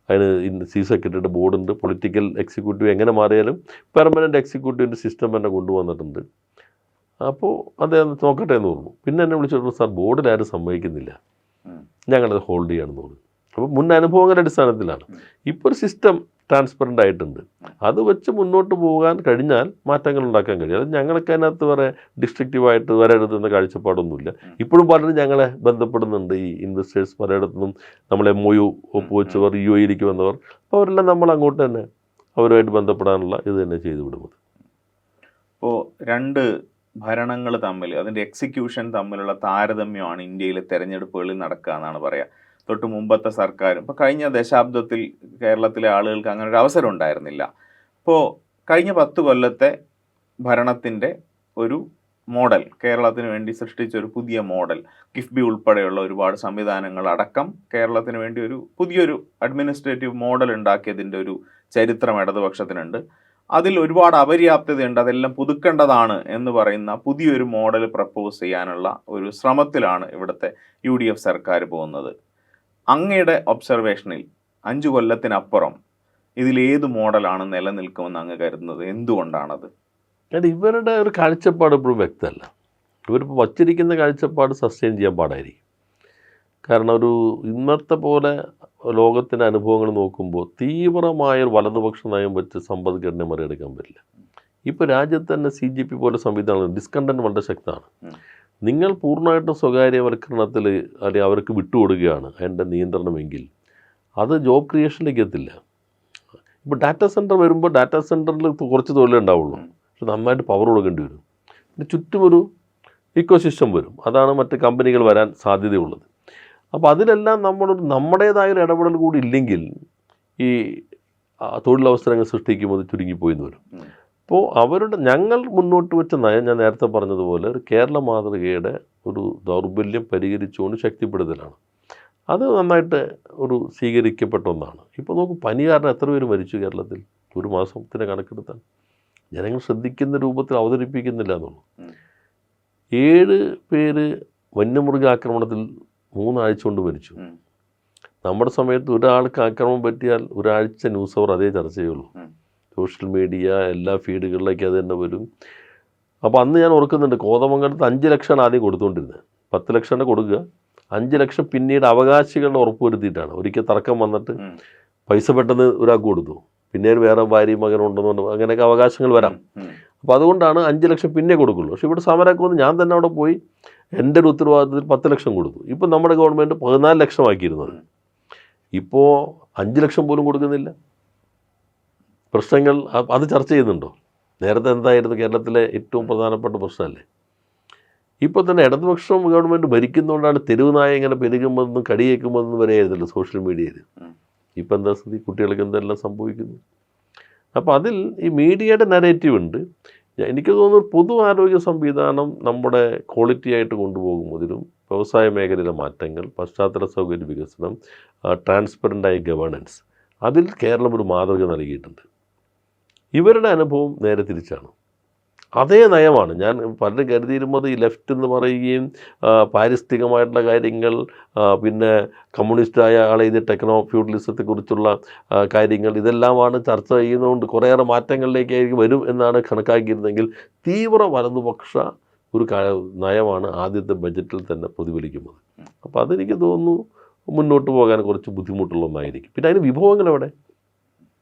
അതിന് ചീഫ് സെക്രട്ടറിയുടെ ബോർഡുണ്ട്, പൊളിറ്റിക്കൽ എക്സിക്യൂട്ടീവ് എങ്ങനെ മാറിയാലും പെർമനൻറ്റ് എക്സിക്യൂട്ടീവിൻ്റെ സിസ്റ്റം തന്നെ കൊണ്ടുവന്നിട്ടുണ്ട്. അപ്പോൾ അദ്ദേഹം നോക്കട്ടെ എന്ന് പറഞ്ഞു. പിന്നെ എന്നെ വിളിച്ചിട്ട് സാർ ബോർഡിൽ ആരും സമ്മതിക്കുന്നില്ല, ഞങ്ങളത് ഹോൾഡ് ചെയ്യണമെന്ന് പറഞ്ഞു. അപ്പോൾ മുൻ അനുഭവങ്ങളുടെ അടിസ്ഥാനത്തിലാണ്. ഇപ്പോൾ ഒരു സിസ്റ്റം ട്രാൻസ്പെറൻ്റ് ആയിട്ടുണ്ട്. അത് വെച്ച് മുന്നോട്ട് പോകാൻ കഴിഞ്ഞാൽ മാറ്റങ്ങൾ ഉണ്ടാക്കാൻ കഴിയും. അത് ഞങ്ങൾക്ക് അതിനകത്ത് വേറെ ഡിസ്ട്രക്റ്റീവായിട്ട് വരരുതെന്ന കാഴ്ചപ്പാടൊന്നുമില്ല. ഇപ്പോഴും പലരും ഞങ്ങളെ ബന്ധപ്പെടുന്നുണ്ട്. ഈ ഇൻവെസ്റ്റേഴ്സ് പലയിടത്തുനിന്നും നമ്മളെ MOU ഒപ്പുവെച്ചവർ, UAE-യിലേക്ക് വന്നവർ, അപ്പോൾ അവരെല്ലാം നമ്മൾ അങ്ങോട്ട് തന്നെ അവരുമായിട്ട് ബന്ധപ്പെടാനുള്ള ഇത് തന്നെ ചെയ്തു വിടുന്നത്. ഇപ്പോൾ രണ്ട് ഭരണങ്ങൾ തമ്മിൽ, അതിൻ്റെ എക്സിക്യൂഷൻ തമ്മിലുള്ള താരതമ്യമാണ് ഇന്ത്യയിലെ തെരഞ്ഞെടുപ്പുകളിൽ നടക്കുക എന്നാണ് പറയുക. തൊട്ട് മുമ്പത്തെ സർക്കാരും ഇപ്പോൾ കഴിഞ്ഞ ദശാബ്ദത്തിൽ കേരളത്തിലെ ആളുകൾക്ക് അങ്ങനെ ഒരു അവസരം ഉണ്ടായിരുന്നില്ല. ഇപ്പോൾ കഴിഞ്ഞ 10 കൊല്ലത്തെ ഭരണത്തിൻ്റെ ഒരു മോഡൽ, കേരളത്തിന് വേണ്ടി സൃഷ്ടിച്ച ഒരു പുതിയ മോഡൽ, കിഫ്ബി ഉൾപ്പെടെയുള്ള ഒരുപാട് സംവിധാനങ്ങൾ അടക്കം കേരളത്തിന് വേണ്ടി ഒരു പുതിയൊരു അഡ്മിനിസ്ട്രേറ്റീവ് മോഡൽ ഉണ്ടാക്കിയതിൻ്റെ ഒരു ചരിത്രം ഇടതുപക്ഷത്തിനുണ്ട്. അതിൽ ഒരുപാട് അപര്യാപ്തതയുണ്ട്, അതെല്ലാം പുതുക്കേണ്ടതാണ് എന്ന് പറയുന്ന പുതിയൊരു മോഡൽ പ്രപ്പോസ് ചെയ്യാനുള്ള ഒരു ശ്രമത്തിലാണ് ഇവിടുത്തെ UDF സർക്കാർ പോകുന്നത്. അങ്ങയുടെ ഒബ്സർവേഷനിൽ 5 കൊല്ലത്തിനപ്പുറം ഇതിലേത് മോഡലാണ് നിലനിൽക്കുമെന്ന് അങ്ങ് കരുതുന്നത്? എന്തുകൊണ്ടാണത്? ഇവരുടെ ഒരു കാഴ്ചപ്പാട് ഇപ്പോഴും വ്യക്തമല്ല. ഇവരിപ്പോൾ വച്ചിരിക്കുന്ന കാഴ്ചപ്പാട് സസ്റ്റെയിൻ ചെയ്യാൻ പാടായിരിക്കും. കാരണം ഒരു ഇന്നത്തെ പോലെ ലോകത്തിൻ്റെ അനുഭവങ്ങൾ നോക്കുമ്പോൾ തീവ്രമായൊരു വലതുപക്ഷ നയം വെച്ച് സമ്പദ്ഘടനയെ മറികടക്കാൻ പറ്റില്ല. ഇപ്പോൾ രാജ്യത്ത് തന്നെ CGP പോലെ സംവിധാനം ഡിസ്കണ്ടന്റ് വളരെ ശക്തമാണ്. നിങ്ങൾ പൂർണ്ണമായിട്ടും സ്വകാര്യവൽക്കരണത്തിൽ അല്ലെങ്കിൽ അവർക്ക് വിട്ടുകൊടുക്കുകയാണ് അതിൻ്റെ നിയന്ത്രണമെങ്കിൽ അത് ജോബ് ക്രിയേഷനിലേക്ക് എത്തില്ല. ഇപ്പോൾ ഡാറ്റാ സെൻറ്റർ വരുമ്പോൾ ഡാറ്റാ സെൻറ്ററിൽ കുറച്ച് തൊഴിലേ ഉണ്ടാവുള്ളൂ, പക്ഷെ നന്നായിട്ട് പവർ കൊടുക്കേണ്ടി വരും. പിന്നെ ചുറ്റുമൊരു ഇക്കോസിസ്റ്റം വരും, അതാണ് മറ്റ് കമ്പനികൾ വരാൻ സാധ്യതയുള്ളത്. അപ്പോൾ അതിലെല്ലാം നമ്മുടേതായൊരു ഇടപെടൽ കൂടി ഇല്ലെങ്കിൽ ഈ തൊഴിലവസരങ്ങൾ സൃഷ്ടിക്കുമ്പോൾ ചുരുങ്ങിപ്പോയിന്ന് വരും. അപ്പോൾ ഞങ്ങൾ മുന്നോട്ട് വെച്ച നയം, ഞാൻ നേരത്തെ പറഞ്ഞതുപോലെ ഒരു കേരള മാതൃകയുടെ ഒരു ദൗർബല്യം പരിഹരിച്ചുകൊണ്ട് ശക്തിപ്പെടുത്തലാണ്. അത് നന്നായിട്ട് ഒരു സ്വീകരിക്കപ്പെട്ട ഒന്നാണ്. ഇപ്പോൾ നോക്കൂ, പനി കാരണം എത്ര പേര് മരിച്ചു കേരളത്തിൽ? ഒരു മാസത്തിന് കണക്കെടുത്താൽ ജനങ്ങൾ ശ്രദ്ധിക്കുന്ന രൂപത്തിൽ അവതരിപ്പിക്കുന്നില്ല എന്നുള്ളൂ. 7 പേര് വന്യമൃഗാക്രമണത്തിൽ 3 ആഴ്ച കൊണ്ട് മരിച്ചു. നമ്മുടെ സമയത്ത് ഒരാൾക്ക് ആക്രമണം പറ്റിയാൽ ഒരാഴ്ച ന്യൂസ് അവർ അതേ ചർച്ച ചെയ്യുള്ളൂ. സോഷ്യൽ മീഡിയ എല്ലാ ഫീഡുകളിലേക്ക് അത് തന്നെ വരും. അപ്പോൾ അന്ന് ഞാൻ ഓർക്കുന്നുണ്ട്, കോതമംഗലത്ത് 5 ലക്ഷമാണ് ആദ്യം കൊടുത്തുകൊണ്ടിരുന്നത്. 10 ലക്ഷമാണ് കൊടുക്കുക, 5 ലക്ഷം പിന്നീട് അവകാശികളുടെ ഉറപ്പ് വരുത്തിയിട്ടാണ്. ഒരിക്കൽ തർക്കം വന്നിട്ട് പൈസ പെട്ടെന്ന് ഒരാൾക്ക് കൊടുത്തു, പിന്നെ വേറെ ഭാര്യയും മകനുണ്ടെന്നുണ്ട്, അങ്ങനെയൊക്കെ അവകാശങ്ങൾ വരാം. അപ്പോൾ അതുകൊണ്ടാണ് 5 ലക്ഷം പിന്നെ കൊടുക്കുള്ളൂ. പക്ഷേ ഇവിടെ സമരമൊക്കെ വന്ന് ഞാൻ തന്നെ അവിടെ പോയി എൻ്റെ ഒരു ഉത്തരവാദിത്തത്തിൽ 10 ലക്ഷം കൊടുത്തു. ഇപ്പോൾ നമ്മുടെ ഗവൺമെൻറ് 14 ലക്ഷമാക്കിയിരുന്നത്, ഇപ്പോൾ 5 ലക്ഷം പോലും കൊടുക്കുന്നില്ല. പ്രശ്നങ്ങൾ അത് ചർച്ച ചെയ്യുന്നുണ്ടോ? നേരത്തെ എന്തായിരുന്നു കേരളത്തിലെ ഏറ്റവും പ്രധാനപ്പെട്ട പ്രശ്നമല്ലേ? ഇപ്പോൾ തന്നെ ഇടതുപക്ഷം ഗവൺമെൻറ് ഭരിക്കുന്നതുകൊണ്ടാണ് തെരുവ് നായ ഇങ്ങനെ പെരുകുമ്പോഴൊന്നും കടിയേക്കുമ്പോഴൊന്നും വരെ ആയിരുന്നല്ലോ സോഷ്യൽ മീഡിയയിൽ. ഇപ്പം എന്താ സ്ഥിതി? കുട്ടികൾക്ക് എന്തെല്ലാം സംഭവിക്കുന്നു? അപ്പോൾ അതിൽ ഈ മീഡിയയുടെ നരേറ്റീവ് ഉണ്ട്. എനിക്ക് തോന്നുന്നു പൊതു ആരോഗ്യ സംവിധാനം നമ്മുടെ ക്വാളിറ്റി ആയിട്ട് കൊണ്ടുപോകുന്നതിലും വ്യവസായ മേഖലയിലെ മാറ്റങ്ങൾ, പശ്ചാത്തല സൗകര്യ വികസനം, ട്രാൻസ്പെറൻ്റായ ഗവേണൻസ്, അതിൽ കേരളം ഒരു മാതൃക നൽകിയിട്ടുണ്ട്. ഇവരുടെ അനുഭവം നേരെ തിരിച്ചാണ്. അതേ നയമാണ്. ഞാൻ പലരും കരുതിയിരുന്നത് ഈ ലെഫ്റ്റ് എന്ന് പറയുകയും പാരിസ്ഥിതികമായിട്ടുള്ള കാര്യങ്ങൾ, പിന്നെ കമ്മ്യൂണിസ്റ്റായ ആളെ ഇത് ടെക്നോ ഫ്യൂഡലിസത്തെക്കുറിച്ചുള്ള കാര്യങ്ങൾ, ഇതെല്ലാമാണ് ചർച്ച ചെയ്യുന്നതുകൊണ്ട് കുറേയേറെ മാറ്റങ്ങളിലേക്കായിരിക്കും വരും എന്നാണ് കണക്കാക്കിയിരുന്നെങ്കിൽ തീവ്ര വലതുപക്ഷ ഒരു നയമാണ് ആദ്യത്തെ ബജറ്റിൽ തന്നെ പ്രതിഫലിക്കുന്നത്. അപ്പോൾ അതെനിക്ക് തോന്നുന്നു മുന്നോട്ട് പോകാൻ കുറച്ച് ബുദ്ധിമുട്ടുള്ള ഒന്നായിരിക്കും. പിന്നെ അതിന് വിഭവങ്ങൾ എവിടെ?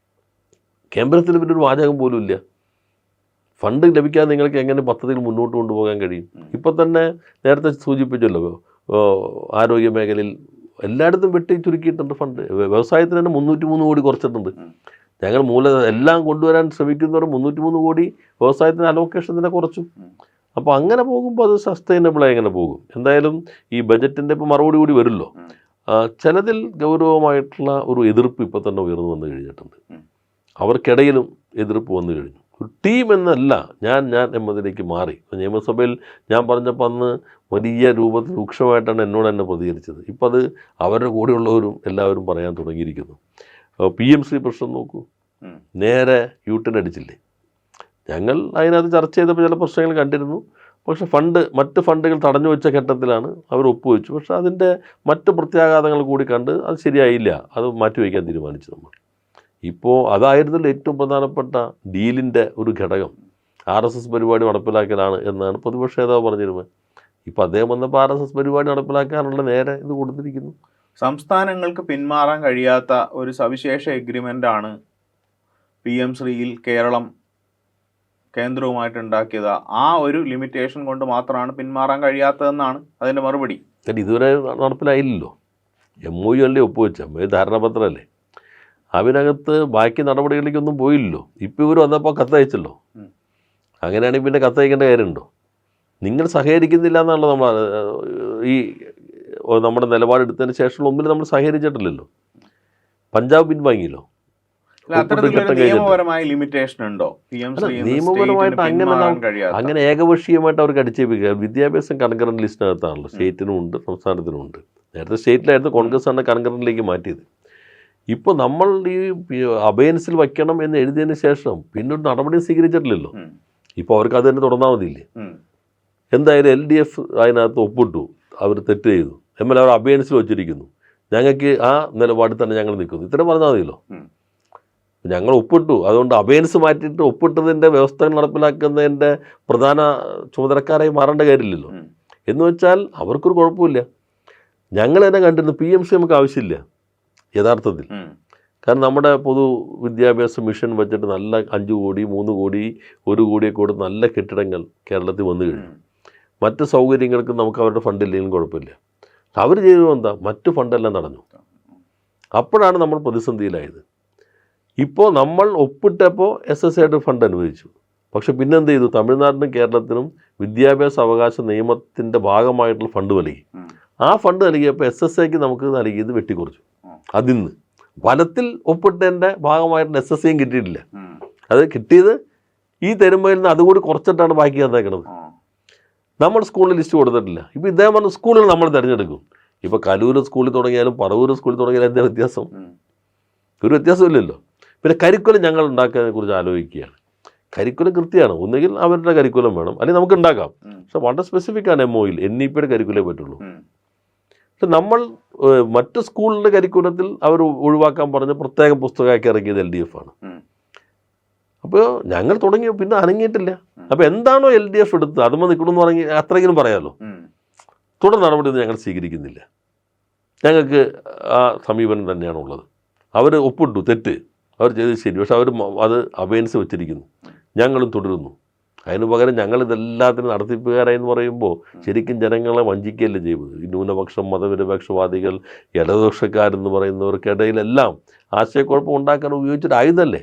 കേന്ദ്രത്തിൽ പിന്നെ ഒരു വാചകം പോലും ഇല്ല. ഫണ്ട് ലഭിക്കാതെ നിങ്ങൾക്ക് എങ്ങനെ പദ്ധതികൾ മുന്നോട്ട് കൊണ്ടുപോകാൻ കഴിയും? ഇപ്പം തന്നെ നേരത്തെ സൂചിപ്പിച്ചല്ലോ, ആരോഗ്യ മേഖലയിൽ എല്ലായിടത്തും വെട്ടി ചുരുക്കിയിട്ടുണ്ട് ഫണ്ട്. വ്യവസായത്തിന് തന്നെ 303 കോടി കുറച്ചിട്ടുണ്ട്. ഞങ്ങൾ എല്ലാം കൊണ്ടുവരാൻ ശ്രമിക്കുന്നവർ 303 കോടി വ്യവസായത്തിന് അലോക്കേഷൻ തന്നെ കുറച്ചു. അപ്പോൾ അങ്ങനെ പോകുമ്പോൾ അത് സസ്റ്റൈനബിളായി എങ്ങനെ പോകും? എന്തായാലും ഈ ബജറ്റിൻ്റെ ഇപ്പോൾ മറുപടി കൂടി വരുമല്ലോ. ചിലതിൽ ഗൗരവമായിട്ടുള്ള ഒരു എതിർപ്പ് ഇപ്പോൾ തന്നെ ഉയർന്നു വന്നു കഴിഞ്ഞിട്ടുണ്ട്. അവർക്കിടയിലും എതിർപ്പ് വന്നു കഴിഞ്ഞു. ഒരു ടീം എന്നല്ല ഞാൻ എന്നതിലേക്ക് മാറി. നിയമസഭയിൽ ഞാൻ പറഞ്ഞപ്പോൾ അന്ന് വലിയ രൂപത്തിൽ രൂക്ഷമായിട്ടാണ് എന്നോട് തന്നെ പ്രതികരിച്ചത്. ഇപ്പോൾ അത് അവരുടെ കൂടെയുള്ളവരും എല്ലാവരും പറയാൻ തുടങ്ങിയിരിക്കുന്നു. PMC പ്രശ്നം നോക്കൂ, നേരെ യൂട്ടേൺ അടിച്ചില്ലേ. ഞങ്ങൾ അതിനകത്ത് ചർച്ച ചെയ്തപ്പോൾ ചില പ്രശ്നങ്ങൾ കണ്ടിരുന്നു. പക്ഷേ മറ്റ് ഫണ്ടുകൾ തടഞ്ഞു വെച്ച ഘട്ടത്തിലാണ് അവർ ഒപ്പുവെച്ചു. പക്ഷേ അതിൻ്റെ മറ്റ് പ്രത്യാഘാതങ്ങൾ കൂടി കണ്ട് അത് ശരിയായില്ല, അത് മാറ്റിവെക്കാൻ തീരുമാനിച്ചു നമ്മൾ. ഇപ്പോൾ അതായിരുന്നല്ലോ ഏറ്റവും പ്രധാനപ്പെട്ട ഡീലിൻ്റെ ഒരു ഘടകം. RSS പരിപാടി നടപ്പിലാക്കലാണ് എന്നാണ് പ്രതിപക്ഷ നേതാവ് പറഞ്ഞിരുന്നത്. ഇപ്പോൾ അദ്ദേഹം വന്നപ്പോൾ RSS പരിപാടി നടപ്പിലാക്കാനുള്ള നേരെ ഇത് കൊടുത്തിരിക്കുന്നു. സംസ്ഥാനങ്ങൾക്ക് പിന്മാറാൻ കഴിയാത്ത ഒരു സവിശേഷ എഗ്രിമെൻ്റാണ് PM ശ്രീയിൽ കേരളം കേന്ദ്രവുമായിട്ട് ഉണ്ടാക്കിയത്. ആ ഒരു ലിമിറ്റേഷൻ കൊണ്ട് മാത്രമാണ് പിന്മാറാൻ കഴിയാത്തതെന്നാണ് അതിൻ്റെ മറുപടി. ഇതുവരെ നടപ്പിലായില്ലല്ലോ. MOU അല്ലേ ഒപ്പുവെച്ച ധാരണാപത്രമല്ലേ, അതിനകത്ത് ബാക്കി നടപടികളിലേക്കൊന്നും പോയില്ലല്ലോ. ഇപ്പോൾ ഇവർ വന്നപ്പോൾ കത്തയച്ചല്ലോ. അങ്ങനെയാണെങ്കിൽ പിന്നെ കത്തയക്കേണ്ട കാര്യമുണ്ടോ? നിങ്ങൾ സഹകരിക്കുന്നില്ല എന്നാണല്ലോ നമ്മുടെ നിലപാടെടുത്തതിന് ശേഷമുള്ള ഒന്നിൽ നമ്മൾ സഹകരിച്ചിട്ടില്ലല്ലോ. പഞ്ചാബ് പിൻവാങ്ങിയല്ലോ. നിയമപരമായ ലിമിറ്റേഷൻ ഉണ്ടോ? നിയമപരമായിട്ട് അങ്ങനെ ഏകപക്ഷീയമായിട്ട് അവർക്ക് അടിച്ചേൽപ്പിക്കുക. വിദ്യാഭ്യാസം കൺകറന്റ് ലിസ്റ്റിനകത്താണല്ലോ. സ്റ്റേറ്റിനും ഉണ്ട്, സംസ്ഥാനത്തിനും ഉണ്ട്. നേരത്തെ സ്റ്റേറ്റിലായിരുന്നു, കോൺഗ്രസ് ആണ് കൺകറന്റിലേക്ക് മാറ്റിയത്. ഇപ്പോൾ നമ്മൾ ഈ അബയൻസിൽ വയ്ക്കണം എന്ന് എഴുതിയതിന് ശേഷം പിന്നൊരു നടപടി സ്വീകരിച്ചിട്ടില്ലല്ലോ. ഇപ്പോൾ അവർക്ക് അത് തന്നെ തുടർന്നാൽ മതിയില്ലേ? എന്തായാലും LDF അതിനകത്ത് ഒപ്പിട്ടു, അവർ തെറ്റ് ചെയ്തു. ML അവർ അബയൻസിൽ വച്ചിരിക്കുന്നു, ഞങ്ങൾക്ക് ആ നിലപാടിൽ തന്നെ ഞങ്ങൾ നിൽക്കുന്നു, ഇത്രയും പറഞ്ഞാൽ മതിയല്ലോ. ഞങ്ങൾ ഒപ്പിട്ടു, അതുകൊണ്ട് അബയൻസ് മാറ്റിയിട്ട് ഒപ്പിട്ടതിൻ്റെ വ്യവസ്ഥകൾ നടപ്പിലാക്കുന്നതിൻ്റെ പ്രധാന ചുമതലക്കാരായി മാറേണ്ട കാര്യമില്ലല്ലോ. എന്ന് വെച്ചാൽ അവർക്കൊരു കുഴപ്പമില്ല. ഞങ്ങൾ തന്നെ കണ്ടിരുന്നു PMC നമുക്ക് ആവശ്യമില്ല യഥാർത്ഥത്തിൽ. കാരണം നമ്മുടെ പൊതു വിദ്യാഭ്യാസ മിഷൻ ബഡ്ജറ്റ് നല്ല 5 കോടി 3 കോടി 1 കോടിയൊക്കെ കൊടുത്ത് നല്ല കെട്ടിടങ്ങൾ കേരളത്തിൽ വന്നു കഴിഞ്ഞു. മറ്റ് സൗകര്യങ്ങൾക്ക് നമുക്ക് അവരുടെ ഫണ്ടില്ലെങ്കിലും കുഴപ്പമില്ല. അവർ ചെയ്തത് എന്താ? മറ്റു ഫണ്ടെല്ലാം നടന്നു. അപ്പോഴാണ് നമ്മൾ പ്രതിസന്ധിയിലായത്. ഇപ്പോൾ നമ്മൾ ഒപ്പിട്ടപ്പോൾ SSAയുടെ ഫണ്ട് അനുവദിച്ചു. പക്ഷെ പിന്നെന്ത് ചെയ്തു? തമിഴ്നാടിനും കേരളത്തിനും വിദ്യാഭ്യാസ അവകാശ നിയമത്തിൻ്റെ ഭാഗമായിട്ടുള്ള ഫണ്ട് നൽകി. ആ ഫണ്ട് നൽകിയപ്പോൾ SSAക്ക് നമുക്ക് നൽകിയത് വെട്ടിക്കുറച്ചു. അതിന്ന് ഫലത്തിൽ ഒപ്പിട്ടതിൻ്റെ ഭാഗമായിട്ട് SSAയും കിട്ടിയിട്ടില്ല. അത് കിട്ടിയത് ഈ തെരുമ്പയിൽ നിന്ന് അതുകൂടി കുറച്ചിട്ടാണ് ബാക്കി തന്നേക്കണത്. നമ്മൾ സ്കൂളിൽ ലിസ്റ്റ് കൊടുത്തിട്ടില്ല. ഇപ്പോൾ ഇദ്ദേഹം പറഞ്ഞ സ്കൂളുകൾ നമ്മൾ തിരഞ്ഞെടുക്കും. ഇപ്പോൾ കലൂർ സ്കൂളിൽ തുടങ്ങിയാലും പറവൂർ സ്കൂളിൽ തുടങ്ങിയാലും എന്താ വ്യത്യാസം? ഒരു വ്യത്യാസമില്ലല്ലോ. പിന്നെ കരിക്കുലം ഞങ്ങൾ ഉണ്ടാക്കുന്നതിനെ കുറിച്ച് ആലോചിക്കുകയാണ്. കരിക്കുലം കൃത്യമാണ്. ഒന്നുകിൽ അവരുടെ കരിക്കുലം വേണം, അല്ലെങ്കിൽ നമുക്ക് ഉണ്ടാക്കാം. പക്ഷെ വളരെ സ്പെസിഫിക് ആണ്. MOUയിൽ NEPയുടെ കരിക്കുലേ പറ്റുള്ളൂ. പക്ഷെ നമ്മൾ മറ്റ് സ്കൂളിൻ്റെ കരിക്കുലത്തിൽ അവർ ഒഴിവാക്കാൻ പറഞ്ഞ് പ്രത്യേക പുസ്തകമാക്കി ഇറങ്ങിയത് LDF ആണ്. അപ്പോൾ ഞങ്ങൾ തുടങ്ങി പിന്നെ അനങ്ങിയിട്ടില്ല. അപ്പോൾ എന്താണോ LDF എടുത്ത് അതുമ്പോൾ നിൽക്കണമെന്ന് പറഞ്ഞ് അത്രയെങ്കിലും പറയാമല്ലോ. തുടർ നടപടിയൊന്നും ഞങ്ങൾ സ്വീകരിക്കുന്നില്ല. ഞങ്ങൾക്ക് ആ സമീപനം തന്നെയാണുള്ളത്. അവർ ഒപ്പിട്ടു, തെറ്റ് അവർ ചെയ്തത് ശരി, പക്ഷെ അവർ അത് അബയൻസ് വെച്ചിരിക്കുന്നു. ഞങ്ങളും തുടരുന്നു. അതിന് പകരം ഞങ്ങളിതെല്ലാത്തിനും നടത്തിപ്പുകാരായെന്ന് പറയുമ്പോൾ ശരിക്കും ജനങ്ങളെ വഞ്ചിക്കുകയല്ലേ ചെയ്യുന്നത്. ഈ ന്യൂനപക്ഷം, മതനിരപേക്ഷവാദികൾ, ഇടതുപക്ഷക്കാരെന്ന് പറയുന്നവർക്കിടയിലെല്ലാം ആശയക്കുഴപ്പം ഉണ്ടാക്കാൻ ഉപയോഗിച്ചൊരു ആയുധമല്ലേ.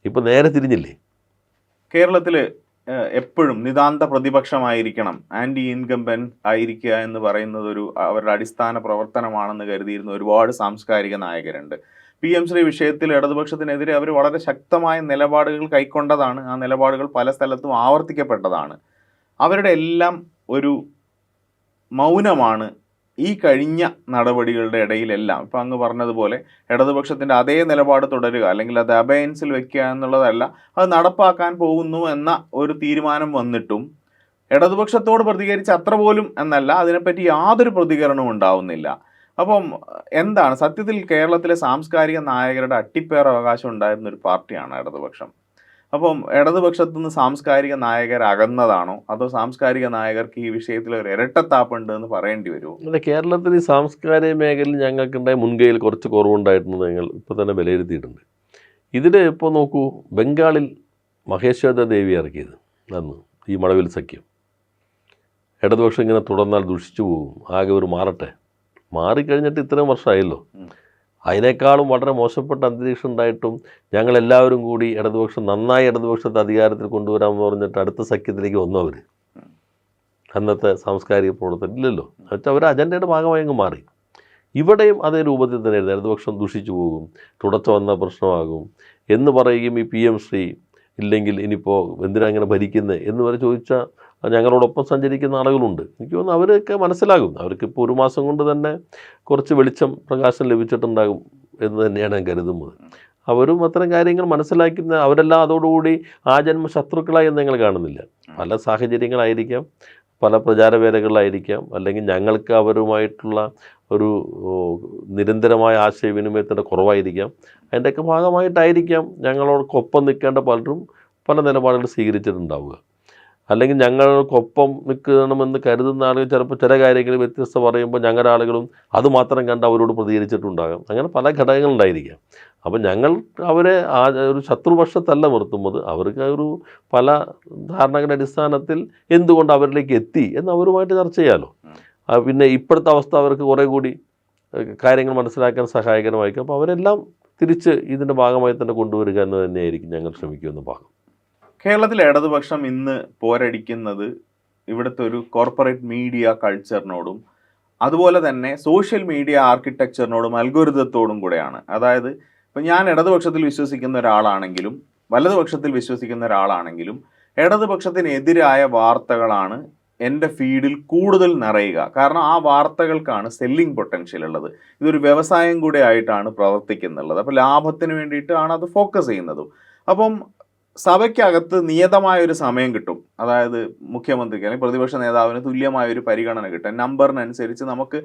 ഇപ്പം നേരെ തിരിഞ്ഞില്ലേ? കേരളത്തിൽ എപ്പോഴും നിതാന്ത പ്രതിപക്ഷമായിരിക്കണം, ആൻറ്റി ഇൻകംബൻറ്റ് ആയിരിക്കുക എന്ന് പറയുന്നത് അവരുടെ അടിസ്ഥാന പ്രവർത്തനമാണെന്ന് കരുതിയിരുന്ന ഒരുപാട് സാംസ്കാരിക നായകരുണ്ട്. PM ശ്രീ വിഷയത്തിൽ ഇടതുപക്ഷത്തിനെതിരെ അവർ വളരെ ശക്തമായ നിലപാടുകൾ കൈക്കൊണ്ടതാണ്. ആ നിലപാടുകൾ പല സ്ഥലത്തും ആവർത്തിക്കപ്പെട്ടതാണ്. അവരുടെ എല്ലാം ഒരു മൗനമാണ് ഈ കഴിഞ്ഞ നടപടികളുടെ ഇടയിലെല്ലാം ഇപ്പം അങ്ങ് പറഞ്ഞതുപോലെ ഇടതുപക്ഷത്തിൻ്റെ അതേ നിലപാട് തുടരുക അല്ലെങ്കിൽ അത് അബയൻസിൽ വെക്കുക എന്നുള്ളതല്ല, അത് നടപ്പാക്കാൻ പോകുന്നു എന്ന ഒരു തീരുമാനം വന്നിട്ടും ഇടതുപക്ഷത്തോട് പ്രതികരിച്ച് അത്ര പോലും എന്നല്ല, അതിനെപ്പറ്റി യാതൊരു പ്രതികരണവും ഉണ്ടാവുന്നില്ല. അപ്പം എന്താണ് സത്യത്തിൽ കേരളത്തിലെ സാംസ്കാരിക നായകരുടെ അട്ടിപ്പേർ അവകാശം ഉണ്ടായിരുന്ന ഒരു പാർട്ടിയാണ് ഇടതുപക്ഷം. അപ്പം ഇടതുപക്ഷത്തു നിന്ന് സാംസ്കാരിക നായകർ അകന്നതാണോ, അതോ സാംസ്കാരിക നായകർക്ക് ഈ വിഷയത്തിൽ ഒരു ഇരട്ടത്താപ്പുണ്ട് എന്ന് പറയേണ്ടി വരുമോ? അല്ല, കേരളത്തിൽ ഈ സാംസ്കാരിക മേഖലയിൽ ഞങ്ങൾക്കുണ്ടായ മുൻകൈയിൽ കുറച്ച് കുറവുണ്ടായിട്ടുണ്ട് ഞങ്ങൾ ഇപ്പോൾ തന്നെ വിലയിരുത്തിയിട്ടുണ്ട്. ഇതിൽ ഇപ്പോൾ നോക്കൂ, ബംഗാളിൽ മഹേശ്വര ദേവി ഇറക്കിയത് അന്ന് ഈ മഴവിൽ സഖ്യം, ഇടതുപക്ഷം ഇങ്ങനെ തുടർന്നാൽ ദുഷിച്ചു പോകും, ആകെ ഒരു മാറട്ടെ, മാറിക്കഴിഞ്ഞിട്ട് ഇത്രയും വർഷമായല്ലോ. അതിനേക്കാളും വളരെ മോശപ്പെട്ട അന്തരീക്ഷം ഉണ്ടായിട്ടും ഞങ്ങളെല്ലാവരും കൂടി ഇടതുപക്ഷം നന്നായി ഇടതുപക്ഷത്തെ അധികാരത്തിൽ കൊണ്ടുവരാമെന്ന് പറഞ്ഞിട്ട് അടുത്ത സഖ്യത്തിലേക്ക് വന്നു അവർ. അന്നത്തെ സാംസ്കാരിക പ്രവർത്തനം ഇല്ലല്ലോ, എന്നുവെച്ചാൽ അവർ അജണ്ടയുടെ ഭാഗമായി അങ്ങ് മാറി. ഇവിടെയും അതേ രൂപത്തിൽ തന്നെയായിരുന്നു, ഇടതുപക്ഷം ദുഷിച്ചു പോകും, തുടർച്ച വന്ന പ്രശ്നമാകും എന്ന് പറയുകയും ഈ PM ശ്രീ ഇല്ലെങ്കിൽ ഇനിയിപ്പോൾ എന്തിനാ അങ്ങനെ ഭരിക്കുന്നത് എന്ന് വരെ ചോദിച്ചാൽ ഞങ്ങളോടൊപ്പം സഞ്ചരിക്കുന്ന ആളുകളുണ്ട്. എനിക്ക് തോന്നുന്നു അവരൊക്കെ മനസ്സിലാകും, അവർക്കിപ്പോൾ ഒരു മാസം കൊണ്ട് തന്നെ കുറച്ച് വെളിച്ചം പ്രകാശം ലഭിച്ചിട്ടുണ്ടാകും എന്ന് തന്നെയാണ് ഞാൻ കരുതുന്നത്. അവരും അത്തരം കാര്യങ്ങൾ മനസ്സിലാക്കുന്ന, അവരെല്ലാം അതോടുകൂടി ആ ജന്മ ശത്രുക്കളായി എന്ന് ഞങ്ങൾ കാണുന്നില്ല. പല സാഹചര്യങ്ങളായിരിക്കാം, പല പ്രചാരവേലകളിലായിരിക്കാം, അല്ലെങ്കിൽ ഞങ്ങൾക്ക് അവരുമായിട്ടുള്ള ഒരു നിരന്തരമായ ആശയവിനിമയത്തിൻ്റെ കുറവായിരിക്കാം. അതിൻ്റെയൊക്കെ ഭാഗമായിട്ടായിരിക്കാം ഞങ്ങളോടൊപ്പം നിൽക്കേണ്ട പലരും പല നിലപാടുകൾ സ്വീകരിച്ചിട്ടുണ്ടാവുക. അല്ലെങ്കിൽ ഞങ്ങൾക്കൊപ്പം നിൽക്കണമെന്ന് കരുതുന്ന ആളുകൾ ചിലപ്പോൾ ചില കാര്യങ്ങൾ വ്യത്യസ്ത പറയുമ്പോൾ ഞങ്ങളുടെ ആളുകളും അത് മാത്രം കണ്ട് അവരോട് പ്രതികരിച്ചിട്ടുണ്ടാകാം. അങ്ങനെ പല ഘടകങ്ങളുണ്ടായിരിക്കാം. അപ്പം ഞങ്ങൾ അവരെ ഒരു ശത്രുപക്ഷത്തല്ല നിർത്തുന്നത്, അവർക്ക് ഒരു പല ധാരണകളുടെ അടിസ്ഥാനത്തിൽ എന്തുകൊണ്ട് അവരിലേക്ക് എത്തി എന്ന് അവരുമായിട്ട് ചർച്ച ചെയ്യാമല്ലോ. പിന്നെ ഇപ്പോഴത്തെ അവസ്ഥ അവർക്ക് കുറേ കൂടി കാര്യങ്ങൾ മനസ്സിലാക്കാൻ സഹായകരമായിരിക്കും. അപ്പോൾ അവരെല്ലാം തിരിച്ച് ഇതിൻ്റെ ഭാഗമായി തന്നെ കൊണ്ടുവരിക എന്ന് തന്നെയായിരിക്കും ഞങ്ങൾ ശ്രമിക്കുന്ന ഭാഗം. കേരളത്തിലെ ഇടതുപക്ഷം ഇന്ന് പോരടിക്കുന്നത് ഇവിടുത്തെ ഒരു കോർപ്പറേറ്റ് മീഡിയ കൾച്ചറിനോടും അതുപോലെ തന്നെ സോഷ്യൽ മീഡിയ ആർക്കിടെക്ചറിനോടും അൽഗോരിതത്തോടും കൂടെയാണ്. അതായത് ഇപ്പം ഞാൻ ഇടതുപക്ഷത്തിൽ വിശ്വസിക്കുന്ന ഒരാളാണെങ്കിലും വലതുപക്ഷത്തിൽ വിശ്വസിക്കുന്ന ഒരാളാണെങ്കിലും ഇടതുപക്ഷത്തിനെതിരായ വാർത്തകളാണ് എൻ്റെ ഫീഡിൽ കൂടുതൽ നിറയുക. കാരണം ആ വാർത്തകൾക്കാണ് സെല്ലിംഗ് പൊട്ടൻഷ്യൽ ഉള്ളത്. ഇതൊരു വ്യവസായം കൂടെ ആയിട്ടാണ് പ്രവർത്തിക്കുന്നുള്ളത്. അപ്പോൾ ലാഭത്തിന് വേണ്ടിയിട്ടാണ് അത് ഫോക്കസ് ചെയ്യുന്നതും. അപ്പം സഭയ്ക്കകത്ത് നിയതമായ ഒരു സമയം കിട്ടും, അതായത് മുഖ്യമന്ത്രിക്ക് അല്ലെങ്കിൽ പ്രതിപക്ഷ നേതാവിന് തുല്യമായ ഒരു പരിഗണന കിട്ടും. നമ്പറിനനുസരിച്ച് നമുക്ക്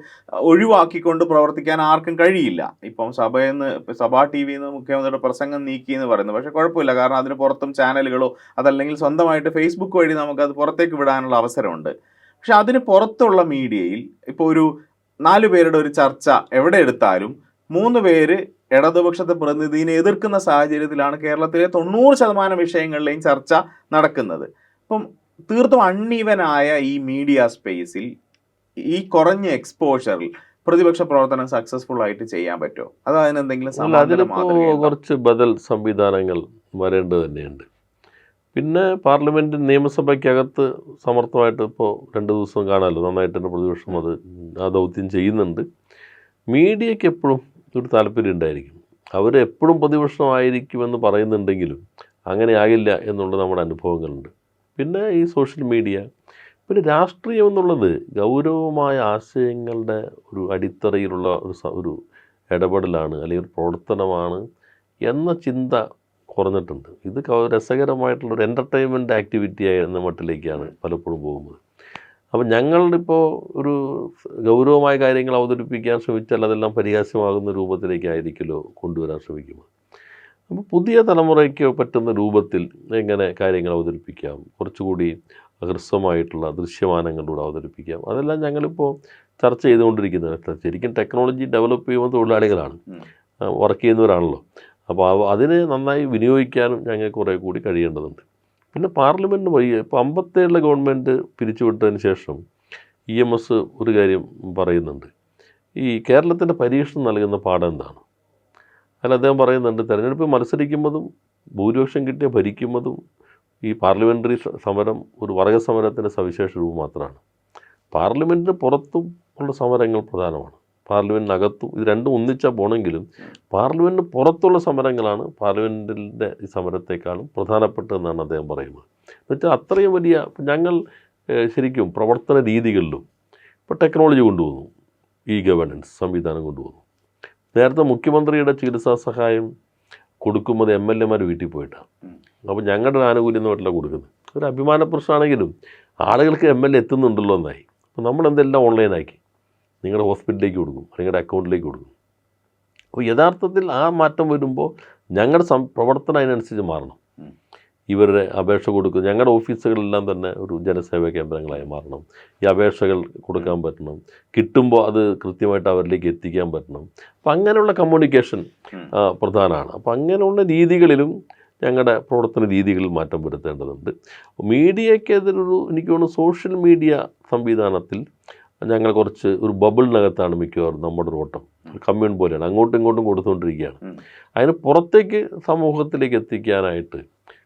ഒഴിവാക്കിക്കൊണ്ട് പ്രവർത്തിക്കാൻ ആർക്കും കഴിയില്ല. ഇപ്പം സഭാ TV നിന്ന് മുഖ്യമന്ത്രിയുടെ പ്രസംഗം നീക്കി എന്ന് പറയുന്നത്, പക്ഷേ കുഴപ്പമില്ല, കാരണം അതിന് പുറത്തും ചാനലുകളോ അതല്ലെങ്കിൽ സ്വന്തമായിട്ട് ഫേസ്ബുക്ക് വഴി നമുക്കത് പുറത്തേക്ക് വിടാനുള്ള അവസരമുണ്ട്. പക്ഷെ അതിന് പുറത്തുള്ള മീഡിയയിൽ ഇപ്പോൾ ഒരു 4 പേരുടെ ഒരു ചർച്ച എവിടെ എടുത്താലും 3 പേര് ഇടതുപക്ഷത്തെ പ്രതിനിധിയെ എതിർക്കുന്ന സാഹചര്യത്തിലാണ് കേരളത്തിലെ 90% വിഷയങ്ങളിലെയും ചർച്ച നടക്കുന്നത്. അപ്പം തീർത്തും അൺഈവനായ ഈ മീഡിയ സ്പേസിൽ ഈ കുറഞ്ഞ എക്സ്പോഷറിൽ പ്രതിപക്ഷ പ്രവർത്തനം സക്സസ്ഫുൾ ആയിട്ട് ചെയ്യാൻ പറ്റുമോ? അത് അതിനെന്തെങ്കിലും കുറച്ച് ബദൽ സംവിധാനങ്ങൾ വരേണ്ടത് തന്നെയുണ്ട്. പിന്നെ പാർലമെൻറ്റ് നിയമസഭയ്ക്കകത്ത് സമർത്ഥമായിട്ട് ഇപ്പോൾ 2 ദിവസം കാണാമല്ലോ, നന്നായിട്ട് തന്നെ പ്രതിപക്ഷം ആ ദൗത്യം ചെയ്യുന്നുണ്ട്. മീഡിയയ്ക്ക് എപ്പോഴും ഒരു താല്പര്യം ഉണ്ടായിരിക്കും, അവരെപ്പോഴും പ്രതിപക്ഷമായിരിക്കുമെന്ന് പറയുന്നുണ്ടെങ്കിലും അങ്ങനെ ആകില്ല എന്നുള്ള നമ്മുടെ അനുഭവങ്ങളുണ്ട്. പിന്നെ ഈ സോഷ്യൽ മീഡിയ, പിന്നെ രാഷ്ട്രീയം എന്നുള്ളത് ഗൗരവമായ ആശയങ്ങളുടെ ഒരു അടിത്തറയിലുള്ള ഒരു ഇടപെടലാണ് അല്ലെങ്കിൽ ഒരു പ്രവർത്തനമാണ് എന്ന ചിന്ത കുറഞ്ഞിട്ടുണ്ട്. ഇത് രസകരമായിട്ടുള്ളൊരു എൻ്റർടൈൻമെൻറ്റ് ആക്ടിവിറ്റി എന്ന മട്ടിലേക്കാണ് പലപ്പോഴും പോകുന്നത്. അപ്പം ഞങ്ങളിപ്പോൾ ഒരു ഗൗരവമായ കാര്യങ്ങൾ അവതരിപ്പിക്കാൻ ശ്രമിച്ചാൽ അതെല്ലാം പരിഹാസ്യമാകുന്ന രൂപത്തിലേക്കായിരിക്കുമല്ലോ കൊണ്ടുവരാൻ ശ്രമിക്കുന്നത്. അപ്പോൾ പുതിയ തലമുറയ്ക്ക് പറ്റുന്ന രൂപത്തിൽ എങ്ങനെ കാര്യങ്ങൾ അവതരിപ്പിക്കാം, കുറച്ചുകൂടി ഹ്രസ്വമായിട്ടുള്ള ദൃശ്യമാനങ്ങളിലൂടെ അവതരിപ്പിക്കാം, അതെല്ലാം ഞങ്ങളിപ്പോൾ ചർച്ച ചെയ്തുകൊണ്ടിരിക്കുന്നത്. ശരിക്കും ടെക്നോളജി ഡെവലപ്പ് ചെയ്യുന്ന തൊഴിലാളികളാണ്, വർക്ക് ചെയ്യുന്നവരാണല്ലോ. അപ്പോൾ അതിനെ നന്നായി വിനിയോഗിക്കാനും ഞങ്ങൾക്ക് കുറേ കൂടി കഴിയേണ്ടതുണ്ട്. പിന്നെ പാർലമെൻറ്റ് വഴി ഇപ്പോൾ 57 ഗവൺമെൻറ് പിരിച്ചുവിട്ടതിന് ശേഷം EMS ഒരു കാര്യം പറയുന്നുണ്ട്, ഈ കേരളത്തിൻ്റെ പരീക്ഷണം നൽകുന്ന പാഠം എന്താണ്? അതിൽ അദ്ദേഹം പറയുന്നുണ്ട്, തെരഞ്ഞെടുപ്പ് മത്സരിക്കുന്നതും ഭൂരിപക്ഷം കിട്ടിയ ഭരിക്കുന്നതും ഈ പാർലമെൻ്ററി സമരം ഒരു വർഗ സമരത്തിൻ്റെ സവിശേഷ രൂപം മാത്രമാണ്. പാർലമെൻറ്റിന് പുറത്തും ഉള്ള സമരങ്ങൾ പ്രധാനമാണ്, പാർലമെൻറ്റിനകത്തും. ഇത് രണ്ടും ഒന്നിച്ചാൽ പോകണമെങ്കിലും പാർലമെൻറ്റിന് പുറത്തുള്ള സമരങ്ങളാണ് പാർലമെൻറ്റിൻ്റെ ഈ സമരത്തെക്കാളും പ്രധാനപ്പെട്ടതെന്നാണ് അദ്ദേഹം പറയുന്നത്. എന്നുവെച്ചാൽ അത്രയും വലിയ ഞങ്ങൾ ശരിക്കും പ്രവർത്തന രീതികളിലും ഇപ്പോൾ ടെക്നോളജി കൊണ്ടുവന്നു. ഇ ഗവേണൻസ് സംവിധാനം കൊണ്ടുവന്നു. നേരത്തെ മുഖ്യമന്ത്രിയുടെ ചികിത്സാ സഹായം കൊടുക്കുമ്പോൾ MLA വീട്ടിൽ പോയിട്ടാണ്. അപ്പോൾ ഞങ്ങളുടെ ആനുകൂല്യം എന്ന് പറഞ്ഞില്ല കൊടുക്കുന്നത്. ഒരു അഭിമാന പ്രശ്നമാണെങ്കിലും ആളുകൾക്ക് MLA എത്തുന്നുണ്ടല്ലോ എന്നായി. അപ്പോൾ നമ്മളെന്തെല്ലാം ഓൺലൈനാക്കി നിങ്ങളുടെ ഹോസ്പിറ്റലിലേക്ക് കൊടുക്കും, നിങ്ങളുടെ അക്കൗണ്ടിലേക്ക് കൊടുക്കും. അപ്പോൾ യഥാർത്ഥത്തിൽ ആ മാറ്റം വരുമ്പോൾ ഞങ്ങളുടെ പ്രവർത്തനം അതിനനുസരിച്ച് മാറണം. ഇവരുടെ അപേക്ഷ കൊടുക്കും. ഞങ്ങളുടെ ഓഫീസുകളെല്ലാം തന്നെ ഒരു ജനസേവാ കേന്ദ്രങ്ങളായി മാറണം. ഈ അപേക്ഷകൾ കൊടുക്കാൻ പറ്റണം, കിട്ടുമ്പോൾ അത് കൃത്യമായിട്ട് അവരിലേക്ക് എത്തിക്കാൻ പറ്റണം. അപ്പം അങ്ങനെയുള്ള കമ്മ്യൂണിക്കേഷൻ പ്രധാനമാണ്. അപ്പം അങ്ങനെയുള്ള രീതികളിലും ഞങ്ങളുടെ പ്രവർത്തന രീതികളിൽ മാറ്റം വരുത്തേണ്ടതുണ്ട്. മീഡിയയ്ക്കെതിരൊരു എനിക്ക് തോന്നുന്നു സോഷ്യൽ മീഡിയ സംവിധാനത്തിൽ ഞങ്ങൾ കുറച്ച് ഒരു ബബിളിനകത്താണ് മിക്കവാറും നമ്മുടെ ഒരു ഓട്ടം. കമ്മ്യൂൺ പോലെയാണ്, അങ്ങോട്ടും ഇങ്ങോട്ടും കൊടുത്തുകൊണ്ടിരിക്കുകയാണ്. അതിന് പുറത്തേക്ക് സമൂഹത്തിലേക്ക് എത്തിക്കാനായിട്ട്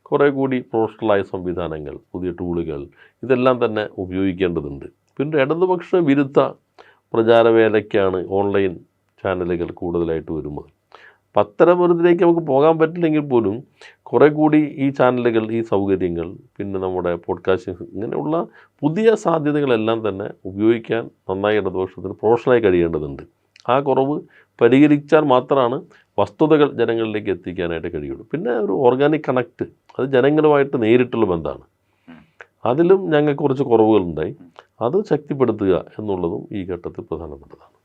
കുറേ കൂടി പ്രൊഫഷണലായ സംവിധാനങ്ങൾ, പുതിയ ടൂളുകൾ ഇതെല്ലാം തന്നെ ഉപയോഗിക്കേണ്ടതുണ്ട്. പിന്നെ ഇടതുപക്ഷ വിരുദ്ധ പ്രചാരവേലയ്ക്കാണ് ഓൺലൈൻ ചാനലുകൾ കൂടുതലായിട്ട് വരുന്നത്. അത്തരമൊരിതിലേക്ക് നമുക്ക് പോകാൻ പറ്റില്ലെങ്കിൽ പോലും കുറേ കൂടി ഈ ചാനലുകൾ, ഈ സൗകര്യങ്ങൾ, പിന്നെ നമ്മുടെ പോഡ്കാസ്റ്റിംഗ് ഇങ്ങനെയുള്ള പുതിയ സാധ്യതകളെല്ലാം തന്നെ ഉപയോഗിക്കാൻ നന്നായി ഇടതുപക്ഷത്തിന് പ്രൊഫഷണലായി കഴിയേണ്ടതുണ്ട്. ആ കുറവ് പരിഹരിച്ചാൽ മാത്രമാണ് വസ്തുതകൾ ജനങ്ങളിലേക്ക് എത്തിക്കാനായിട്ട് കഴിയുള്ളൂ. പിന്നെ ഒരു ഓർഗാനിക് കണക്റ്റ്, അത് ജനങ്ങളുമായിട്ട് നേരിട്ടുള്ള ബന്ധമാണ്. അതിലും ഞങ്ങൾക്ക് കുറച്ച് കുറവുകളുണ്ടായി. അത് ശക്തിപ്പെടുത്തുക എന്നുള്ളതും ഈ ഘട്ടത്തിൽ പ്രധാനപ്പെട്ടതാണ്.